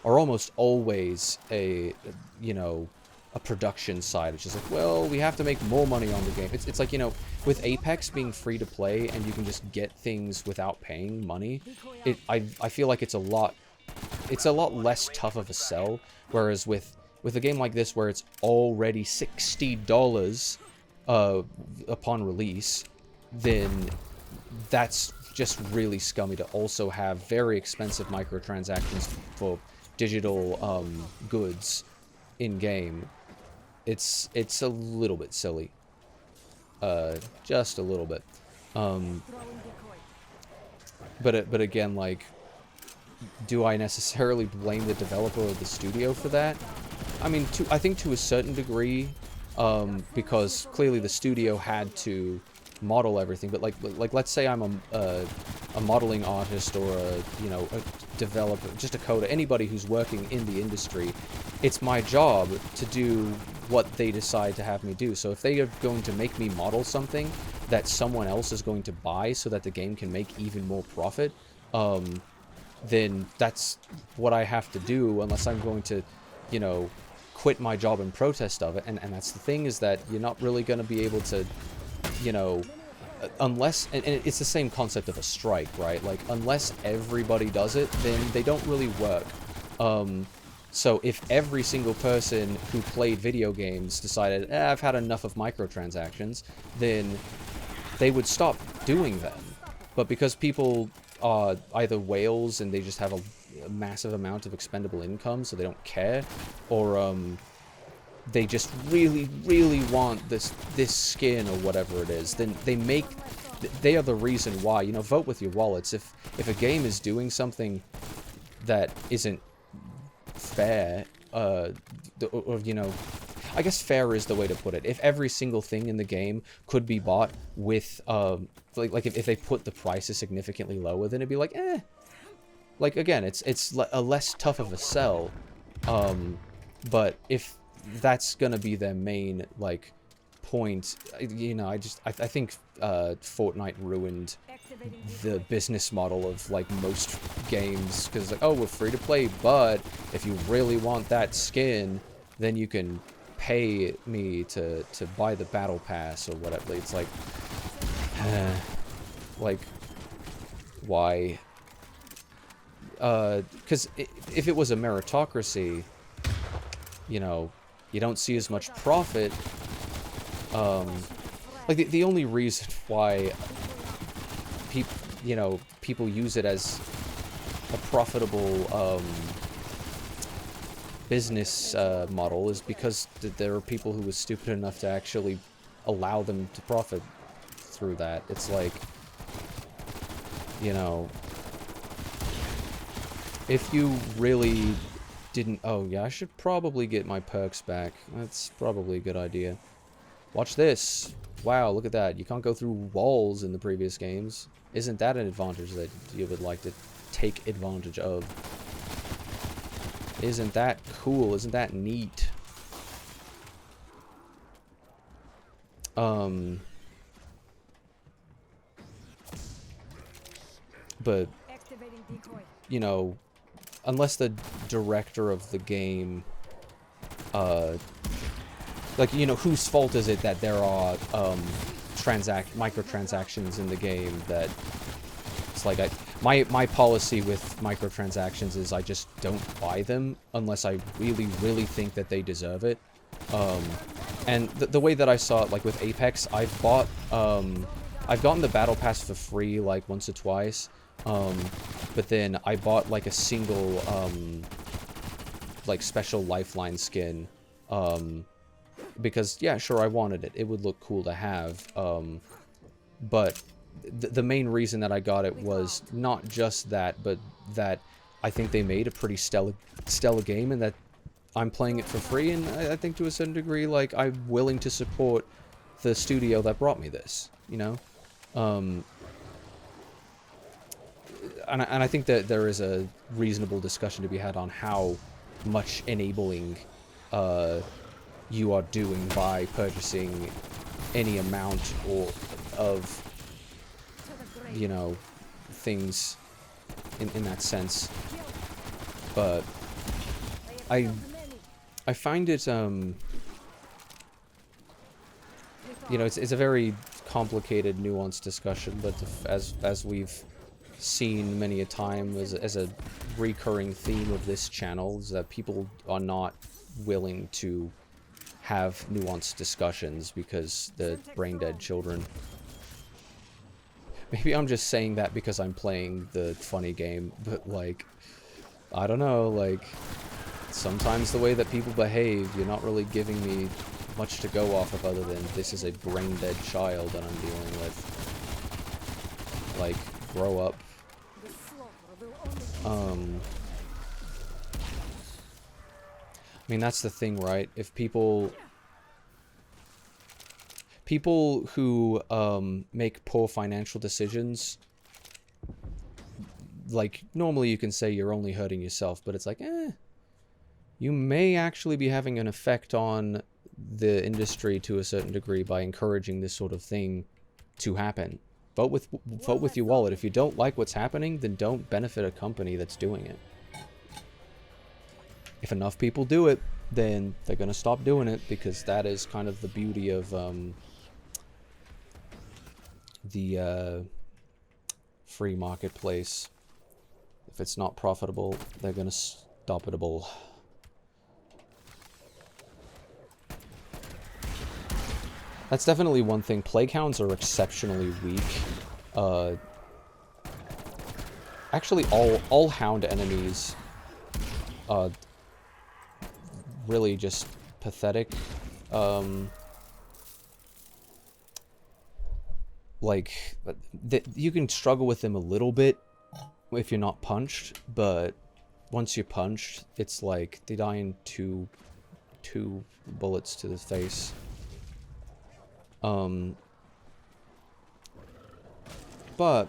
S1: are almost always a, you know, a production side. It's just like, well, we have to make more money on the game. It's like, you know, with Apex being free to play and you can just get things without paying money, I feel like it's a lot less tough of a sell. Whereas with a game like this, where it's already $60 upon release, then that's just really scummy to also have very expensive microtransactions for digital goods in game. It's a little bit silly, just a little bit. But again, like, do I necessarily blame the developer or the studio for that? I mean, I think to a certain degree, because clearly the studio had to model everything. But like let's say I'm a modeling artist or a, you know, a developer, just a coder, anybody who's working in the industry. It's my job to do what they decide to have me do. So if they are going to make me model something that someone else is going to buy so that the game can make even more profit, then that's what I have to do, unless I'm going to, you know, quit my job in protest of it. And that's the thing, is that you're not really going to be able to, you know, unless, and it's the same concept of a strike, right? Like, unless everybody does it, then they don't really work. So if every single person who played video games decided, I've had enough of microtransactions, then they would stop doing them. But because people are either whales and they just have a massive amount of expendable income, so they don't care, or they just really, really want this skin or whatever it is, then they are the reason why. You know, vote with your wallets. If a game is doing something that isn't fair, or, you know, I guess fair is the way to put it. If every single thing in the game could be bought with, like if they put the prices significantly lower, then it'd be like, eh. Like, again, it's a less tough of a sell. But if that's gonna be their main, like, point, you know, I think Fortnite ruined the business model of, like, most games, because, like, oh, we're free to play, but if you really want that skin, then you can pay me to buy the battle pass or whatever. It's like, like, why? Because if it was a meritocracy, you know, you don't see as much profit. Like, the only reason why people use it as a profitable business model is because there are people who were stupid enough to actually allow them to profit through that. It's like, you know, if you really didn't... Oh, yeah, I should probably get my perks back. That's probably a good idea. Watch this. Wow, look at that. You can't go through walls in the previous games. Isn't that an advantage that you would like to take advantage of? Isn't that cool? Isn't that neat? But, you know, unless the director of the game, like, you know, whose fault is it that there are, microtransactions in the game that... It's like, my policy with microtransactions is I just don't buy them unless I really, really think that they deserve it. And the way that I saw it, like with Apex, I've gotten the battle pass for free, like, once or twice. But then I bought, like, a single, like, special lifeline skin, because, yeah, sure, I wanted it. It would look cool to have, but the main reason that I got it was not just that, but that I think they made a pretty stellar game, and that I'm playing it for free, and I think to a certain degree, like, I'm willing to support the studio that brought me this, you know? And I think that there is a reasonable discussion to be had on how much enabling you are doing by purchasing any amount or of, you know, things in that sense. But I find it, you know, it's a very complicated, nuanced discussion, but as we've seen many a time as a recurring theme of this channel, is that people are not willing to have nuanced discussions because they're brain-dead children. Maybe I'm just saying that because I'm playing the funny game, but, like, I don't know, like, sometimes the way that people behave, you're not really giving me much to go off of other than this is a brain-dead child that I'm dealing with. Like, grow up. I mean, that's the thing, right? If people who make poor financial decisions, like, normally you can say you're only hurting yourself, but it's like, you may actually be having an effect on the industry to a certain degree by encouraging this sort of thing to happen. Vote with your wallet. If you don't like what's happening, then don't benefit a company that's doing it. If enough people do it, then they're going to stop doing it, because that is kind of the beauty of the free marketplace. If it's not profitable, they're going to stop it-able. That's definitely one thing. Plague hounds are exceptionally weak. Actually, all hound enemies are really just pathetic. Like, you can struggle with them a little bit if you're not punched, but once you're punched, it's like they die in two bullets to the face. But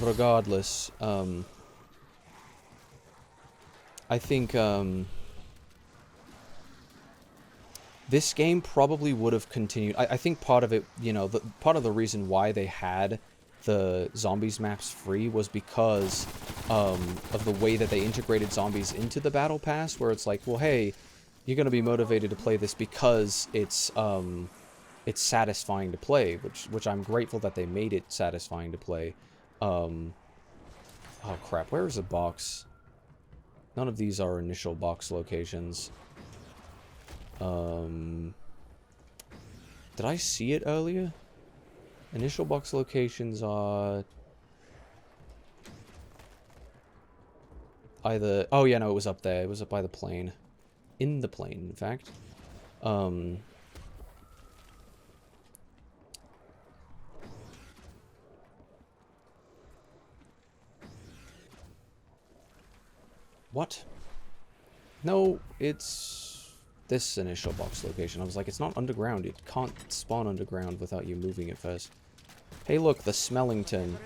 S1: regardless, I think this game probably would have continued. I think part of it, you know, part of the reason why they had the zombies maps free was because of the way that they integrated zombies into the battle pass, where it's like, well, hey, you're gonna be motivated to play this because it's satisfying to play, which I'm grateful that they made it satisfying to play. Oh crap, where is the box? None of these are initial box locations. Did I see it earlier? Initial box locations are either... Oh yeah, no, it was up there. It was up by the plane. In the plane, in fact. What? No, it's this initial box location. I was like, it's not underground. It can't spawn underground without you moving it first. Hey, look, the Smellington.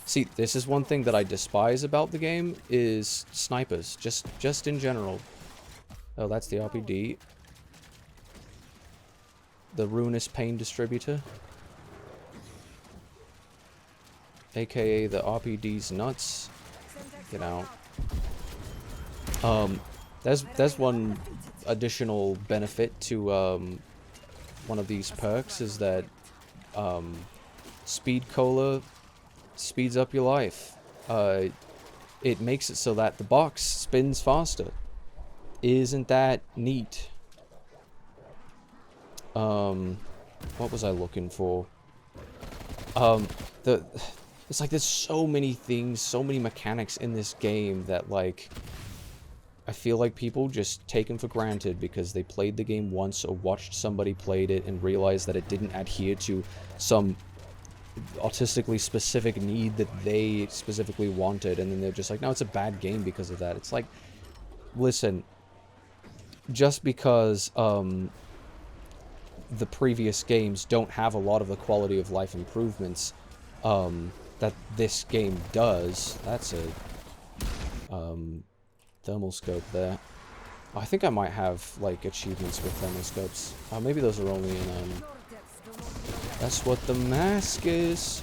S1: See, this is one thing that I despise about the game, is snipers. Just in general. Oh, that's the RPD. The Ruinous Pain Distributor. AKA the RPD's nuts. Get out. There's one additional benefit to one of these perks, is that Speed Cola speeds up your life. It makes it so that the box spins faster. Isn't that neat? What was I looking for? It's like there's so many things, so many mechanics in this game that, like, I feel like people just take them for granted because they played the game once or watched somebody played it and realized that it didn't adhere to some autistically specific need that they specifically wanted, and then they're just like, no, it's a bad game because of that. It's like, listen, just because the previous games don't have a lot of the quality of life improvements that this game does. That's a thermal scope there. I think I might have, like, achievements with thermoscopes. Maybe those are only in, That's what the mask is!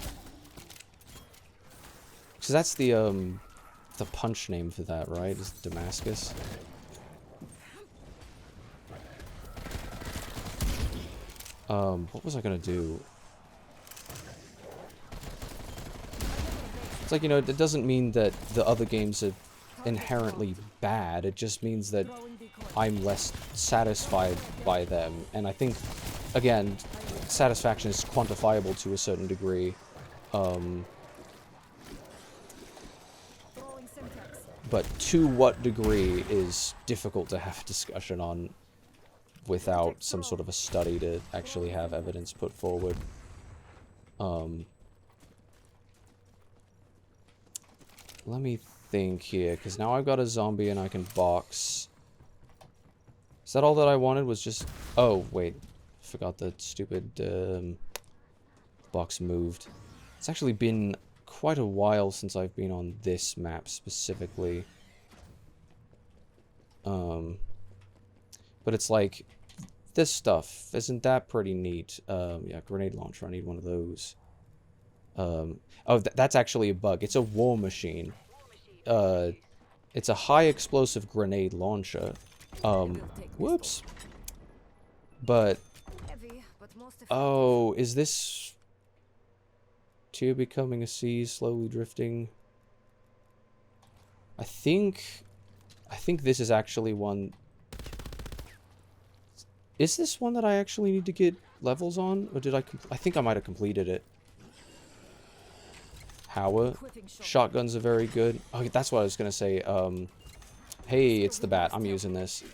S1: Because that's the punch name for that, right? Is Damascus? What was I gonna do? It's like, you know, it doesn't mean that the other games are inherently bad. It just means that I'm less satisfied by them. And I think, again, satisfaction is quantifiable to a certain degree. But to what degree is difficult to have a discussion on without some sort of a study to actually have evidence put forward. Let me think here, because now I've got a zombie and I can box. Is that all that I wanted? Was just... Oh, wait. Forgot the stupid box moved. It's actually been quite a while since I've been on this map specifically. But it's like, this stuff, isn't that pretty neat? Yeah, grenade launcher, I need one of those. Oh, that's actually a bug. It's a war machine. It's a high explosive grenade launcher. Whoops. But, oh, is this tier becoming a sea, slowly drifting? I think this is actually one. Is this one that I actually need to get levels on? Or did I think I might have completed it. Howard. Shotguns are very good. Oh, that's what I was gonna say. Hey, it's the bat. I'm using this.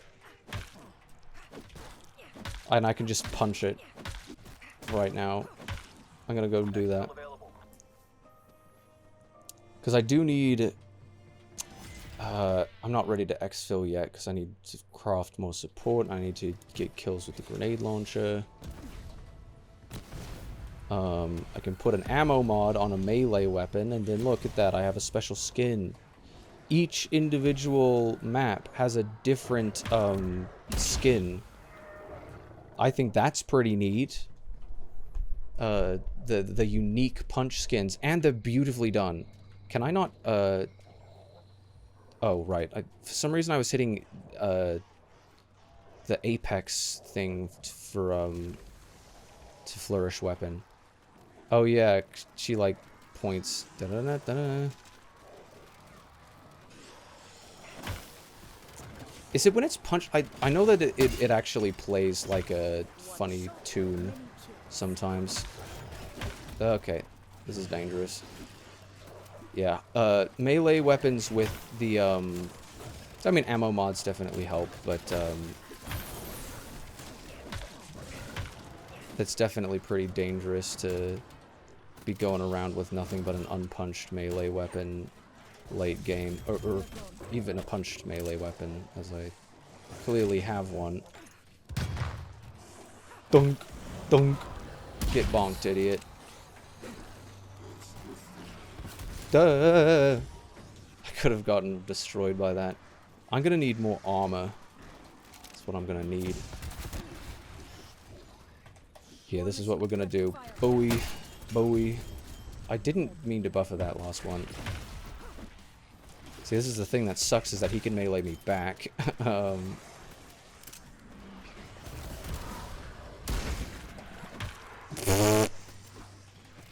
S1: And I can just punch it right now. I'm gonna go do that. Because I do need... I'm not ready to exfil yet, because I need to craft more support. I need to get kills with the grenade launcher. I can put an ammo mod on a melee weapon, and then look at that, I have a special skin. Each individual map has a different, skin. I think that's pretty neat. The unique punch skins, and they're beautifully done. Can I not, Oh, right. For some reason I was hitting, the apex thing for, to flourish weapon. Oh yeah, she like points. Da-da-da-da-da. Is it when it's punched? I know that it actually plays like a funny tune sometimes. Okay, this is dangerous. Yeah, melee weapons with the I mean ammo mods definitely help, but that's definitely pretty dangerous to be going around with nothing but an unpunched melee weapon late game, or even a punched melee weapon, as I clearly have one. Dunk, dunk, get bonked, idiot. Duh! I could have gotten destroyed by that. I'm gonna need more armor. That's what I'm gonna need. Yeah, this is what we're gonna do. Bowie. Bowie. I didn't mean to buffer that last one. See, this is the thing that sucks, is that he can melee me back.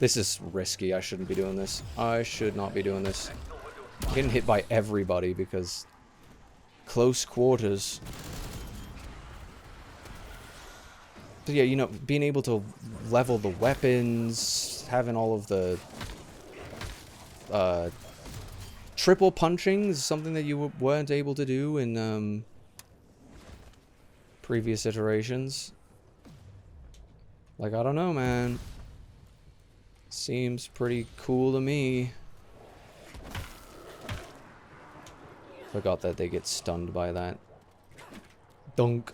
S1: This is risky. I shouldn't be doing this. I should not be doing this. Getting hit by everybody because close quarters. But yeah, you know, being able to level the weapons, having all of the triple punching is something that you weren't able to do in previous iterations. Like, I don't know, man. Seems pretty cool to me. Forgot that they get stunned by that. Dunk.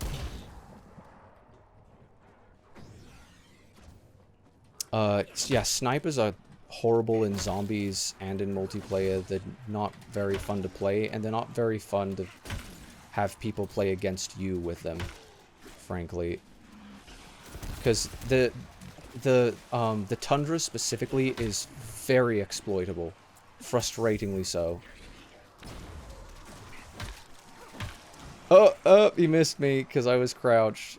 S1: Yeah, snipers are horrible in zombies and in multiplayer. They're not very fun to play, and they're not very fun to have people play against you with them, frankly. Because the tundra specifically is very exploitable. Frustratingly so. Oh, he missed me because I was crouched.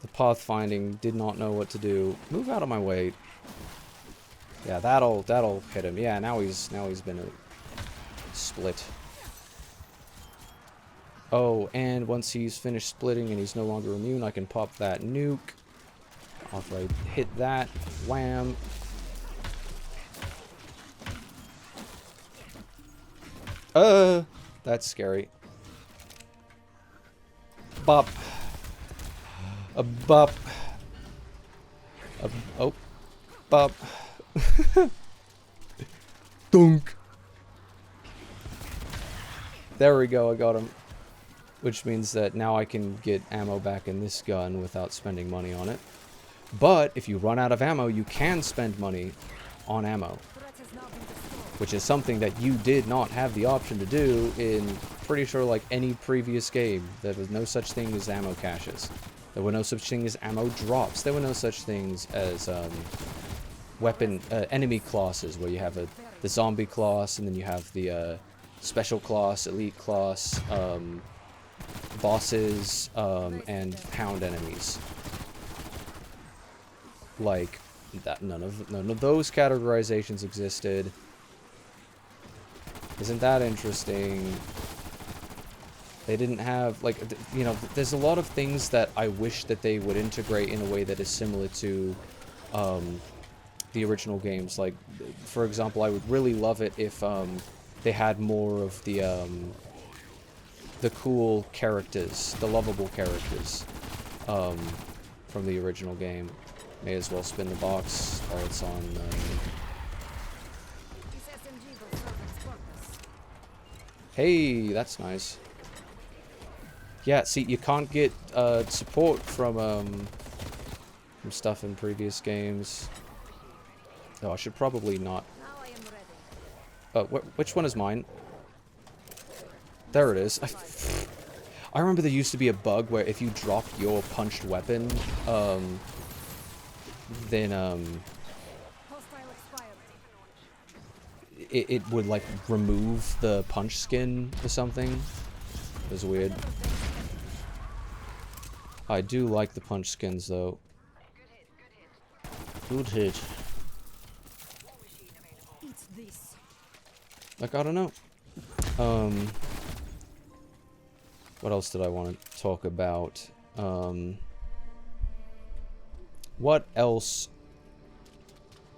S1: The pathfinding did not know what to do. Move out of my way. Yeah, that'll hit him. Yeah, now he's been split. Oh, and once he's finished splitting and he's no longer immune, I can pop that nuke. After I hit that, wham. That's scary. Bop. A bop. Oh. Bop. Dunk. There we go, I got him. Which means that now I can get ammo back in this gun without spending money on it. But if you run out of ammo, you can spend money on ammo. Which is something that you did not have the option to do in pretty sure like any previous game. There was no such thing as ammo caches. There were no such thing as ammo drops. There were no such things as enemy classes where you have the zombie class and then you have the special class, elite class, bosses, and hound enemies. Like that, none of those categorizations existed. Isn't that interesting? They didn't have, like, you know, there's a lot of things that I wish that they would integrate in a way that is similar to the original games. Like, for example, I would really love it if they had more of the cool characters, the lovable characters from the original game. May as well spin the box while it's on. Hey, that's nice. Yeah, see, you can't get support from stuff in previous games. Oh, I should probably not. Which one is mine? There it is. I remember there used to be a bug where if you dropped your punched weapon, then it would like remove the punch skin or something. It was weird. I do like the punch skins though. Good hit. Like, I don't know. What else did I want to talk about? What else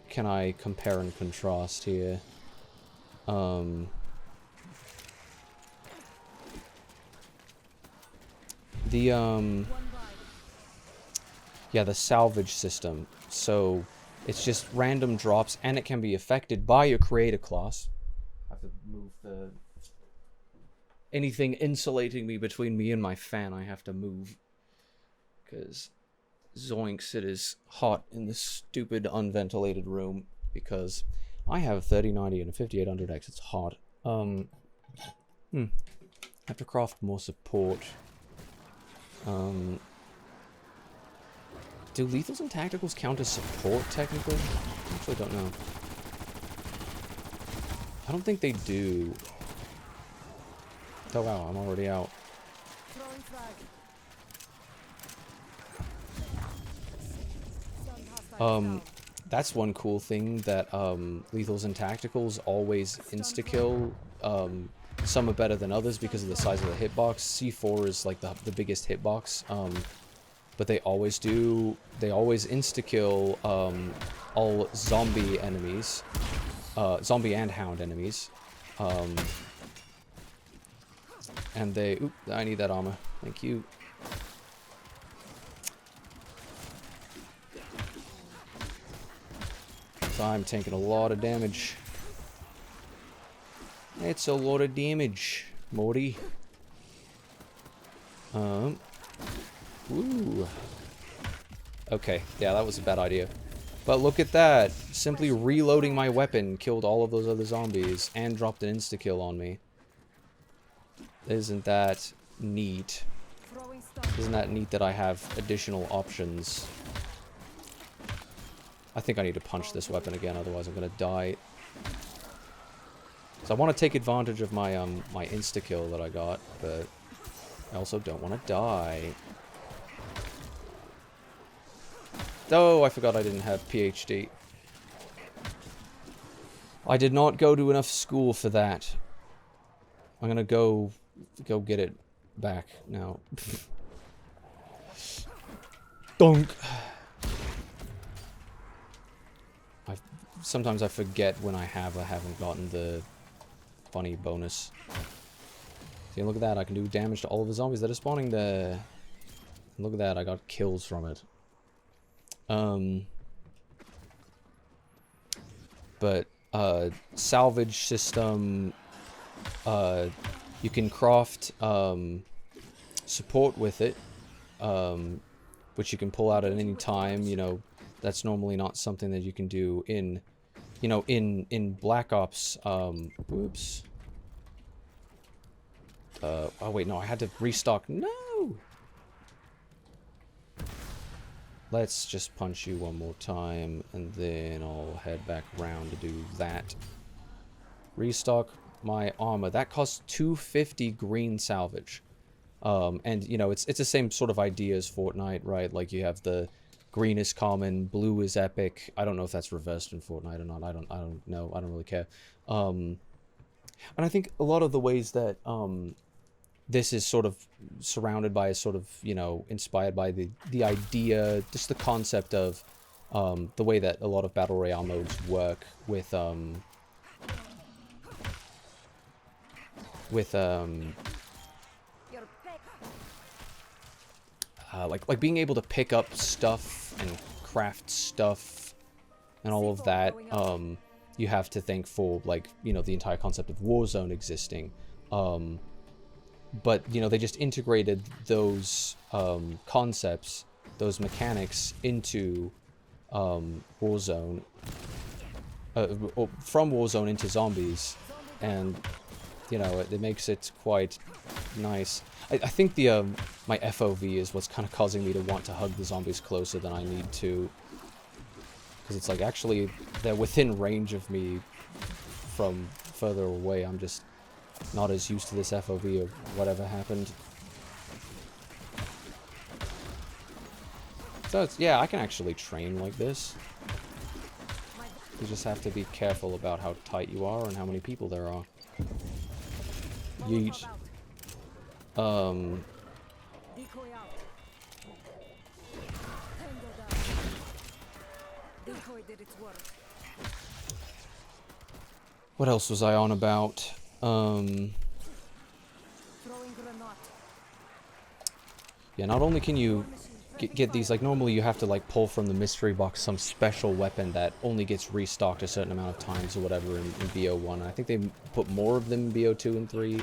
S1: can I compare and contrast here? Yeah, the salvage system. So it's just random drops, and it can be affected by your creator class. I have to move the anything insulating me between me and my fan. I have to move because zoinks, it is hot in this stupid unventilated room because I have 3090 and a 5800X. It's hot. I have to craft more support. Do lethals and tacticals count as support, technically? I actually don't know. I don't think they do. Oh wow, I'm already out. That's one cool thing that lethals and tacticals always insta-kill. Some are better than others because of the size of the hitbox. C4 is like the biggest hitbox. But they always insta-kill all zombie enemies. Zombie and hound enemies. And they... Oop, I need that armor. Thank you. So I'm taking a lot of damage. It's a lot of damage, Morty. Ooh. Okay, yeah, that was a bad idea. But look at that. Simply reloading my weapon killed all of those other zombies and dropped an insta-kill on me. Isn't that neat? Isn't that neat that I have additional options? I think I need to punch this weapon again, otherwise I'm gonna die. So I want to take advantage of my my insta-kill that I got, but I also don't want to die. Oh, I forgot I didn't have PhD. I did not go to enough school for that. I'm gonna go get it back now. Donk. Sometimes I forget when I haven't gotten the funny bonus. See, look at that, I can do damage to all of the zombies that are spawning there. Look at that, I got kills from it. But, salvage system, you can craft, support with it, which you can pull out at any time, you know, that's normally not something that you can do in, you know, in Black Ops, oops. Oh wait, no, I had to restock, no! Let's just punch you one more time, and then I'll head back around to do that. Restock my armor. That costs 250 green salvage. And, you know, it's the same sort of idea as Fortnite, right? Like, you have the green is common, blue is epic. I don't know if that's reversed in Fortnite or not. I don't know. I don't really care. And I think a lot of the ways that, this is sort of surrounded by, sort of, you know, inspired by the idea, just the concept of the way that a lot of Battle Royale modes work with like being able to pick up stuff and craft stuff and all of that. You have to thank for, like, you know, the entire concept of Warzone existing. But, you know, they just integrated those concepts, those mechanics into Warzone, from Warzone into zombies, and, you know, it makes it quite nice. I think the my FOV is what's kind of causing me to want to hug the zombies closer than I need to, because it's like, actually, they're within range of me from further away. I'm just not as used to this FOV of whatever happened. So it's, yeah, I can actually train like this. You just have to be careful about how tight you are and how many people there are. Yeet. What else was I on about? Yeah, not only can you get these, like, normally you have to, like, pull from the mystery box some special weapon that only gets restocked a certain amount of times or whatever in BO1. I think they put more of them in BO2 and 3.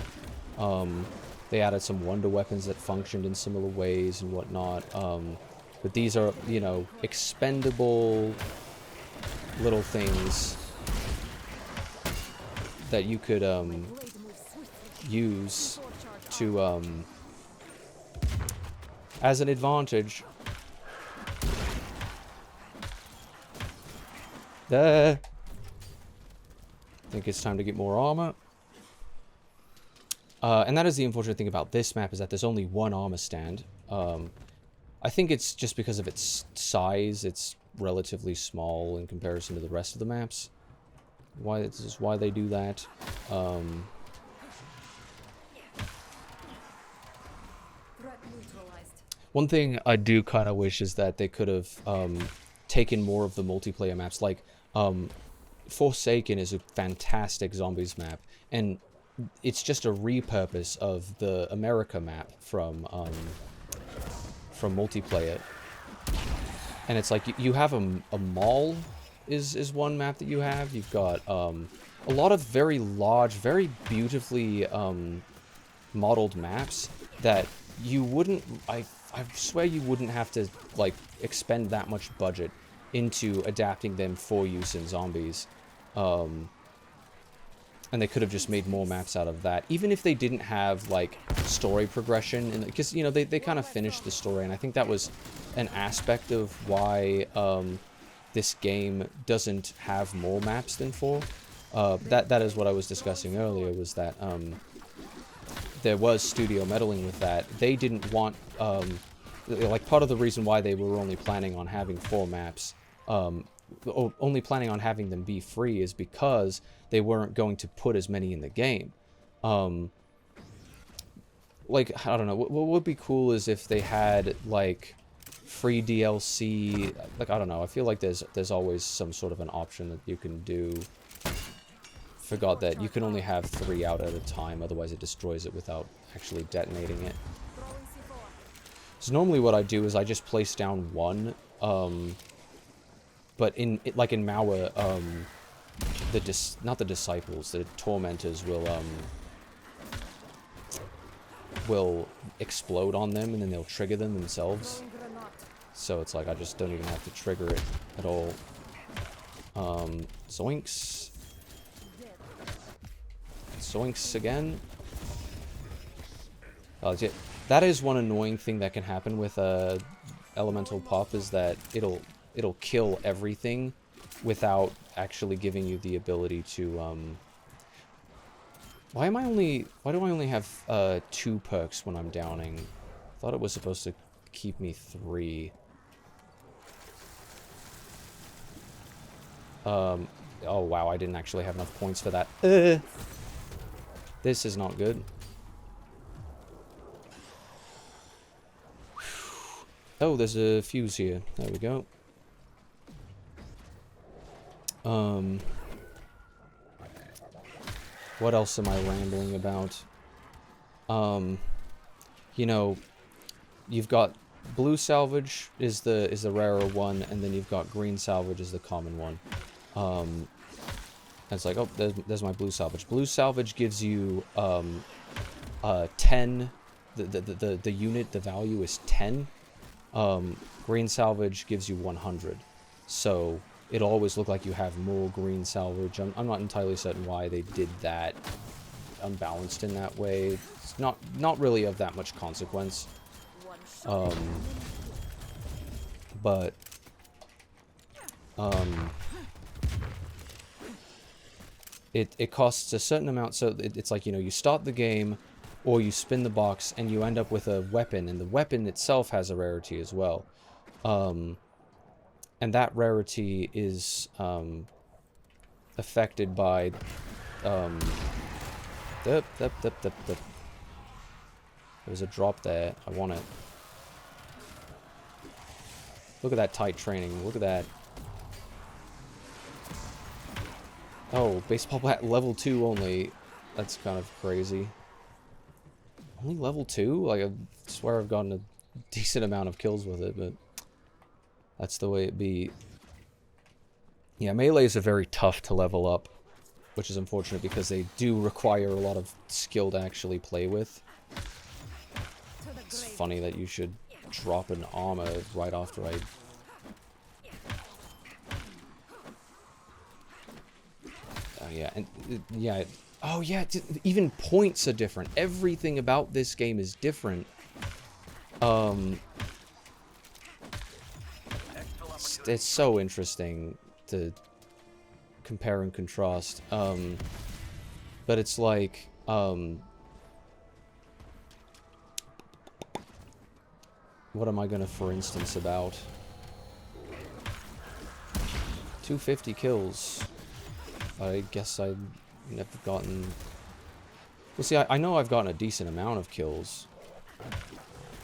S1: They added some wonder weapons that functioned in similar ways and whatnot. But these are, you know, expendable little things that you could use to as an advantage. There. I think it's time to get more armor. And that is the unfortunate thing about this map, is that there's only one armor stand. I think it's just because of its size. It's relatively small in comparison to the rest of the maps. This is why they do that. One thing I do kind of wish is that they could have taken more of the multiplayer maps. Like, Forsaken is a fantastic zombies map, and it's just a repurpose of the America map from multiplayer. And it's like, you have a mall is one map that you have. You've got a lot of very large, very beautifully modeled maps that you wouldn't, I swear you wouldn't have to, like, expend that much budget into adapting them for use in zombies. And they could have just made more maps out of that. Even if they didn't have, like, story progression. Because, you know, they kind of finished the story. And I think that was an aspect of why this game doesn't have more maps than 4. That is what I was discussing earlier, was that there was studio meddling with that. They didn't want... like, part of the reason why they were only planning on having 4 maps... only planning on having them be free is because they weren't going to put as many in the game. Like, I don't know, what would be cool is if they had, like, free DLC, like, I don't know, I feel like there's always some sort of an option that you can do. Forgot that you can only have 3 out at a time, otherwise it destroys it without actually detonating it. So normally what I do is I just place down 1, but like in Maua, not the disciples, the tormentors will explode on them, and then they'll trigger them themselves. So it's like I just don't even have to trigger it at all. Zoinks. Zoinks again. That is one annoying thing that can happen with elemental pop, is that it'll kill everything without actually giving you the ability to why do I only have 2 perks when I'm downing? I thought it was supposed to keep me 3. Oh wow, I didn't actually have enough points for that. This is not good. Oh, there's a fuse here. There we go. What else am I rambling about? You know, you've got blue salvage is the rarer one, and then you've got green salvage is the common one. It's like, oh, there's my blue salvage. Blue salvage gives you 10. The unit, the value is 10. Green salvage gives you 100. So it'll always look like you have more green salvage. I'm not entirely certain why they did that unbalanced in that way. It's not really of that much consequence. But it costs a certain amount, so it's like, you know, you start the game or you spin the box and you end up with a weapon, and the weapon itself has a rarity as well. And that rarity is affected by there's a drop there. I want it. Look at that tight training. Look at that. Oh, baseball bat level 2 only. That's kind of crazy. Only level 2? Like, I swear I've gotten a decent amount of kills with it, but that's the way it be. Yeah, melees are very tough to level up, which is unfortunate because they do require a lot of skill to actually play with. It's funny that you should drop an armor right after I... Oh yeah, and yeah, oh yeah, even points are different. Everything about this game is different. It's so interesting to compare and contrast. But it's like, what am I gonna, for instance, about? 250 kills. I guess I've never gotten... Well, see, I know I've gotten a decent amount of kills.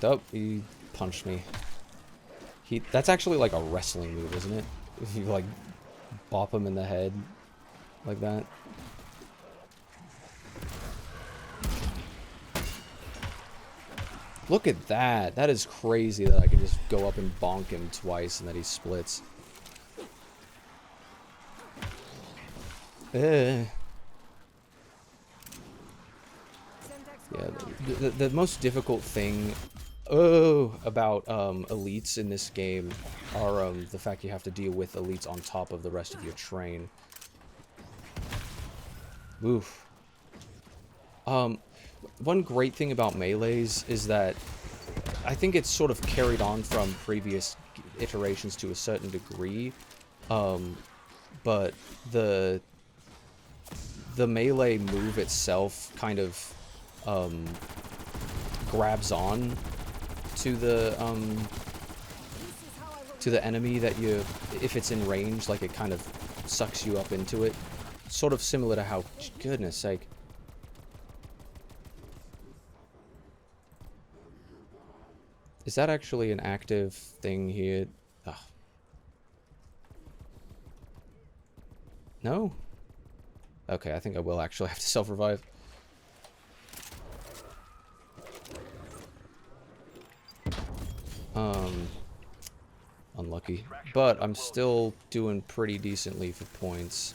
S1: Oh, he punched me. That's actually like a wrestling move, isn't it? If you, like, bop him in the head like that. Look at that. That is crazy that I can just go up and bonk him twice and that he splits. Yeah, the most difficult thing about elites in this game are the fact you have to deal with elites on top of the rest of your train. Oof. One great thing about melees is that I think it's sort of carried on from previous iterations to a certain degree, but the melee move itself kind of grabs on to the enemy that you, if it's in range, like it kind of sucks you up into it. Sort of similar to how, goodness sake. Is that actually an active thing here? Ugh. No? Okay, I think I will actually have to self-revive. Unlucky. But I'm still doing pretty decently for points.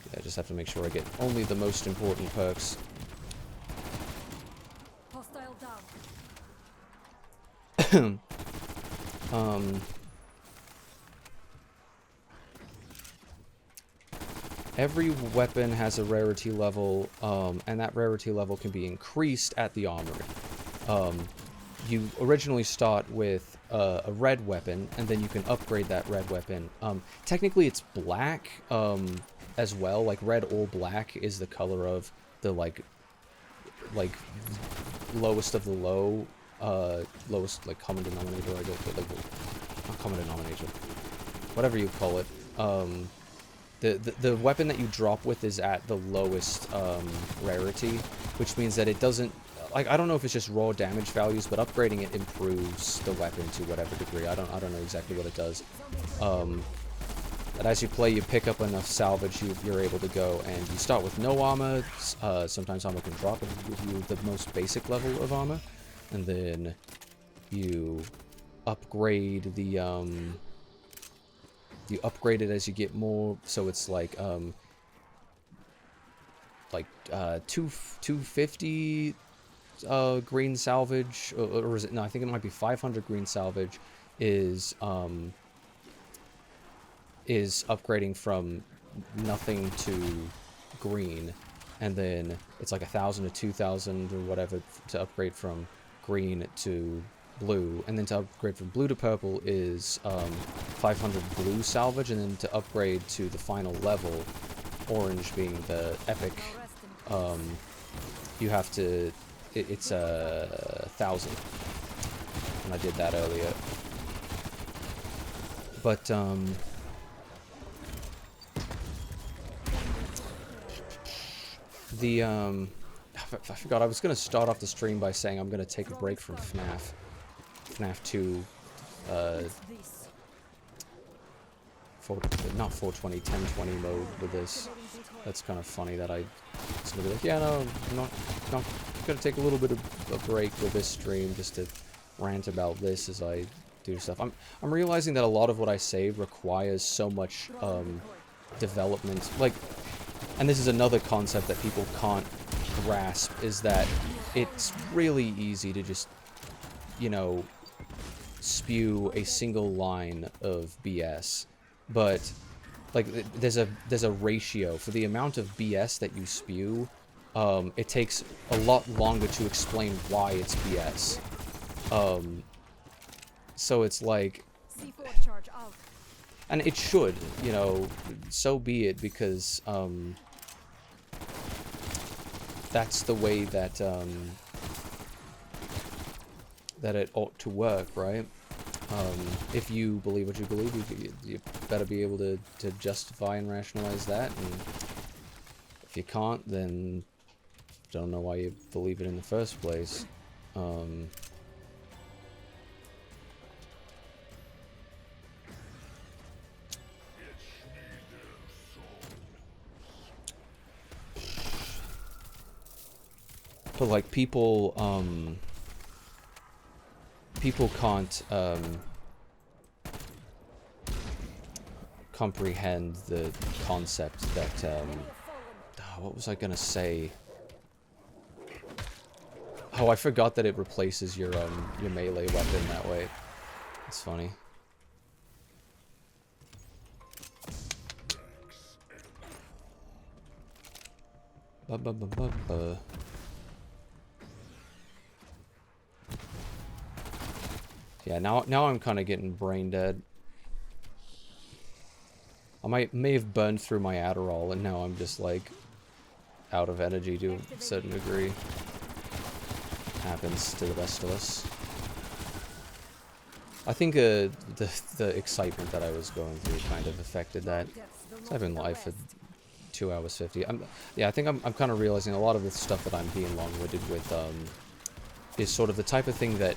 S1: Yeah, I just have to make sure I get only the most important perks.
S3: Hostile down.
S1: Every weapon has a rarity level, and that rarity level can be increased at the armory. You originally start with a red weapon, and then you can upgrade that red weapon. Technically, it's black as well. Like, red or black is the color of the, like lowest of the low, lowest, like, common denominator, I guess, but, like, not common denominator. Whatever you call it. The weapon that you drop with is at the lowest rarity, which means that it doesn't, like, I don't know if it's just raw damage values, but upgrading it improves the weapon to whatever degree. I don't know exactly what it does. But as you play, you pick up enough salvage, you're able to go, and you start with no armor. Sometimes armor can drop and give you the most basic level of armor, and then you upgrade the you upgrade it as you get more, so it's like 250 green salvage, or is it, no, I think it might be 500 green salvage is upgrading from nothing to green, and then it's like 1,000 to 2,000 or whatever to upgrade from green to blue, and then to upgrade from blue to purple is 500 blue salvage, and then to upgrade to the final level, orange being the epic, you have to, it's 1,000, and I did that earlier. But I forgot, I was going to start off the stream by saying I'm going to take a break from FNAF 2, not 420, 1020 mode with this. That's kind of funny that I was going to be like, yeah, no, I'm not going to take a little bit of a break with this stream just to rant about this as I do stuff. I'm realizing that a lot of what I say requires so much development, like, and this is another concept that people can't grasp, is that it's really easy to just, you know, spew a single line of BS, but like there's a ratio for the amount of BS that you spew. It takes a lot longer to explain why it's BS. So it's like, and it should, you know, so be it, because that's the way that that it ought to work, right? If you believe what you believe, you better be able to justify and rationalize that, and if you can't, then don't know why you believe it in the first place. But like people can't comprehend the concept that what was I gonna say? Oh, I forgot that it replaces your melee weapon that way. It's funny. Ba, ba, ba, ba, ba. Yeah, now I'm kind of getting brain dead. I may have burned through my Adderall, and now I'm just like out of energy to a certain degree. Happens to the best of us. I think the excitement that I was going through kind of affected that. So I've been live for 2 hours 50. Yeah, I think I'm kind of realizing a lot of the stuff that I'm being long-winded with is sort of the type of thing that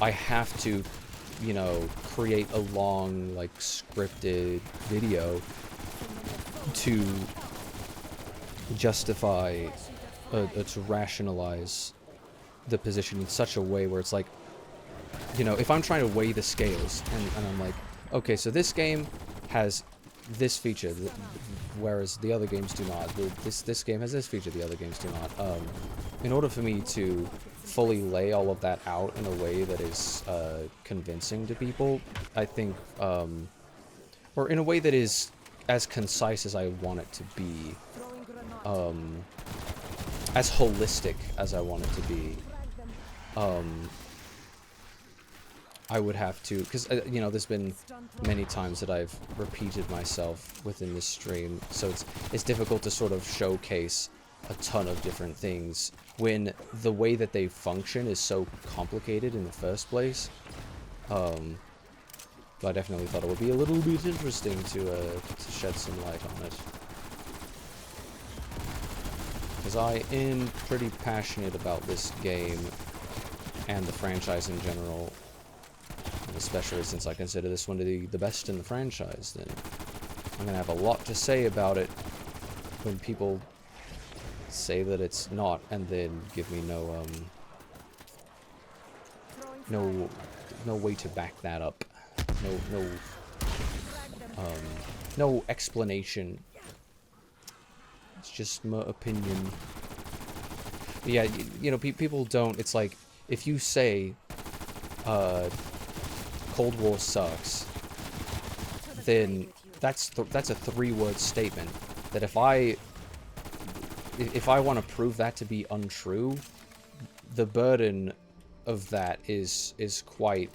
S1: I have to, you know, create a long, like, scripted video to justify, to rationalize the position in such a way where it's like, you know, if I'm trying to weigh the scales, and I'm like, okay, so this game has this feature, whereas the other games do not. This game has this feature, the other games do not. In order for me to fully lay all of that out in a way that is convincing to people, I think, or in a way that is as concise as I want it to be, as holistic as I want it to be, I would have to, because, you know, there's been many times that I've repeated myself within this stream, so it's difficult to sort of showcase a ton of different things when the way that they function is so complicated in the first place. But I definitely thought it would be a little bit interesting to shed some light on it. Because I am pretty passionate about this game and the franchise in general. Especially since I consider this one to be the best in the franchise, then I'm gonna have a lot to say about it when people say that it's not, and then give me no way to back that up. No explanation. It's just my opinion. But yeah, you know, people don't. It's like if you say, Cold War sucks, then that's a 3-word statement that if I want to prove that to be untrue, the burden of that is quite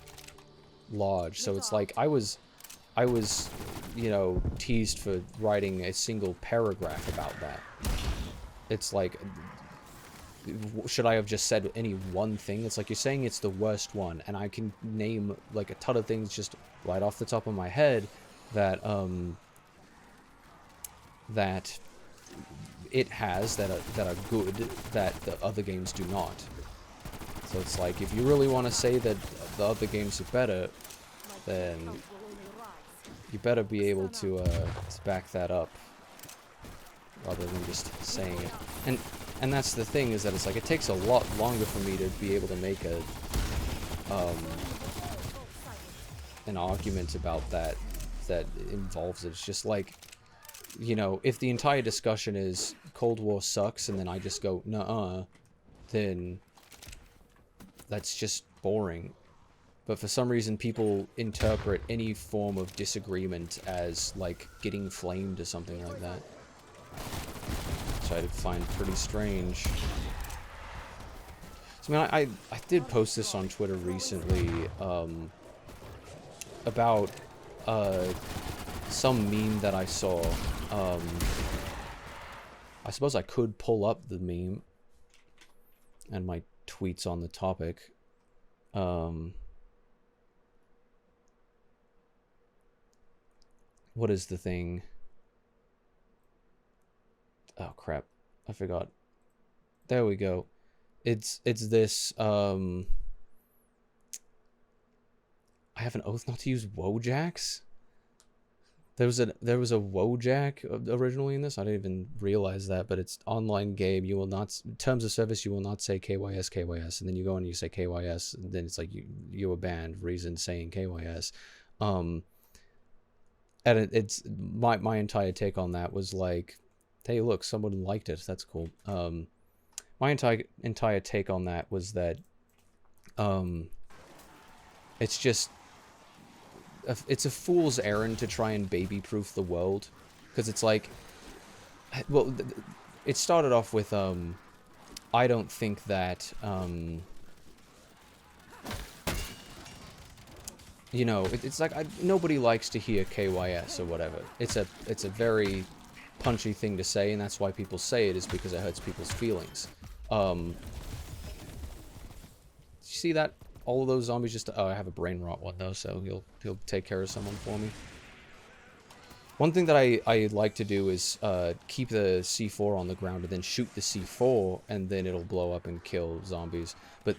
S1: large. So it's like I was, you know, teased for writing a single paragraph about that. It's like, should I have just said any one thing? It's like you're saying it's the worst one, and I can name like a ton of things just right off the top of my head that that it has that are good that the other games do not. So it's like if you really want to say that the other games are better, then you better be able to back that up rather than just saying it. And that's the thing, is that it's like it takes a lot longer for me to be able to make an argument about that involves it. It's just like, you know, if the entire discussion is Cold War sucks and then I just go nuh-uh, then that's just boring. But for some reason people interpret any form of disagreement as like getting flamed or something like that. Which I find pretty strange. So, I mean, I did post this on Twitter recently, about, some meme that I saw. I suppose I could pull up the meme and my tweets on the topic. What is the thing? Oh crap, I forgot. There we go. It's this, I have an oath not to use Wojacks? There was a Wojak originally in this. I didn't even realize that, but it's online game. You will not, terms of service, you will not say KYS, KYS, and then you go and you say KYS, and then it's like you were banned, reason saying KYS. And it's my entire take on that was like, hey, look, someone liked it. That's cool. My entire take on that was that, it's just, it's a fool's errand to try and baby-proof the world, because it's like, well, it started off with, I don't think that, you know, it's like, nobody likes to hear KYS or whatever. It's a very punchy thing to say, and that's why people say it, is because it hurts people's feelings. You see that? All of those zombies just... Oh, I have a brain rot one, though, so he'll take care of someone for me. One thing that I like to do is keep the C4 on the ground and then shoot the C4, and then it'll blow up and kill zombies. But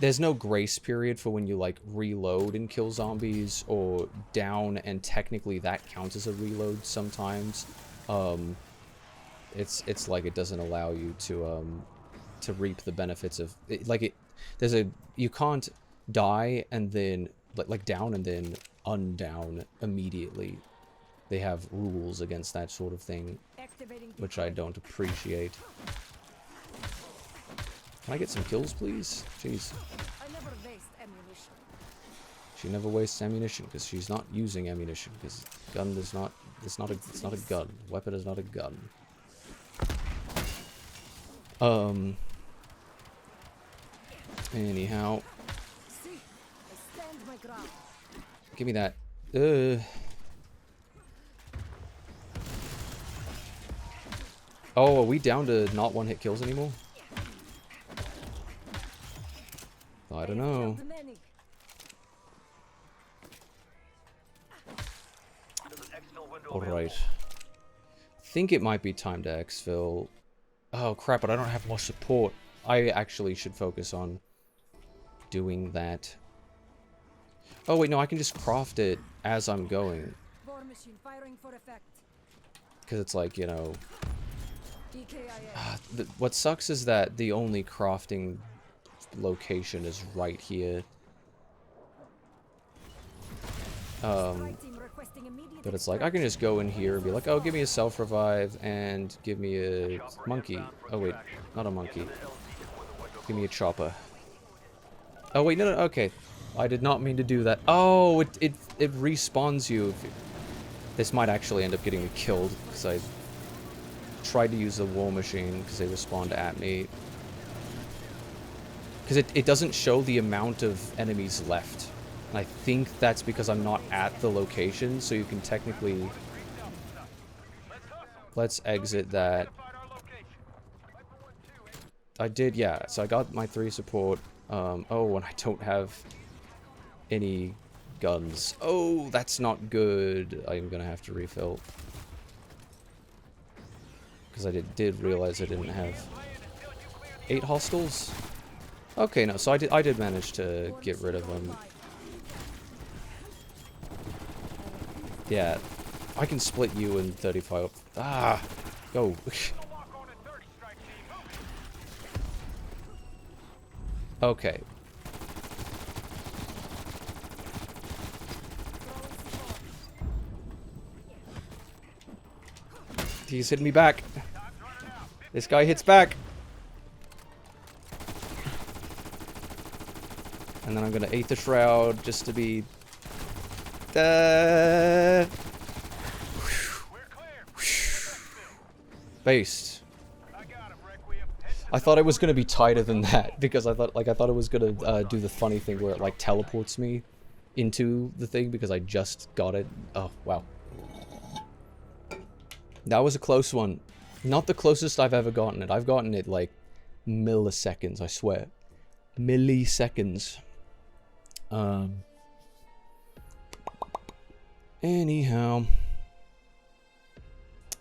S1: there's no grace period for when you, like, reload and kill zombies, or down, and technically that counts as a reload sometimes. It's like it doesn't allow you to reap the benefits of... You can't die and then... Like, down and then undown immediately. They have rules against that sort of thing, which I don't appreciate. Can I get some kills, please? Jeez. She never wastes ammunition because she's not using ammunition, because gun does not... It's not a gun. Weapon is not a gun. Anyhow. Give me that. Oh, are we down to not one-hit kills anymore? I don't know. Alright. Think it might be time to exfil. Oh crap, but I don't have more support. I actually should focus on doing that. Oh wait, no, I can just craft it as I'm going. Because it's like, you know... what sucks is that the only crafting location is right here. But it's like, I can just go in here and be like, oh, give me a self-revive and give me a monkey. Oh wait, not a monkey. Give me a chopper. Oh wait, no, okay. I did not mean to do that. Oh, it respawns you. This might actually end up getting me killed, because I tried to use the war machine because they respawned at me. Because it doesn't show the amount of enemies left. And I think that's because I'm not at the location, so you can technically... Let's exit that. I did, yeah. So I got my 3 support. Oh, and I don't have any guns. Oh, that's not good. I'm gonna have to refill. Because I did realize I didn't have 8 hostiles. Okay, no, so I did manage to get rid of them. Yeah, I can split you in 35. Ah, go. Okay. He's hitting me back. This guy hits back. And then I'm gonna 8th the shroud just to be... Based. I thought it was gonna be tighter than that, because I thought it was gonna do the funny thing where it like teleports me into the thing because I just got it. Oh, wow. That was a close one. Not the closest I've ever gotten it. I've gotten it like milliseconds, I swear. Milliseconds. Anyhow.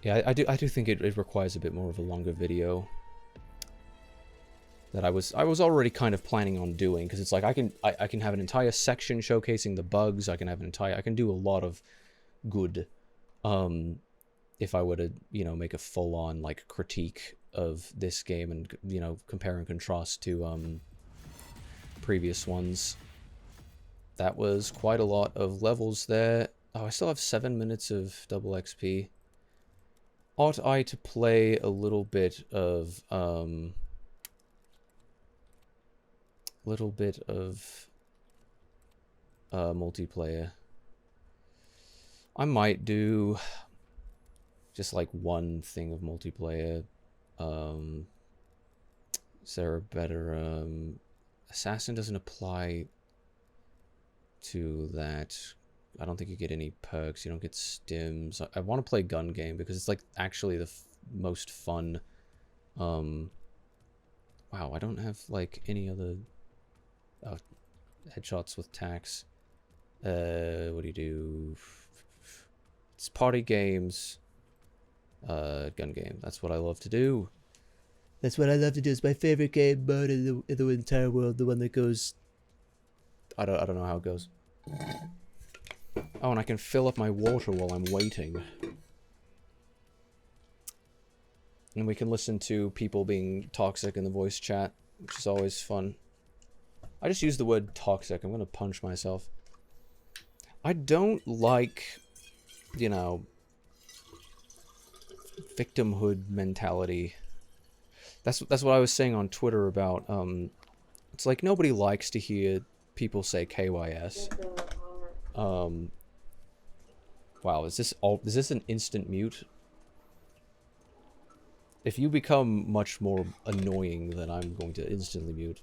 S1: Yeah, I do think it requires a bit more of a longer video. That I was already kind of planning on doing, because it's like I can have an entire section showcasing the bugs. I can do a lot of good, if I were to, you know, make a full-on like critique of this game and, you know, compare and contrast to previous ones. That was quite a lot of levels there. Oh, I still have 7 minutes of double XP. Ought I to play a little bit of multiplayer? I might do just like one thing of multiplayer. Um, is there a better assassin doesn't apply to that. I don't think you get any perks. You don't get stims. I want to play gun game because it's like actually the most fun. Wow, I don't have like any other headshots with tax. What do you do? It's party games. Gun game. That's what I love to do. That's what I love to do. It's my favorite game mode in the entire world. The one that goes. I don't know how it goes. Oh, and I can fill up my water while I'm waiting. And we can listen to people being toxic in the voice chat, which is always fun. I just used the word toxic. I'm gonna punch myself. I don't like, you know, victimhood mentality. That's what I was saying on Twitter about. It's like nobody likes to hear people say KYS. Wow, is this an instant mute? If you become much more annoying, then I'm going to instantly mute.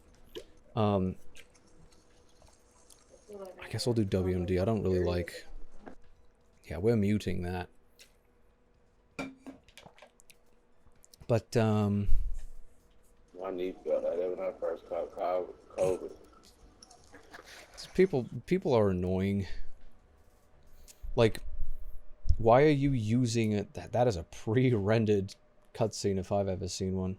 S1: I guess I'll do WMD. I don't really like... Yeah, we're muting that. But,
S3: I need to go like that when I first caught COVID.
S1: People are annoying. Like, why are you using it? That is a pre-rendered cutscene if I've ever seen one.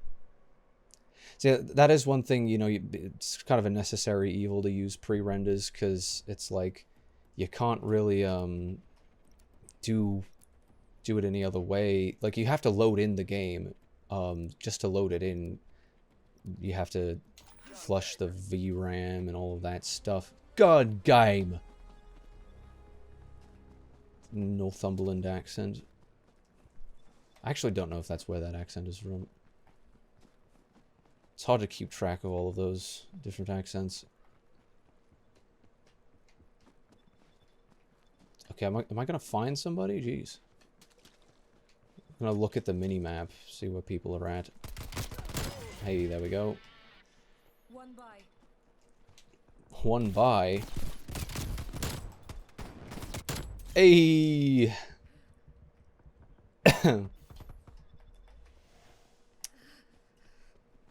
S1: See, that is one thing, you know, it's kind of a necessary evil to use pre-renders, because it's like, you can't really, do it any other way. Like, you have to load in the game, just to load it in, you have to flush the VRAM and all of that stuff. God game! Northumberland accent. I actually don't know if that's where that accent is from. It's hard to keep track of all of those different accents. Okay, am I gonna find somebody? Jeez. I'm gonna look at the mini-map, see where people are at. Hey, there we go.
S4: One by.
S1: One by. Hey!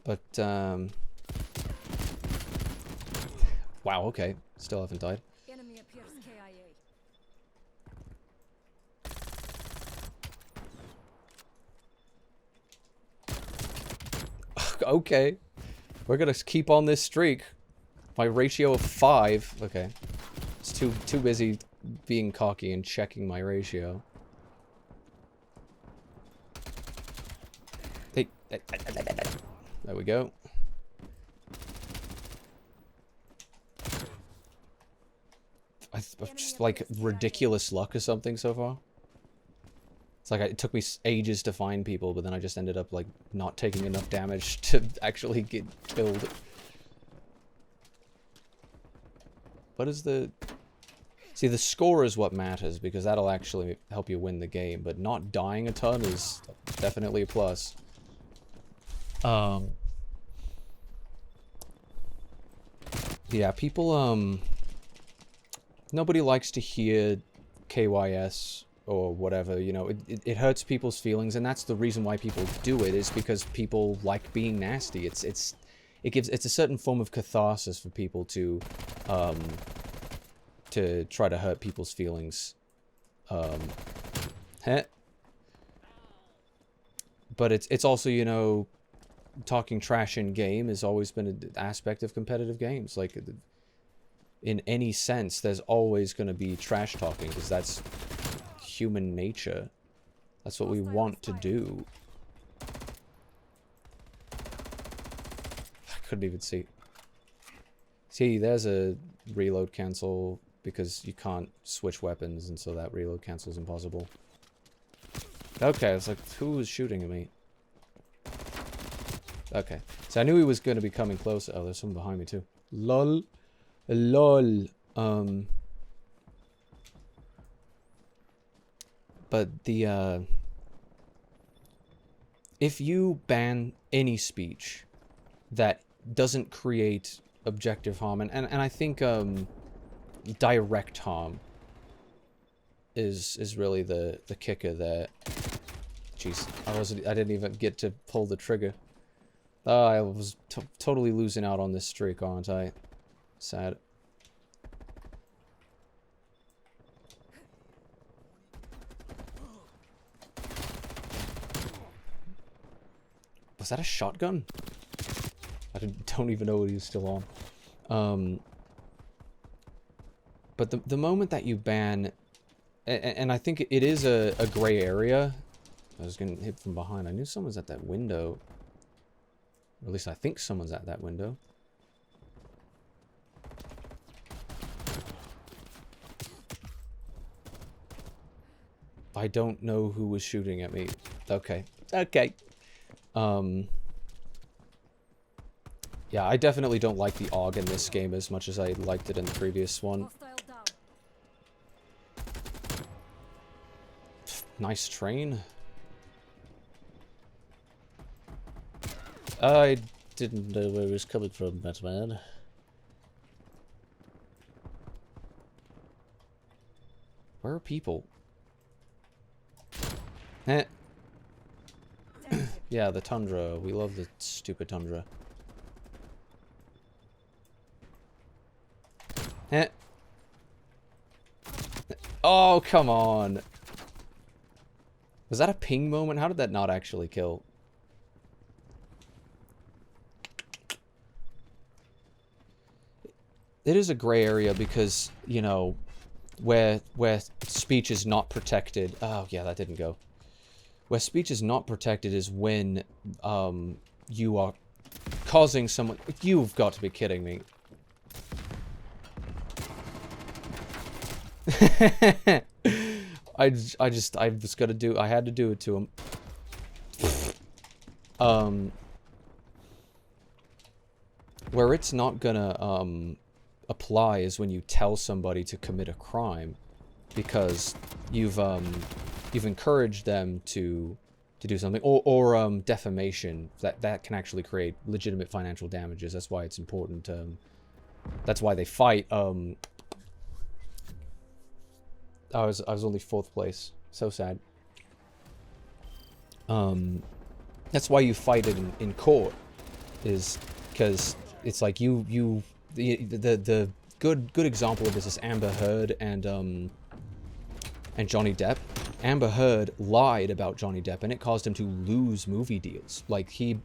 S1: But, wow, okay. Still haven't died.
S4: Enemy appears KIA.
S1: Okay. We're gonna keep on this streak. My ratio of 5. Okay. It's too busy being cocky and checking my ratio. Hey. There we go. I've just like ridiculous luck or something so far. It's like it took me ages to find people, but then I just ended up like not taking enough damage to actually get killed. What is the... See, the score is what matters, because that'll actually help you win the game, but not dying a ton is definitely a plus. Yeah, people, nobody likes to hear KYS or whatever, you know, it hurts people's feelings, and that's the reason why people do it, is because people like being nasty. It's a certain form of catharsis for people to try to hurt people's feelings. But it's also, you know, talking trash in game has always been an aspect of competitive games. Like, in any sense, there's always going to be trash talking, because that's human nature. That's what we want to do. I couldn't even see. See, there's a reload cancel, because you can't switch weapons, and so that reload cancel is impossible. Okay, it's like, who was shooting at me? Okay, so I knew he was going to be coming closer. Oh, there's someone behind me too. Lol. LOL. But the, if you ban any speech that doesn't create objective harm, and I think direct harm is really the kicker there. Jeez, I didn't even get to pull the trigger. I was totally losing out on this streak, aren't I? Sad. Was that a shotgun? I don't even know what he was still on. But the moment that you ban, and I think it is a gray area. I was getting hit from behind. I knew someone's at that window. Or at least I think someone's at that window. I don't know who was shooting at me. Okay. Okay. Yeah, I definitely don't like the AUG in this game as much as I liked it in the previous one.
S4: Hostile down.
S1: Nice train. I didn't know where it was coming from, Batman. Where are people? Eh. Yeah, the tundra. We love the stupid tundra. Eh. Oh, come on. Was that a ping moment? How did that not actually kill? It is a gray area because, you know, where speech is not protected. Oh, yeah, that didn't go. Where speech is not protected is when you are causing someone... You've got to be kidding me. I was gonna do... I had to do it to him. Where it's not gonna apply is when you tell somebody to commit a crime, because you've encouraged them to do something, or defamation that can actually create legitimate financial damages. That's why it's important. That's why they fight. I was only 4th place. So sad. That's why you fight it in court, is because it's like the good example of this is Amber Heard and Johnny Depp. Amber Heard lied about Johnny Depp, and it caused him to lose movie deals. Like, he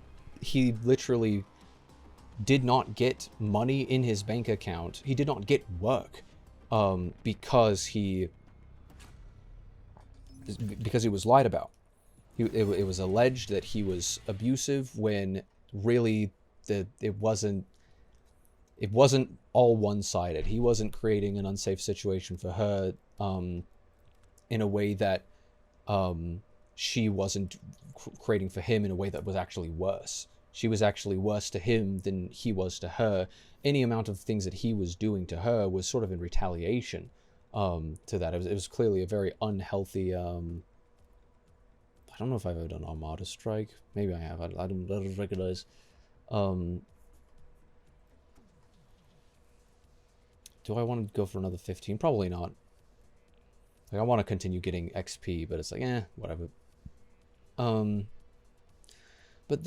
S1: literally did not get money in his bank account. He did not get work because he was lied about. It was alleged that he was abusive when really it wasn't all one-sided. He wasn't creating an unsafe situation for her in a way that she wasn't creating for him in a way that was actually worse. She was actually worse to him than he was to her. Any amount of things that he was doing to her was sort of in retaliation to that. It was clearly a very unhealthy... I don't know if I've ever done Armada Strike. Maybe I have. I don't recognize. Do I want to go for another 15? Probably not. Like, I want to continue getting XP, but it's like, whatever. But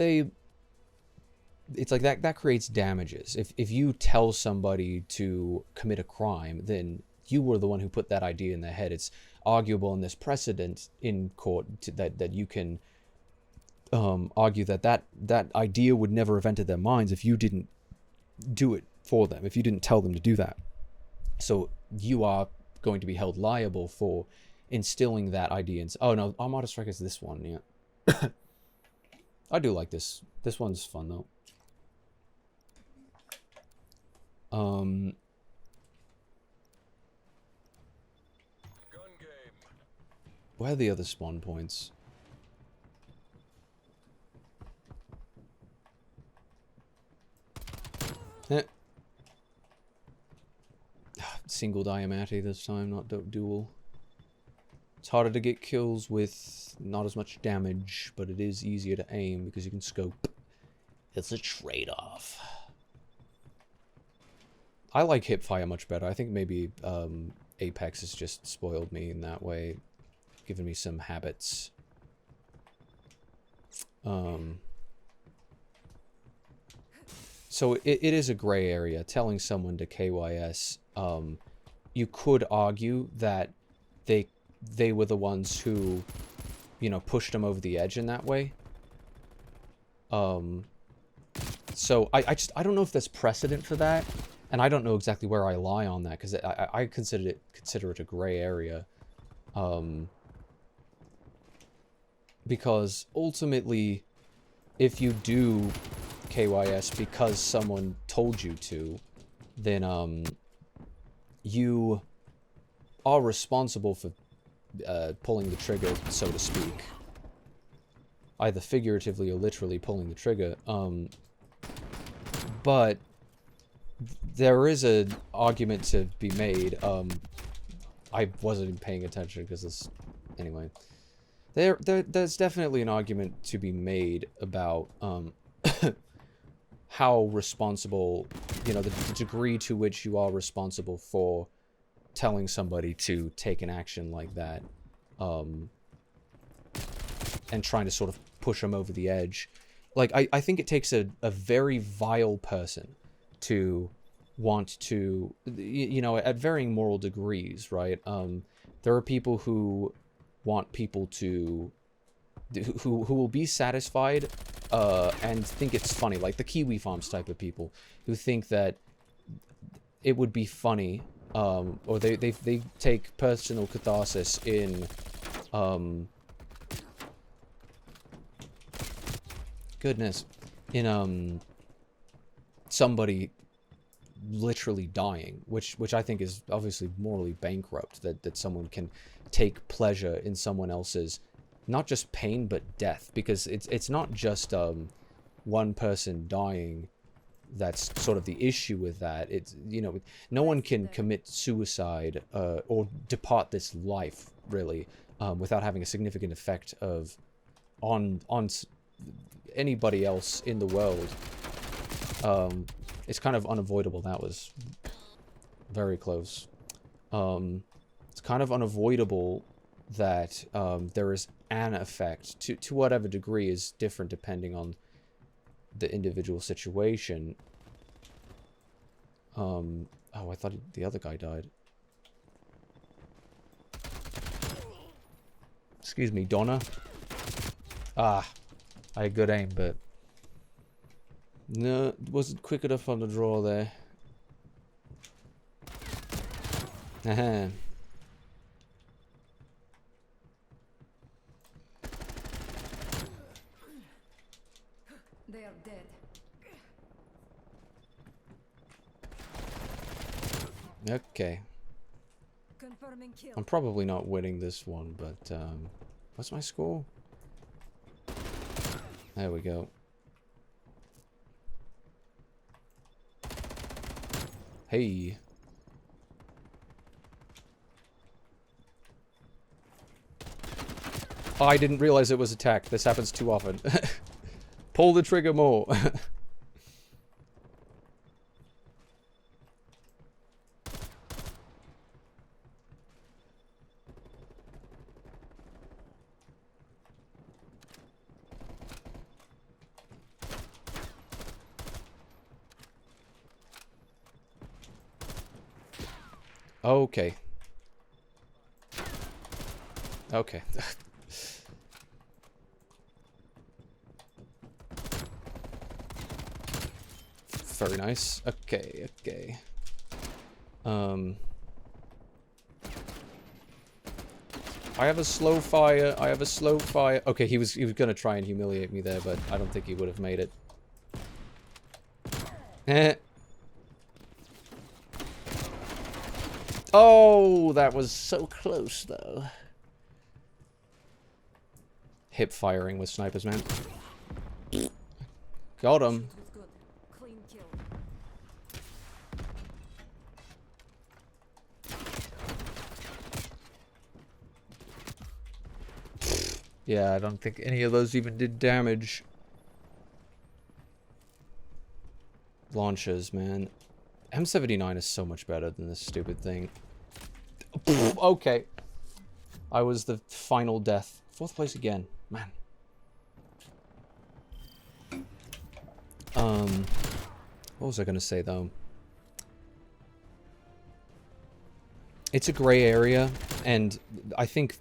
S1: it's like that creates damages. If you tell somebody to commit a crime, then you were the one who put that idea in their head. It's arguable, and there's precedent in court that you can argue that idea would never have entered their minds if you didn't do it for them, if you didn't tell them to do that. So you are going to be held liable for instilling that idea. Oh no, Armada Strike is this one, yeah. I do like this. This one's fun though. Where are the other spawn points? Single Diamati this time, not dual. It's harder to get kills with not as much damage, but it is easier to aim because you can scope. It's a trade-off. I like hipfire much better. I think maybe Apex has just spoiled me in that way, given me some habits. So it is a gray area. Telling someone to KYS, you could argue that they were the ones who, you know, pushed them over the edge in that way. So I don't know if there's precedent for that, and I don't know exactly where I lie on that, because I consider it a gray area. Because ultimately, if you do KYS because someone told you to, then you are responsible for pulling the trigger, so to speak. Either figuratively or literally pulling the trigger. But there is an argument to be made. I wasn't paying attention because this... Anyway. There's definitely an argument to be made about how responsible, you know, the degree to which you are responsible for telling somebody to take an action like that, and trying to sort of push them over the edge. Like, I think it takes a very vile person to want to, you know, at varying moral degrees, right? There are people who want people to, who will be satisfied and think it's funny, like the Kiwi Farms type of people who think that it would be funny, or they take personal catharsis in somebody literally dying, which I think is obviously morally bankrupt, that someone can take pleasure in someone else's, not just pain but death, because it's not just one person dying that's sort of the issue with that. It's, you know, no one can commit suicide or depart this life really without having a significant effect on anybody else in the world. It's kind of unavoidable. That was very close. It's kind of unavoidable that there is an effect, to whatever degree is different depending on the individual situation. Oh, I thought the other guy died. Excuse me, Donna. Ah, I had good aim, but no, it wasn't quick enough on the draw there. Aha.
S4: They are dead.
S1: Okay.
S4: Confirming kill.
S1: I'm probably not winning this one, but what's my score? There we go. Hey. Oh, I didn't realize it was attack. This happens too often. Pull the trigger more. Okay. Okay. Very nice. Okay, okay. I have a slow fire. I have a slow fire. Okay, he was gonna try and humiliate me there, but I don't think he would have made it. Eh. Oh, that was so close, though. Hip firing with snipers, man. Got him.
S4: Was good. Clean kill.
S1: Yeah, I don't think any of those even did damage. Launchers, man. M79 is so much better than this stupid thing. Okay. I was the final death. 4th place again. Man. What was I gonna say, though? It's a gray area, and I think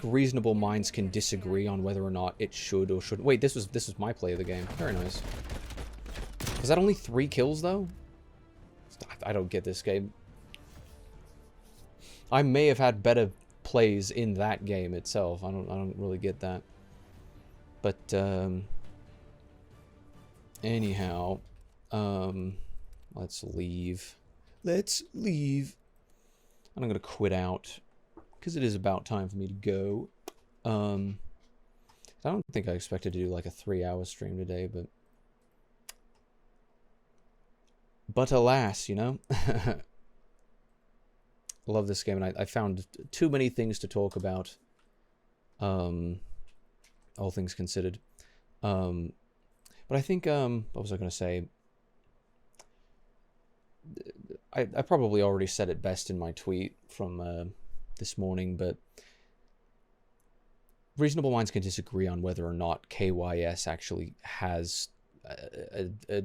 S1: reasonable minds can disagree on whether or not it should or shouldn't. Wait, this was my play of the game. Very nice. Was that only 3 kills, though? I don't get this game. I may have had better plays in that game itself. I don't really get that. But anyhow, let's leave. Let's leave. And I'm gonna quit out because it is about time for me to go. I don't think I expected to do like a 3-hour stream today, but alas, you know. I love this game, and I found too many things to talk about. All things considered. But I think, what was I going to say? I probably already said it best in my tweet from this morning, but reasonable minds can disagree on whether or not KYS actually has a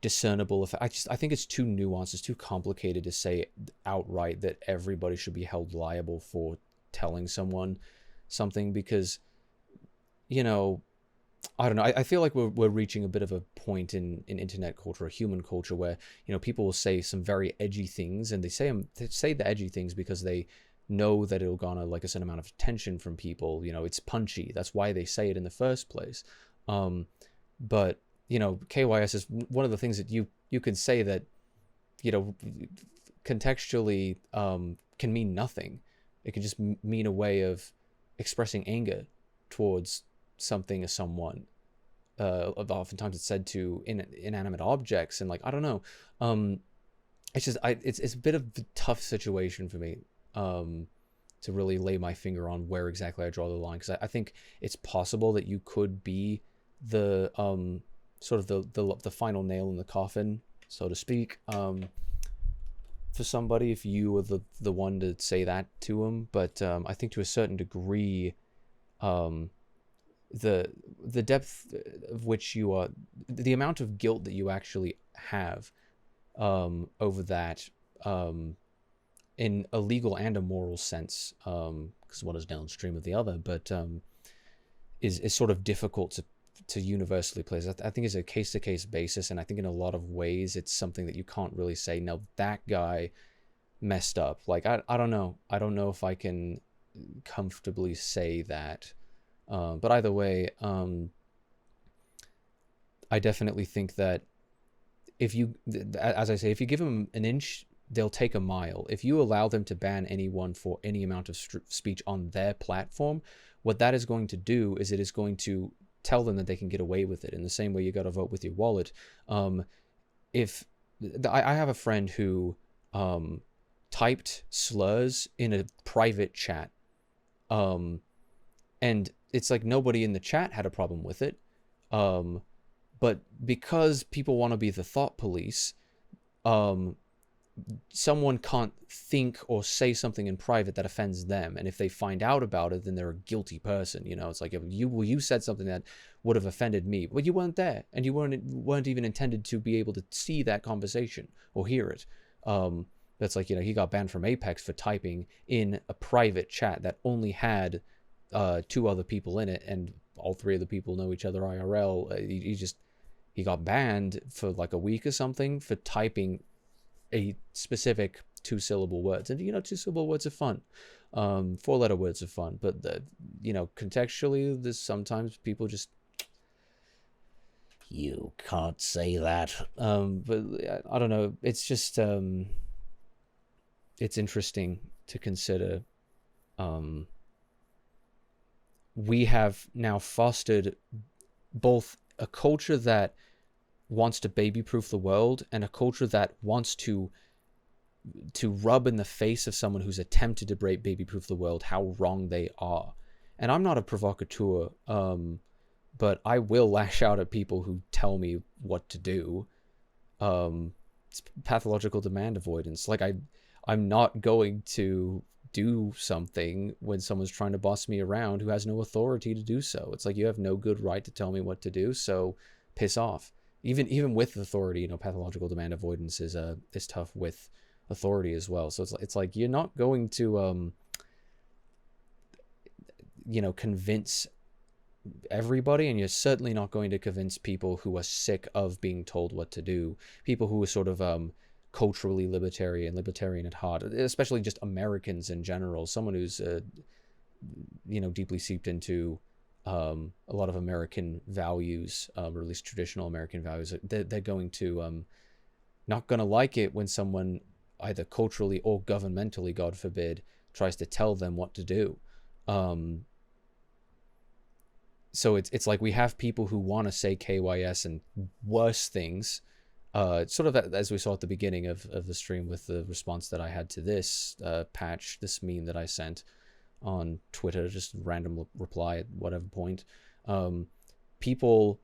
S1: discernible effect. I think it's too nuanced, it's too complicated to say outright that everybody should be held liable for telling someone something, because, you know, I don't know. I feel like we're reaching a bit of a point in internet culture, or human culture, where, you know, people will say some very edgy things, and they say the edgy things because they know that it'll garner like a certain amount of attention from people. You know, it's punchy. That's why they say it in the first place. But you know, KYS is one of the things that you could say that, you know, contextually can mean nothing. It can just mean a way of expressing anger towards something or someone. Oftentimes it's said to inanimate objects, and like, I don't know. It's just it's a bit of a tough situation for me to really lay my finger on where exactly I draw the line, because I think it's possible that you could be the sort of the final nail in the coffin, so to speak, for somebody, if you were the one to say that to them. But I think to a certain degree, the depth of which you are, the amount of guilt that you actually have over that, in a legal and a moral sense, because one is downstream of the other, but is sort of difficult to universally place. I think it's a case-to-case basis, and I think in a lot of ways it's something that you can't really say, no, that guy messed up. Like, I don't know. I don't know if I can comfortably say that. But either way, I definitely think that if you, as I say, if you give them an inch, they'll take a mile. If you allow them to ban anyone for any amount of speech on their platform, what that is going to do is it is going to tell them that they can get away with it. In the same way you got to vote with your wallet. If I have a friend who typed slurs in a private chat, and it's like nobody in the chat had a problem with it, but because people want to be the thought police, someone can't think or say something in private that offends them, and if they find out about it, then they're a guilty person. You know, it's like, you said something that would have offended me, but you weren't there, and you weren't even intended to be able to see that conversation or hear it. That's like, you know, he got banned from Apex for typing in a private chat that only had 2 other people in it, and all 3 of the people know each other IRL. He got banned for like a week or something for typing a specific 2-syllable words. And, you know, 2-syllable words are fun. 4-letter words are fun. But, you know, contextually, there's sometimes people just, you can't say that. But I don't know. It's just, it's interesting to consider. We have now fostered both a culture that wants to baby-proof the world, and a culture that wants to rub in the face of someone who's attempted to baby-proof the world how wrong they are. and I'm not a provocateur, but I will lash out at people who tell me what to do. It's pathological demand avoidance. Like I'm not going to do something when someone's trying to boss me around who has no authority to do so. It's like, you have no good right to tell me what to do, so piss off. Even with authority, you know, pathological demand avoidance is tough with authority as well. So it's like you're not going to you know, convince everybody, and you're certainly not going to convince people who are sick of being told what to do, people who are sort of culturally libertarian at heart, especially just Americans in general. Someone who's you know, deeply seeped into a lot of American values, or at least traditional American values, they're going to not going to like it when someone either culturally or governmentally, God forbid, tries to tell them what to do. So it's like we have people who want to say KYS and worse things, sort of as we saw at the beginning of the stream with the response that I had to this patch, this meme that I sent on Twitter, just random reply at whatever point. People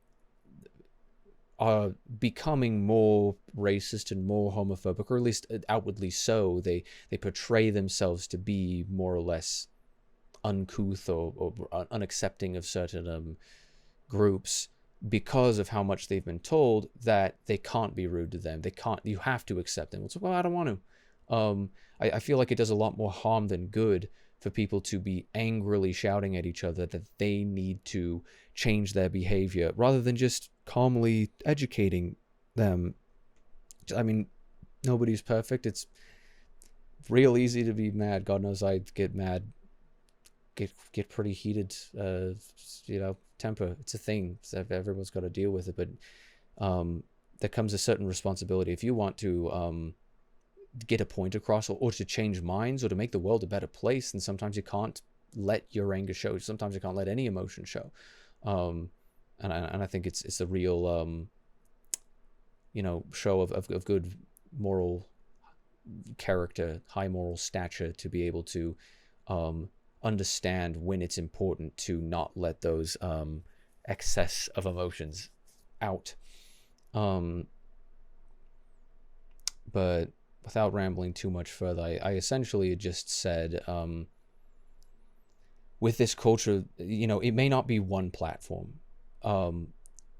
S1: are becoming more racist and more homophobic, or at least outwardly so. They portray themselves to be more or less uncouth or unaccepting of certain groups because of how much they've been told that they can't be rude to them. They can't. You have to accept them. It's like, well, I don't want to. I feel like it does a lot more harm than good for people to be angrily shouting at each other that they need to change their behavior rather than just calmly educating them. I mean, nobody's perfect. It's real easy to be mad. God knows I get mad, get pretty heated, you know, temper. It's a thing. Everyone's got to deal with it, but there comes a certain responsibility. If you want to get a point across, or to change minds, or to make the world a better place, then sometimes you can't let your anger show. Sometimes you can't let any emotion show. And I think it's a real you know, show of good moral character, high moral stature, to be able to understand when it's important to not let those excess of emotions out. But without rambling too much further, I essentially just said, with this culture, you know, it may not be one platform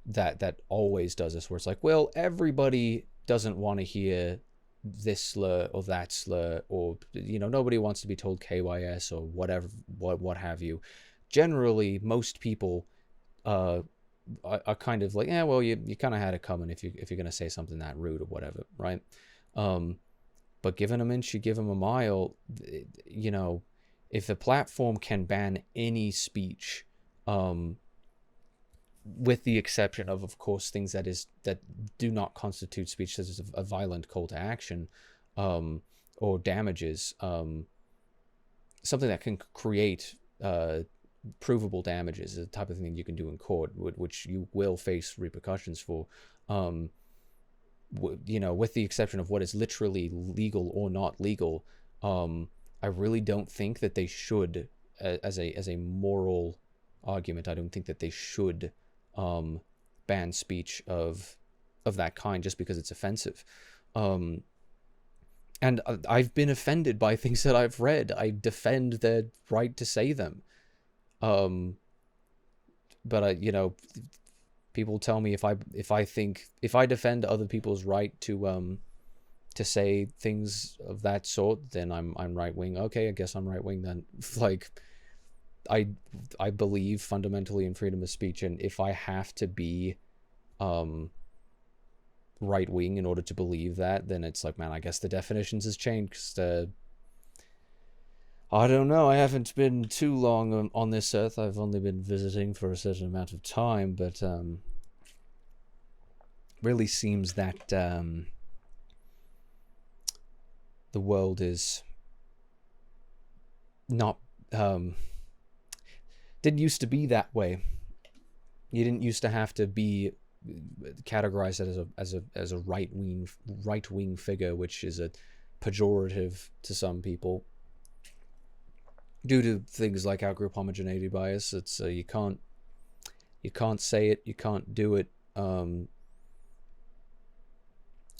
S1: that always does this, where it's like, well, everybody doesn't want to hear this slur or that slur, or, you know, nobody wants to be told KYS or whatever, what have you. Generally, most people are kind of like, yeah, well, you kind of had it coming if you're gonna say something that rude or whatever, right? But given an inch, you give them a mile. You know, if the platform can ban any speech, with the exception of course, things that do not constitute speech, such as a violent call to action, or damages, something that can create provable damages, is the type of thing you can do in court, which you will face repercussions for. You know, with the exception of what is literally legal or not legal, I really don't think that they should, as a moral argument, I don't think that they should ban speech of that kind just because it's offensive. And I've been offended by things that I've read. I defend their right to say them. But you know, people tell me if I defend other people's right to say things of that sort, then I'm right wing. Okay, I guess I'm right wing then. Like, I believe fundamentally in freedom of speech, and if I have to be right wing in order to believe that, then it's like, man, I guess the definitions has changed. 'Cause, I don't know. I haven't been too long on this earth. I've only been visiting for a certain amount of time, but really seems that the world is not didn't used to be that way. You didn't used to have to be categorized as a right wing figure, which is a pejorative to some people. due to things like outgroup homogeneity bias. It's you can't say it, you can't do it.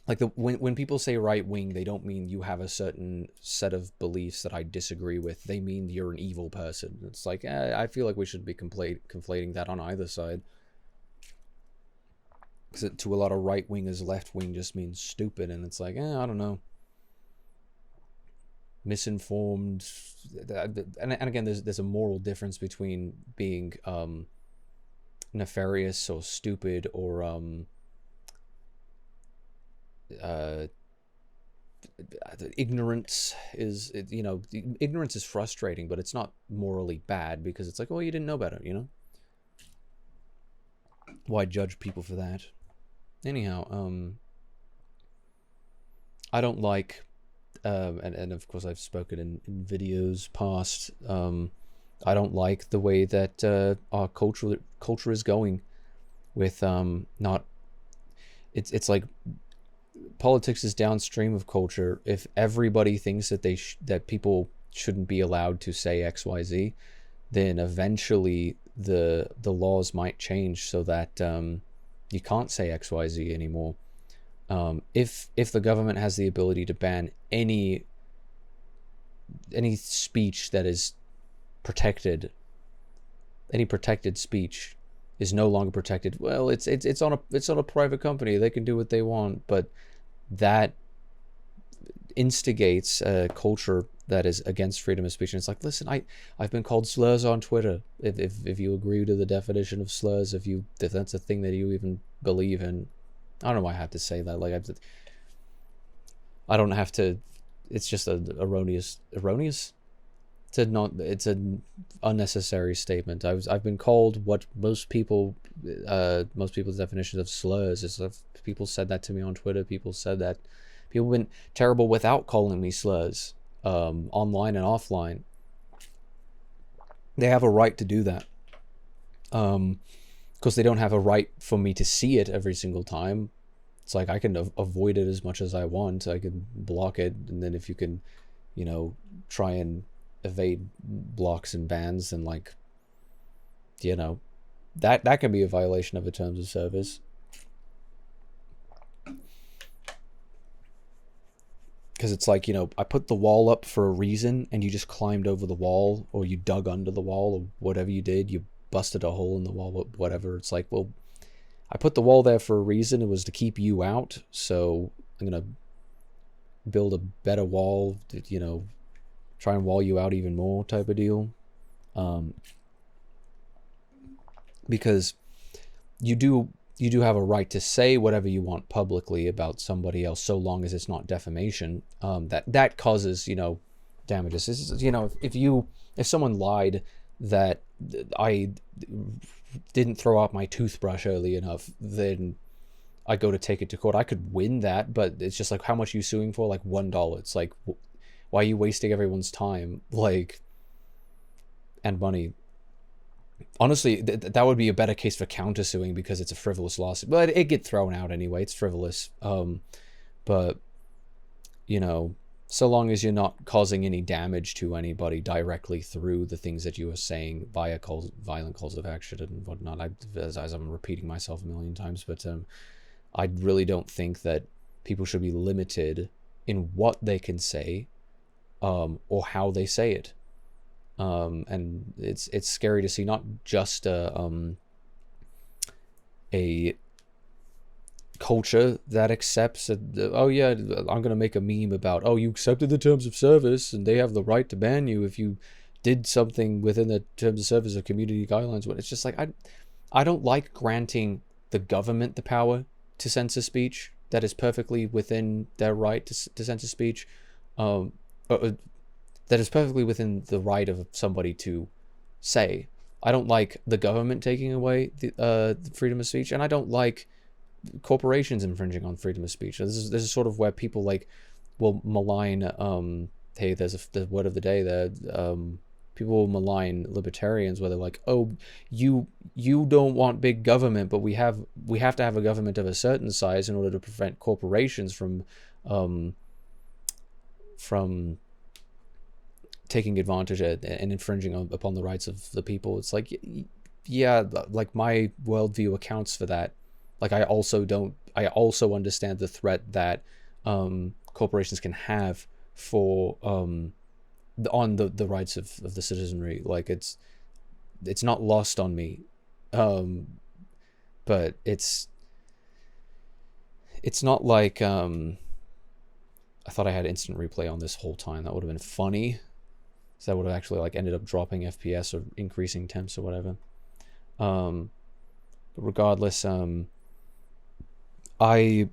S1: Like when people say right wing, they don't mean you have a certain set of beliefs that I disagree with. They mean you're an evil person. It's like I feel like we should be conflating that on either side. Because to a lot of right wingers, left wing just means stupid, and it's like I don't know, misinformed. And again, there's a moral difference between being nefarious or stupid or ignorance is, ignorance is frustrating, but it's not morally bad because it's like, oh, you didn't know better, why judge people for that? Anyhow, I don't like and of course I've spoken in videos past, I don't like the way that our culture is going with not, it's like politics is downstream of culture. If everybody thinks that that people shouldn't be allowed to say XYZ, then eventually the laws might change so that you can't say XYZ anymore. If the government has the ability to ban any speech that is protected, any protected speech is no longer protected. Well, it's on a private company. They can do what they want, but that instigates a culture that is against freedom of speech. And it's like, listen, I've been called slurs on Twitter. If you agree to the definition of slurs, if that's a thing that you even believe in, I don't know why I have to say that. Like I don't have to. It's just erroneous. It's an unnecessary statement. I've been called what most people's definitions of slurs is. People said that to me on Twitter. People have been terrible without calling me slurs, online and offline. They have a right to do that. Because they don't have a right for me to see it every single time. It's like I can avoid it as much as I want. I can block it, and then if you can, try and evade blocks and bans, then that can be a violation of the terms of service. Because it's like, I put the wall up for a reason, and you just climbed over the wall, or you dug under the wall, or whatever you did, you busted a hole in the wall, whatever. It's like, well, I put the wall there for a reason. It was to keep you out, so I'm gonna build a better wall that, try and wall you out even more, type of deal. Because you do have a right to say whatever you want publicly about somebody else, so long as it's not defamation. That causes, damages. This is, if someone lied that I didn't throw out my toothbrush early enough, then I go to take it to court. I could win that, but it's just like, how much are you suing for? Like $1. It's like, why are you wasting everyone's time, and money? Honestly, that would be a better case for countersuing, because it's a frivolous lawsuit. But it get thrown out anyway. It's frivolous. But so long as you're not causing any damage to anybody directly through the things that you are saying via violent calls of action and whatnot. As I'm repeating myself a million times, but I really don't think that people should be limited in what they can say, or how they say it. And it's scary to see not just a culture that accepts that, oh yeah, I'm gonna make a meme about, oh, you accepted the terms of service and they have the right to ban you if you did something within the terms of service or community guidelines. When it's just like, I don't like granting the government the power to censor speech that is perfectly within their right to censor speech, that is perfectly within the right of somebody to say. I don't like the government taking away the freedom of speech, and I don't like corporations infringing on freedom of speech. This is sort of where people will malign. Hey, there's the word of the day there. People will malign libertarians, where they're like, oh, you don't want big government, but we have to have a government of a certain size in order to prevent corporations from taking advantage and infringing upon the rights of the people. It's like, yeah, like my worldview accounts for that. Like I also understand the threat that corporations can have for on the rights of the citizenry. Like it's not lost on me, but it's not like I thought I had instant replay on this whole time. That would have been funny. So that would have actually like ended up dropping FPS or increasing temps or whatever. But regardless, I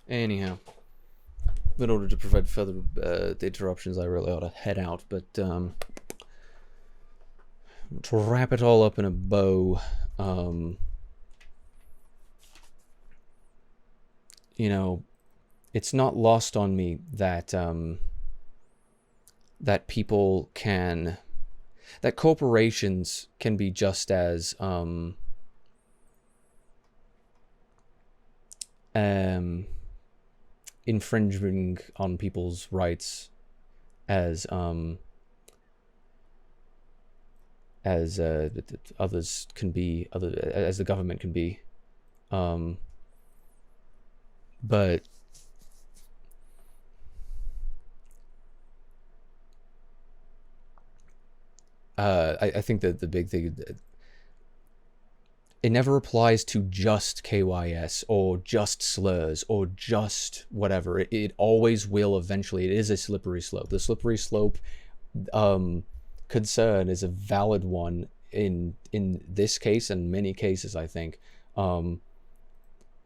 S1: anyhow, in order to prevent further interruptions, I really ought to head out. But to wrap it all up in a bow, you know, it's not lost on me that that people can, that corporations can be just as infringing on people's rights as others can be, as the government can be, but I think that the big thing, it never applies to just KYS or just slurs or just whatever. It always will eventually. It is a slippery slope. The slippery slope concern is a valid one in this case and many cases, I think.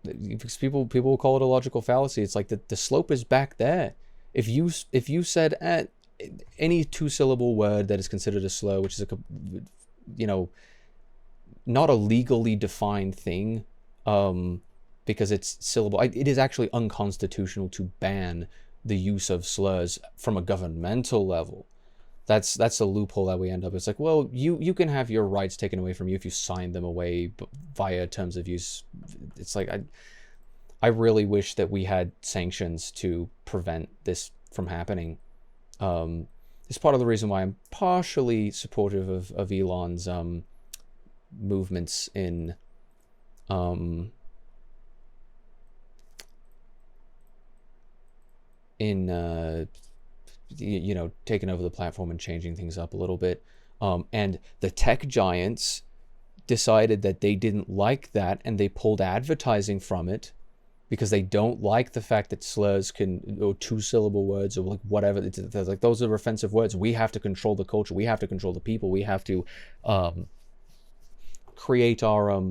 S1: Because people will call it a logical fallacy. It's like the slope is back there. If you said any 2-syllable word that is considered a slur, which is not a legally defined thing, because it's syllable. It is actually unconstitutional to ban the use of slurs from a governmental level. That's the loophole that we end up. It's like, well, you can have your rights taken away from you if you sign them away via terms of use. It's like I really wish that we had sanctions to prevent this from happening. It's part of the reason why I'm partially supportive of Elon's movements in taking over the platform and changing things up a little bit. And the tech giants decided that they didn't like that, and they pulled advertising from it because they don't like the fact that slurs can, or 2-syllable words, or like whatever, they're like, those are offensive words. We have to control the culture. We have to control the people. We have to create our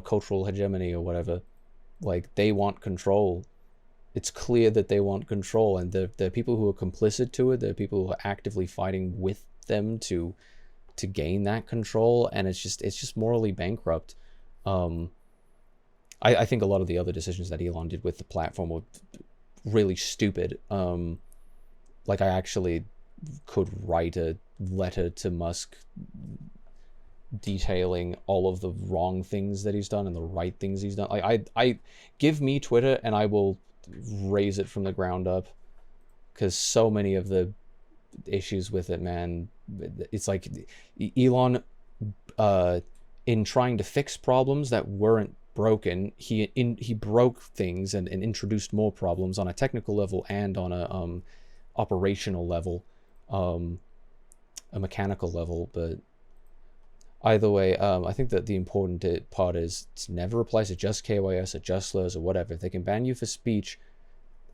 S1: cultural hegemony or whatever. Like, they want control. It's clear that they want control, and the people who are complicit to it, the people who are actively fighting with them to gain that control, and it's just morally bankrupt. I think a lot of the other decisions that Elon did with the platform were really stupid. Like, I actually could write a letter to Musk detailing all of the wrong things that he's done and the right things he's done. Like, I give me Twitter and I will raise it from the ground up, because so many of the issues with it, man, it's like Elon, in trying to fix problems that weren't broken, he broke things and introduced more problems on a technical level and on a operational level, a mechanical level. But either way, I think that the important part is it never applies to just KYS or just slurs or whatever. If they can ban you for speech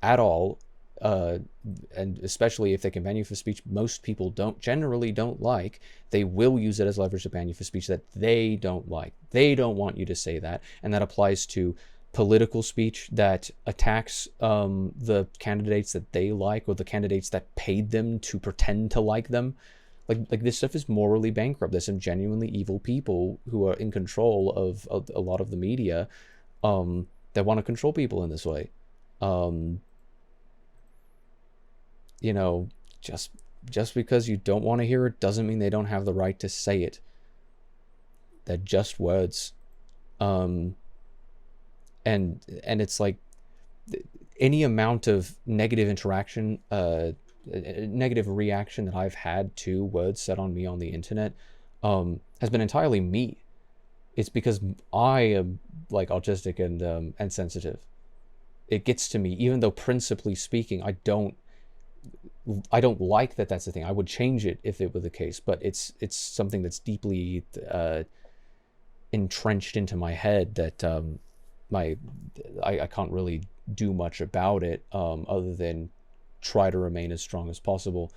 S1: at all, and especially if they can ban you for speech most people generally don't like, they will use it as leverage to ban you for speech that they don't like. They don't want you to say that, and that applies to political speech that attacks the candidates that they like, or the candidates that paid them to pretend to like them. Like this stuff is morally bankrupt. There's some genuinely evil people who are in control of a lot of the media that want to control people in this way. You know, just because you don't want to hear it doesn't mean they don't have the right to say it. They're just words. And it's like any amount of negative interaction, negative reaction that I've had to words said on me on the internet has been entirely me. It's because I am like autistic and sensitive. It gets to me, even though principally speaking, I don't like that that's the thing. I would change it if it were the case, but it's something that's deeply entrenched into my head that I can't really do much about it other than try to remain as strong as possible,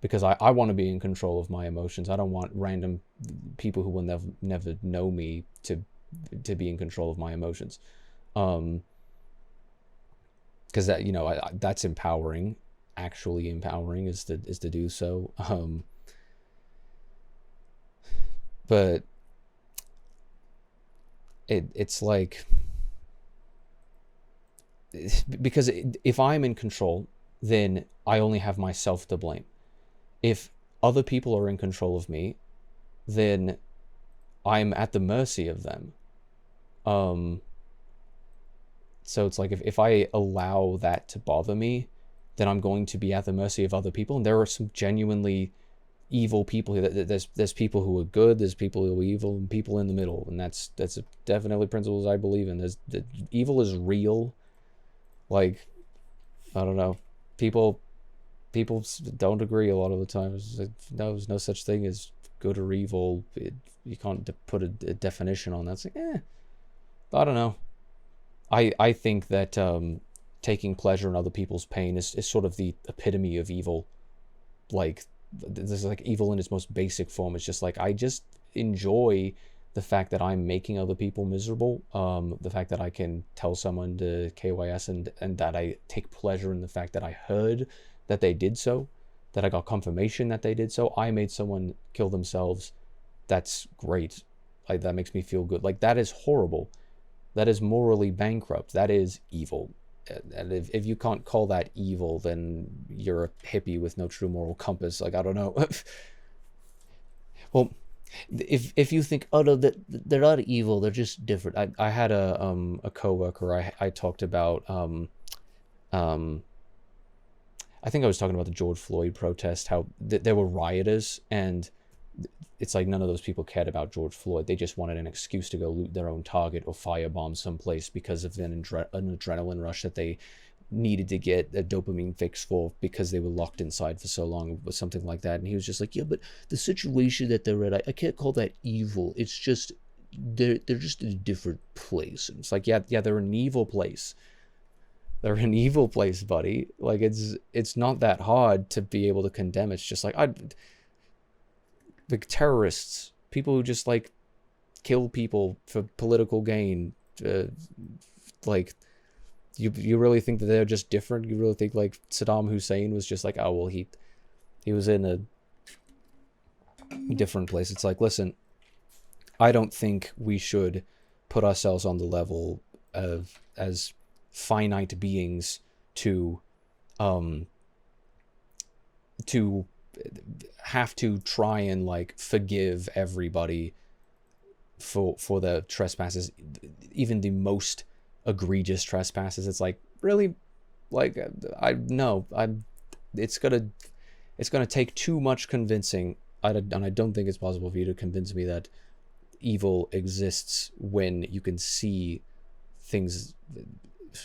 S1: because I want to be in control of my emotions. I don't want random people who will never know me to be in control of my emotions, because that, you know, that's empowering. Actually empowering is to do so. But it's like, because if I'm in control, then I only have myself to blame. If other people are in control of me, then I'm at the mercy of them. So it's like, if I allow that to bother me, then I'm going to be at the mercy of other people. And there are some genuinely evil people here. There's people who are good, there's people who are evil, and people in the middle. And that's definitely principles I believe in. The evil is real. Like, I don't know, people don't agree a lot of the time. There's no such thing as good or evil. You can't put a definition on that. It's like, I don't know. I think that taking pleasure in other people's pain is sort of the epitome of evil. Like, this is like evil in its most basic form. It's just like, I just enjoy the fact that I'm making other people miserable. The fact that I can tell someone to KYS and that I take pleasure in the fact that I heard that they did so, that I got confirmation that they did so. I made someone kill themselves. That's great. Like, that makes me feel good. Like, that is horrible. That is morally bankrupt. That is evil. And if you can't call that evil, then you're a hippie with no true moral compass. Like, I don't know. Well, if you think, oh no, they're not evil, they're just different. I had a coworker. I talked about I think I was talking about the George Floyd protest, how there were rioters, and it's like none of those people cared about George Floyd. They just wanted an excuse to go loot their own target or firebomb someplace because of an adrenaline rush that they needed to get a dopamine fix for, because they were locked inside for so long, or something like that. And he was just like, yeah, but the situation that they're in, I can't call that evil. It's just they're just in a different place. And it's like, yeah, they're in an evil place. They're an evil place, buddy. Like, it's not that hard to be able to condemn. It's just like, like terrorists, people who just like kill people for political gain. Like, you really think that they're just different? You really think like Saddam Hussein was just like, oh well, he was in a different place? It's like, listen, I don't think we should put ourselves on the level of as finite beings to have to try and like forgive everybody for their trespasses, even the most egregious trespasses. It's like, really, like, it's gonna take too much convincing, and I don't think it's possible for you to convince me that evil exists when you can see things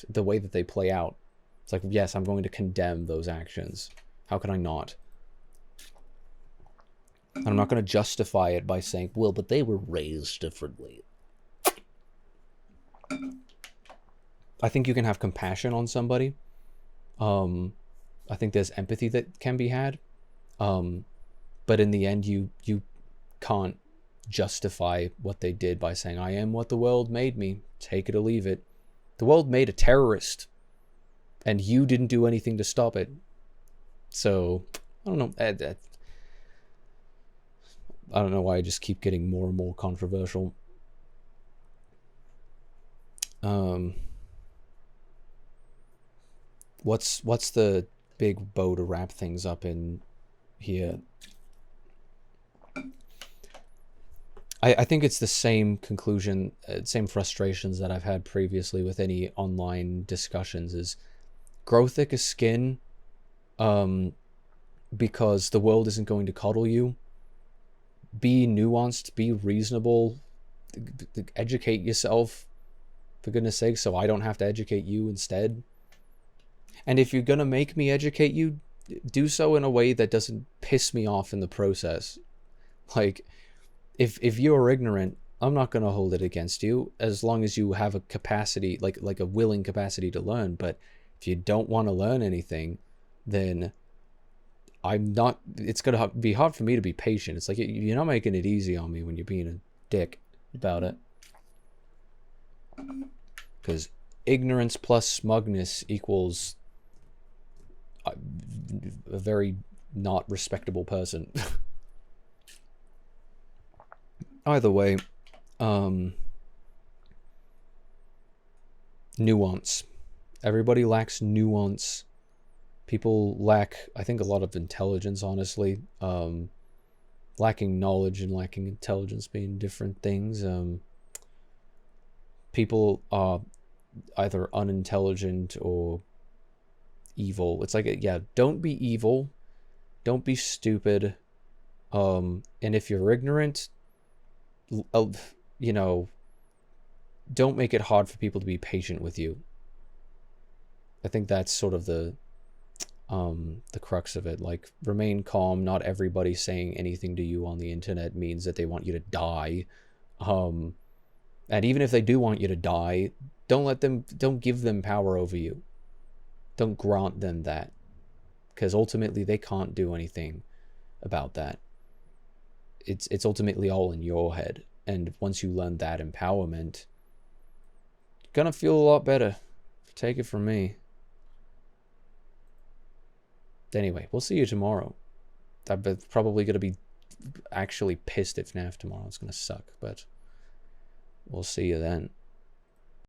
S1: the way that they play out. It's like, yes, I'm going to condemn those actions. How can I not? And I'm not going to justify it by saying, well, but they were raised differently. I think you can have compassion on somebody I think there's empathy that can be had. But in the end, you can't justify what they did by saying, I am what the world made me. Take it or leave it. The world made a terrorist, and you didn't do anything to stop it. So, I don't know. I don't know why I just keep getting more and more controversial. What's the big bow to wrap things up in here? I think it's the same conclusion, same frustrations that I've had previously with any online discussions, is grow thicker skin, because the world isn't going to coddle you. Be nuanced, be reasonable, educate yourself, for goodness sake, so I don't have to educate you instead. And if you're gonna make me educate you, do so in a way that doesn't piss me off in the process. Like, if you're ignorant, I'm not gonna hold it against you, as long as you have a capacity, like a willing capacity to learn. But if you don't want to learn anything, then I'm not. It's gonna be hard for me to be patient. It's like you're not making it easy on me when you're being a dick about it. Because ignorance plus smugness equals a very not respectable person. Either way, nuance. Everybody lacks nuance. People lack, I think, a lot of intelligence, honestly. Lacking knowledge and lacking intelligence being different things. People are either unintelligent or evil. It's like, yeah, don't be evil. Don't be stupid. And if you're ignorant, you know, don't make it hard for people to be patient with you. I think that's sort of the crux of it. Like, remain calm. Not everybody saying anything to you on the internet means that they want you to die. And even if they do want you to die, don't give them power over you. Don't grant them that, because ultimately they can't do anything about that. It's ultimately all in your head. And once you learn that empowerment, you're gonna feel a lot better. Take it from me. Anyway, we'll see you tomorrow. I'm probably gonna be actually pissed if FNAF tomorrow. It's gonna suck, but we'll see you then.